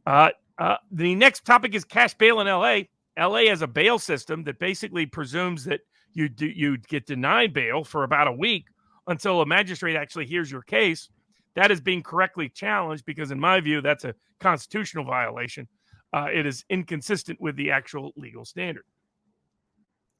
The next topic is cash bail in L.A. L.A. has a bail system that basically presumes that you get denied bail for about a week until a magistrate actually hears your case. That is being correctly challenged because, in my view, that's a constitutional violation. It is inconsistent with the actual legal standard.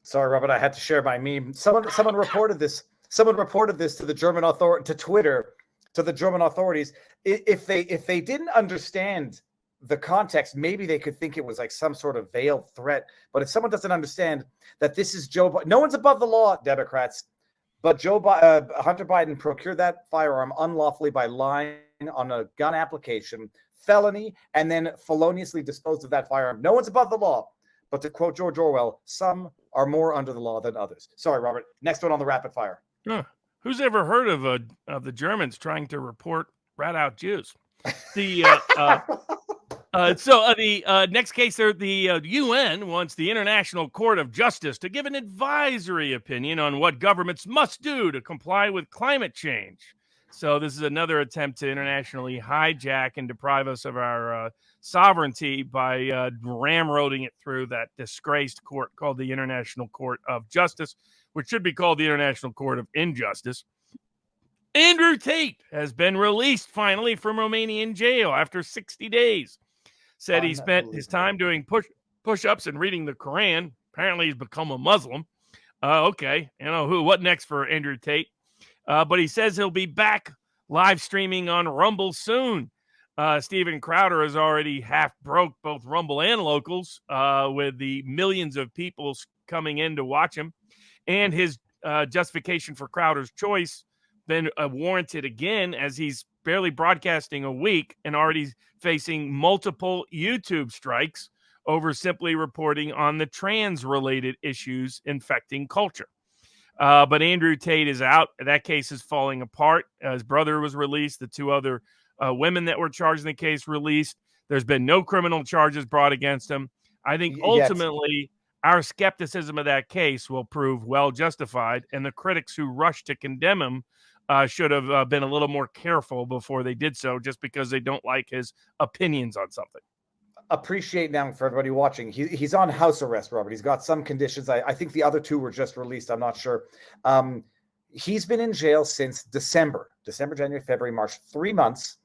Sorry, Robert, I had to share my meme. Someone reported this. Someone reported this to the German to Twitter, to the German authorities. If they didn't understand the context, maybe they could think it was like some sort of veiled threat. But if someone doesn't understand that this is Joe Biden, no one's above the law, Democrats. But Hunter Biden procured that firearm unlawfully by lying on a gun application, felony, and then feloniously disposed of that firearm. No one's above the law. But to quote George Orwell, some are more under the law than others. Sorry, Robert. Next one on the rapid fire. Who's ever heard of the Germans trying to report rat out Jews? The next case, the UN wants the International Court of Justice to give an advisory opinion on what governments must do to comply with climate change. So this is another attempt to internationally hijack and deprive us of our sovereignty by ramroding it through that disgraced court called the International Court of Justice, which should be called the International Court of Injustice. Andrew Tate has been released finally from Romanian jail after 60 days. Said he spent his time doing push-ups and reading the Quran. Apparently he's become a Muslim. Okay, what next for Andrew Tate? But he says he'll be back live streaming on Rumble soon. Steven Crowder is already half broke both Rumble and locals with the millions of people coming in to watch him. And his justification for Crowder's choice been warranted again, as he's barely broadcasting a week and already facing multiple YouTube strikes over simply reporting on the trans-related issues infecting culture. But Andrew Tate is out. That case is falling apart. His brother was released. The two other women that were charged in the case released. There's been no criminal charges brought against him. I think ultimately our skepticism of that case will prove well justified, and the critics who rushed to condemn him should have been a little more careful before they did so, just because they don't like his opinions on something. Appreciate now for everybody watching. He's on house arrest, Robert. He's got some conditions. I think the other two were just released. I'm not sure. He's been in jail since December, January, February, March, 3 months,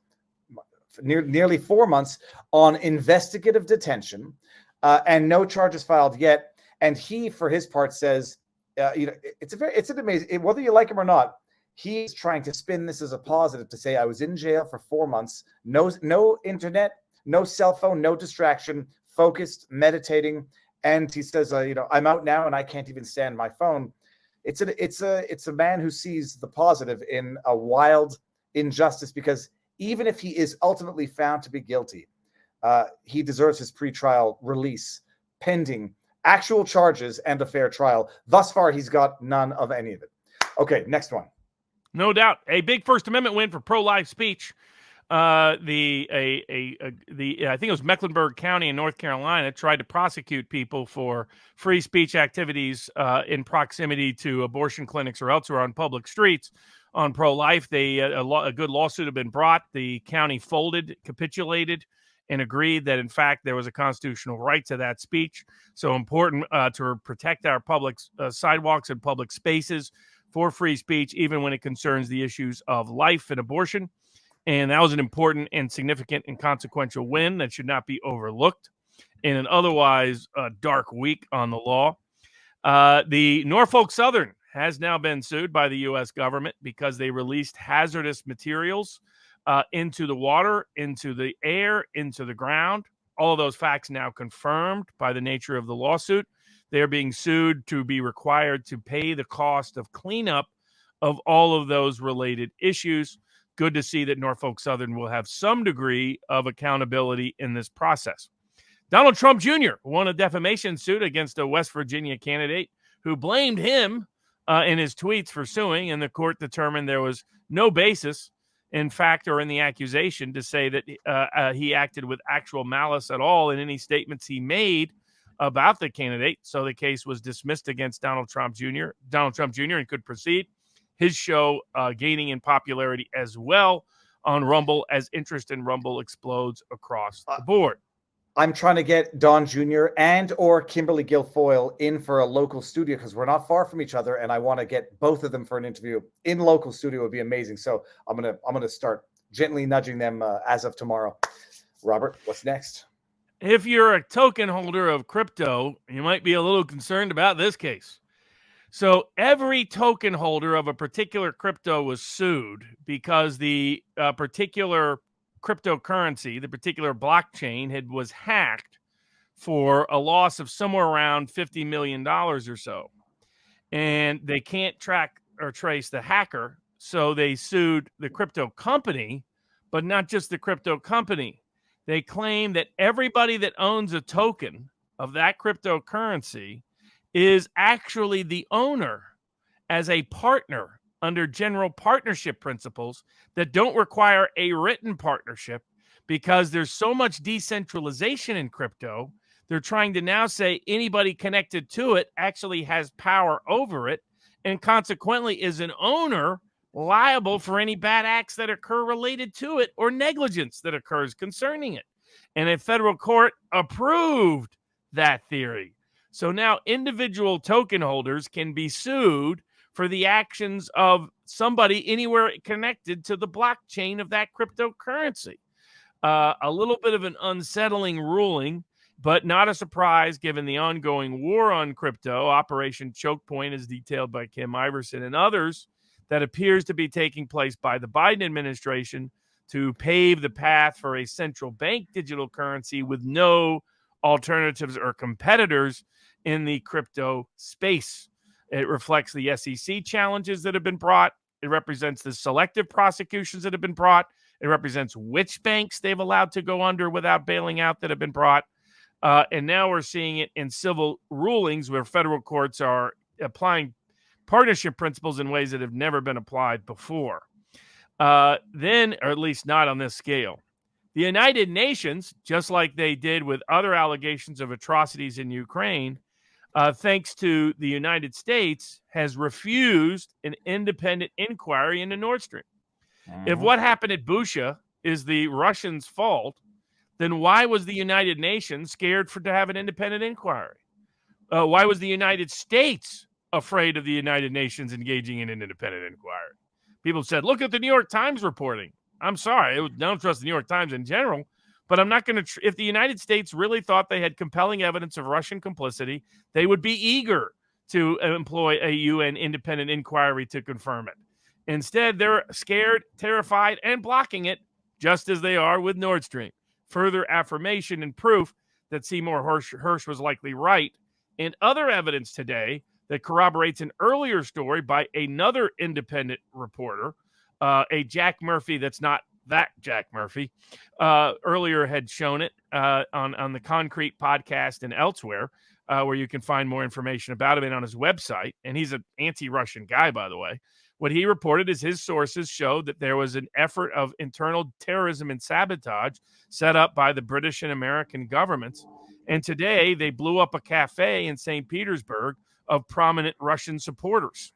nearly 4 months on investigative detention, and no charges filed yet. And he, for his part, says, it's an amazing, whether you like him or not, he's trying to spin this as a positive to say, I was in jail for 4 months, no internet, no cell phone, no distraction, focused, meditating. And he says, I'm out now and I can't even stand my phone. It's a man who sees the positive in a wild injustice, because even if he is ultimately found to be guilty, he deserves his pretrial release pending actual charges and a fair trial. Thus far, he's got none of any of it. Okay, next one. No doubt. A big First Amendment win for pro-life speech. I think it was Mecklenburg County in North Carolina tried to prosecute people for free speech activities in proximity to abortion clinics or elsewhere on public streets on pro-life. A good lawsuit had been brought. The county folded, capitulated, and agreed that, in fact, there was a constitutional right to that speech. So important to protect our public sidewalks and public spaces for free speech, even when it concerns the issues of life and abortion. And that was an important and significant and consequential win that should not be overlooked in an otherwise dark week on the law. The Norfolk Southern has now been sued by the U.S. government because they released hazardous materials into the water, into the air, into the ground. All of those facts now confirmed by the nature of the lawsuit. They're being sued to be required to pay the cost of cleanup of all of those related issues. Good to see that Norfolk Southern will have some degree of accountability in this process. Donald Trump Jr. won a defamation suit against a West Virginia candidate who blamed him in his tweets for suing, and the court determined there was no basis in fact or in the accusation to say that he acted with actual malice at all in any statements he made about the candidate. So the case was dismissed against Donald Trump Jr. and could proceed. His show gaining in popularity as well on Rumble as interest in Rumble explodes across the board. I'm trying to get Don Jr. and or Kimberly Guilfoyle in for a local studio because we're not far from each other, and I want to get both of them for an interview in local studio. Would be amazing. So I'm gonna start gently nudging them as of tomorrow. Robert, what's next? If you're a token holder of crypto, you might be a little concerned about this case. So every token holder of a particular crypto was sued because the particular cryptocurrency, the particular blockchain was hacked for a loss of somewhere around $50 million or so. And they can't track or trace the hacker. So they sued the crypto company, but not just the crypto company. They claim that everybody that owns a token of that cryptocurrency is actually the owner as a partner under general partnership principles that don't require a written partnership, because there's so much decentralization in crypto. They're trying to now say anybody connected to it actually has power over it and consequently is an owner liable for any bad acts that occur related to it or negligence that occurs concerning it. And a federal court approved that theory. So now individual token holders can be sued for the actions of somebody anywhere connected to the blockchain of that cryptocurrency. A little bit of an unsettling ruling, but not a surprise given the ongoing war on crypto. Operation Choke Point, as detailed by Kim Iverson and others, that appears to be taking place by the Biden administration to pave the path for a central bank digital currency with no alternatives or competitors in the crypto space. It reflects the SEC challenges that have been brought. It represents the selective prosecutions that have been brought. It represents which banks they've allowed to go under without bailing out that have been brought. And now we're seeing it in civil rulings where federal courts are applying partnership principles in ways that have never been applied before. Then, or at least not on this scale. The United Nations, just like they did with other allegations of atrocities in Ukraine, thanks to the United States, has refused an independent inquiry into Nord Stream. If what happened at Bucha is the Russians' fault, then why was the United Nations scared to have an independent inquiry? Why was the United States afraid of the United Nations engaging in an independent inquiry? People said, look at the New York Times reporting. I'm sorry, I don't trust the New York Times in general, But I'm not going to, if the United States really thought they had compelling evidence of Russian complicity, they would be eager to employ a UN independent inquiry to confirm it. Instead, they're scared, terrified, and blocking it, just as they are with Nord Stream. Further affirmation and proof that Seymour Hersh was likely right, and other evidence today that corroborates an earlier story by another independent reporter, a Jack Murphy that's not that Jack Murphy, earlier had shown it on the Concrete podcast and elsewhere, where you can find more information about him and on his website. And he's an anti-Russian guy, by the way. What he reported is his sources showed that there was an effort of internal terrorism and sabotage set up by the British and American governments. And today they blew up a cafe in St. Petersburg of prominent Russian supporters.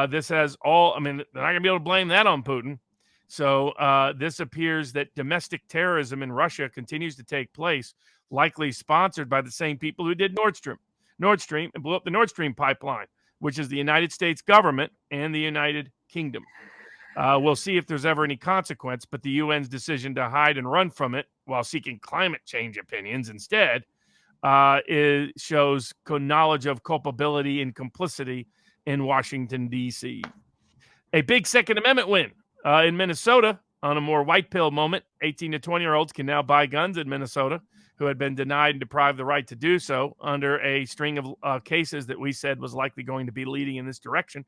This has all, I mean, they're not going to be able to blame that on Putin. So this appears that domestic terrorism in Russia continues to take place, likely sponsored by the same people who did Nord Stream and blew up the Nord Stream pipeline, which is the United States government and the United Kingdom. We'll see if there's ever any consequence, but the UN's decision to hide and run from it while seeking climate change opinions instead shows knowledge of culpability and complicity in Washington, D.C. A big Second Amendment win in Minnesota on a more white pill moment. 18 to 20-year-olds can now buy guns in Minnesota who had been denied and deprived the right to do so under a string of cases that we said was likely going to be leading in this direction,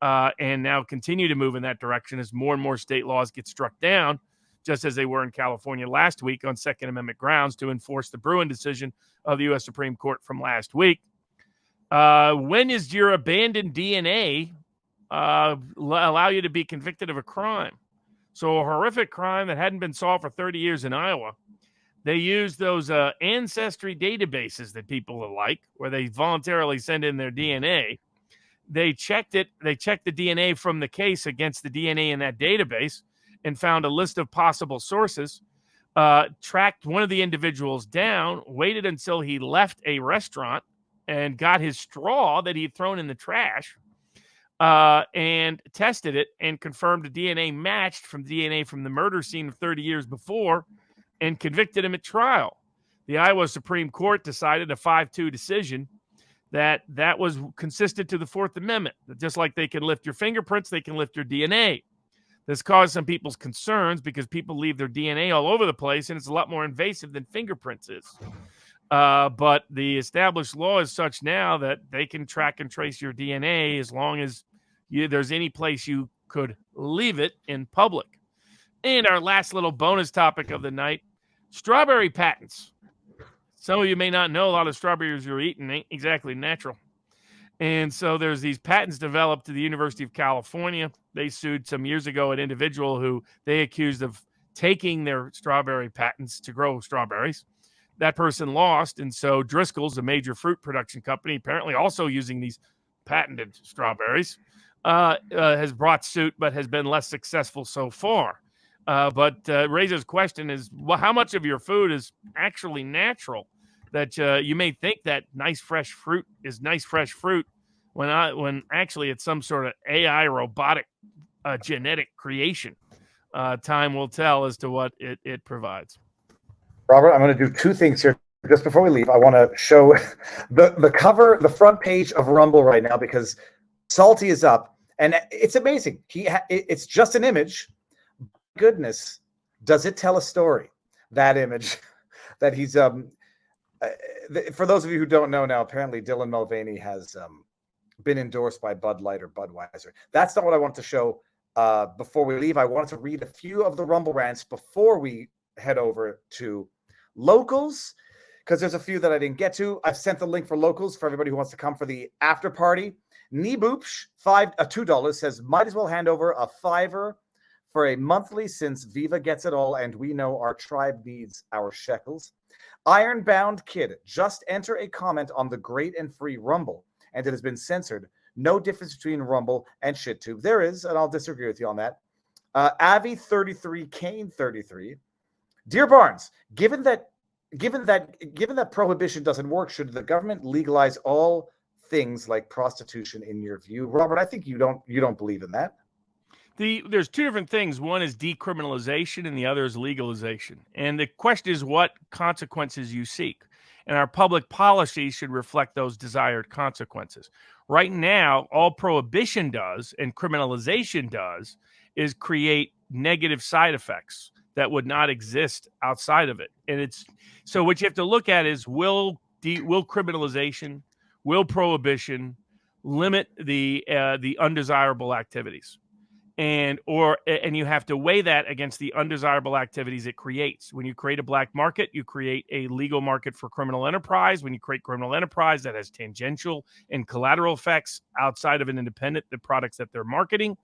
and now continue to move in that direction as more and more state laws get struck down, just as they were in California last week on Second Amendment grounds to enforce the Bruin decision of the U.S. Supreme Court from last week. When is your abandoned DNA allow you to be convicted of a crime? So a horrific crime that hadn't been solved for 30 years in Iowa. They use those ancestry databases that people like, where they voluntarily send in their DNA. They checked it. They checked the DNA from the case against the DNA in that database and found a list of possible sources, tracked one of the individuals down, waited until he left a restaurant and got his straw that he had thrown in the trash, and tested it and confirmed the DNA matched from DNA from the murder scene of 30 years before and convicted him at trial. The Iowa Supreme Court decided a 5-2 decision that was consistent to the Fourth Amendment. That just like they can lift your fingerprints, they can lift your DNA. This caused some people's concerns because people leave their DNA all over the place, and it's a lot more invasive than fingerprints is. But the established law is such now that they can track and trace your DNA as long as there's any place you could leave it in public. And our last little bonus topic of the night, strawberry patents. Some of you may not know a lot of strawberries you're eating ain't exactly natural. And so there's these patents developed to the University of California. They sued some years ago an individual who they accused of taking their strawberry patents to grow strawberries. That person lost. And so Driscoll's, a major fruit production company, apparently also using these patented strawberries, has brought suit, but has been less successful so far. But raises question is, well, how much of your food is actually natural? That you may think that nice fresh fruit is nice fresh fruit when actually it's some sort of AI robotic genetic creation. Time will tell as to what it provides. Robert, I'm going to do two things here. Just before we leave, I want to show the cover, the front page of Rumble right now, because Salty is up, and it's amazing. It's just an image. Goodness, does it tell a story? That image that he's for those of you who don't know now, apparently Dylan Mulvaney has been endorsed by Bud Light or Budweiser. That's not what I want to show before we leave. I wanted to read a few of the Rumble rants before we head over to locals, because there's a few that I didn't get to. I've sent the link for locals for everybody who wants to come for the after party. Neeboopsh, $2 says, might as well hand over a $5 for a monthly since Viva gets it all and we know our tribe needs our shekels. Ironbound Kid, just enter a comment on the Great and Free Rumble and it has been censored. No difference between Rumble and ShitTube. There is, and I'll disagree with you on that. Avi33, Kane33. Dear Barnes, given that prohibition doesn't work, should the government legalize all things like prostitution in your view? Robert, I think you don't believe in that. There's two different things. One is decriminalization and the other is legalization. And the question is what consequences you seek. And our public policy should reflect those desired consequences. Right now, all prohibition does and criminalization does is create negative side effects that would not exist outside of it. And it's so what you have to look at is will criminalization, will prohibition limit the undesirable activities? And you have to weigh that against the undesirable activities it creates. When you create a black market, you create a legal market for criminal enterprise. When you create criminal enterprise, that has tangential and collateral effects outside of an independent, the products that they're marketing,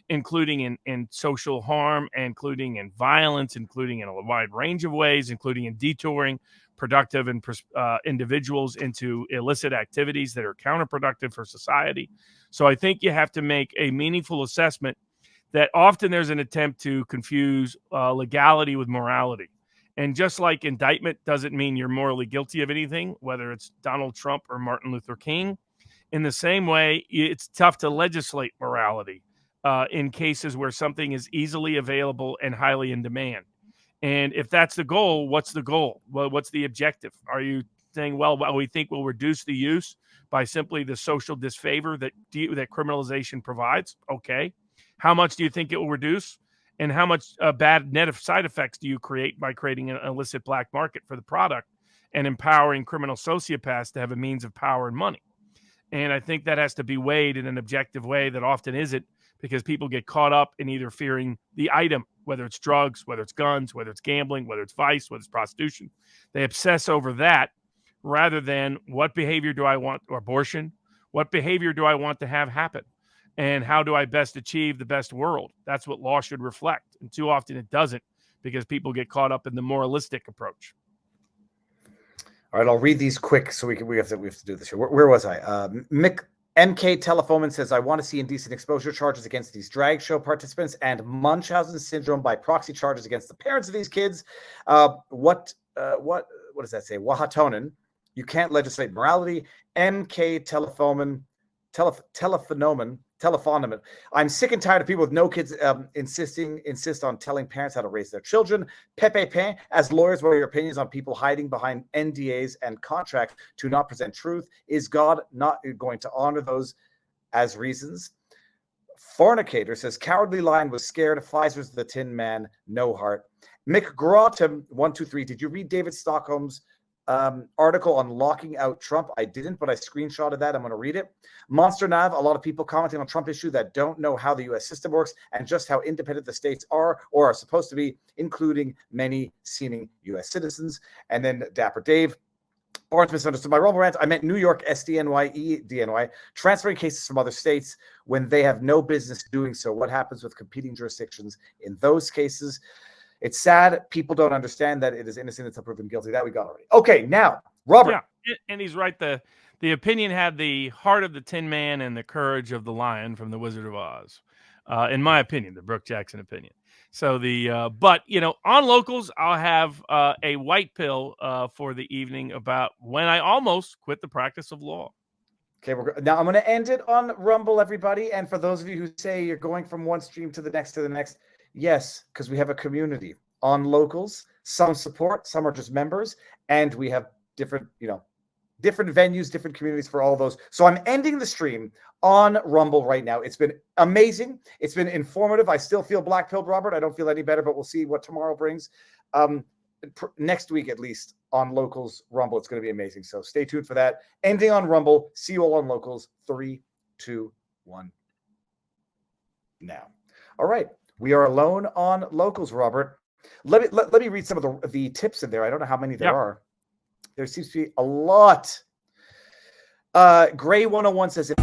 including in social harm, including in violence, including in a wide range of ways, including in detouring productive and individuals into illicit activities that are counterproductive for society. So I think you have to make a meaningful assessment that often there's an attempt to confuse legality with morality. And just like indictment doesn't mean you're morally guilty of anything, whether it's Donald Trump or Martin Luther King, in the same way, it's tough to legislate morality in cases where something is easily available and highly in demand. And if that's the goal, what's the goal? Well, what's the objective? Are you saying, well, we think we'll reduce the use by simply the social disfavor that criminalization provides? Okay. How much do you think it will reduce? And how much bad net of side effects do you create by creating an illicit black market for the product and empowering criminal sociopaths to have a means of power and money? And I think that has to be weighed in an objective way that often isn't, because people get caught up in either fearing the item, whether it's drugs, whether it's guns, whether it's gambling, whether it's vice, whether it's prostitution. They obsess over that rather than what behavior do I want, or abortion, what behavior do I want to have happen? And how do I best achieve the best world? That's what law should reflect. And too often it doesn't, because people get caught up in the moralistic approach. All right, I'll read these quick so we have to do this here. Where was I? MK Telefoman says, I want to see indecent exposure charges against these drag show participants and Munchausen syndrome by proxy charges against the parents of these kids. What does that say? Wahatonen. You can't legislate morality. MK Telefoman. Telephonoman. I'm sick and tired of people with no kids insist on telling parents how to raise their children. Pepe Pen, as lawyers, what are your opinions on people hiding behind NDAs and contracts to not present truth? Is God not going to honor those as reasons? Fornicator says, cowardly lion was scared. Pfizer's the Tin Man, no heart. Mick Grotum, 123. Did you read David Stockholm's article on locking out Trump? I didn't, but I screenshotted that. I'm going to read it. Monster Nav, a lot of people commenting on Trump issue that don't know how the U.S. system works and just how independent the states are or are supposed to be, including many seeming U.S. citizens. And then Dapper Dave, Barnes misunderstood my rumble rant. I meant New York SDNY, transferring cases from other states when they have no business doing so. What happens with competing jurisdictions in those cases? It's sad. People don't understand that it is innocent until proven guilty. That we got already. Okay, now, Robert. Yeah, and he's right. The opinion had the heart of the Tin Man and the courage of the lion from The Wizard of Oz, in my opinion, the Brooke Jackson opinion. So but on locals, I'll have a white pill for the evening about when I almost quit the practice of law. Okay, now I'm going to end it on Rumble, everybody. And for those of you who say you're going from one stream to the next, yes, because we have a community on locals. Some support, some are just members, and we have different venues, different communities for all those. So I'm ending the stream on Rumble right now. It's been amazing. It's been informative. I still feel black-pilled, Robert. I don't feel any better, but we'll see what tomorrow brings. Next week, at least, on locals Rumble, it's going to be amazing. So stay tuned for that. Ending on Rumble. See you all on locals. 3, 2, 1. Now. All right. We are alone on locals, Robert. Let me read some of the tips in there. I don't know how many there are. There seems to be a lot. Gray 101 says,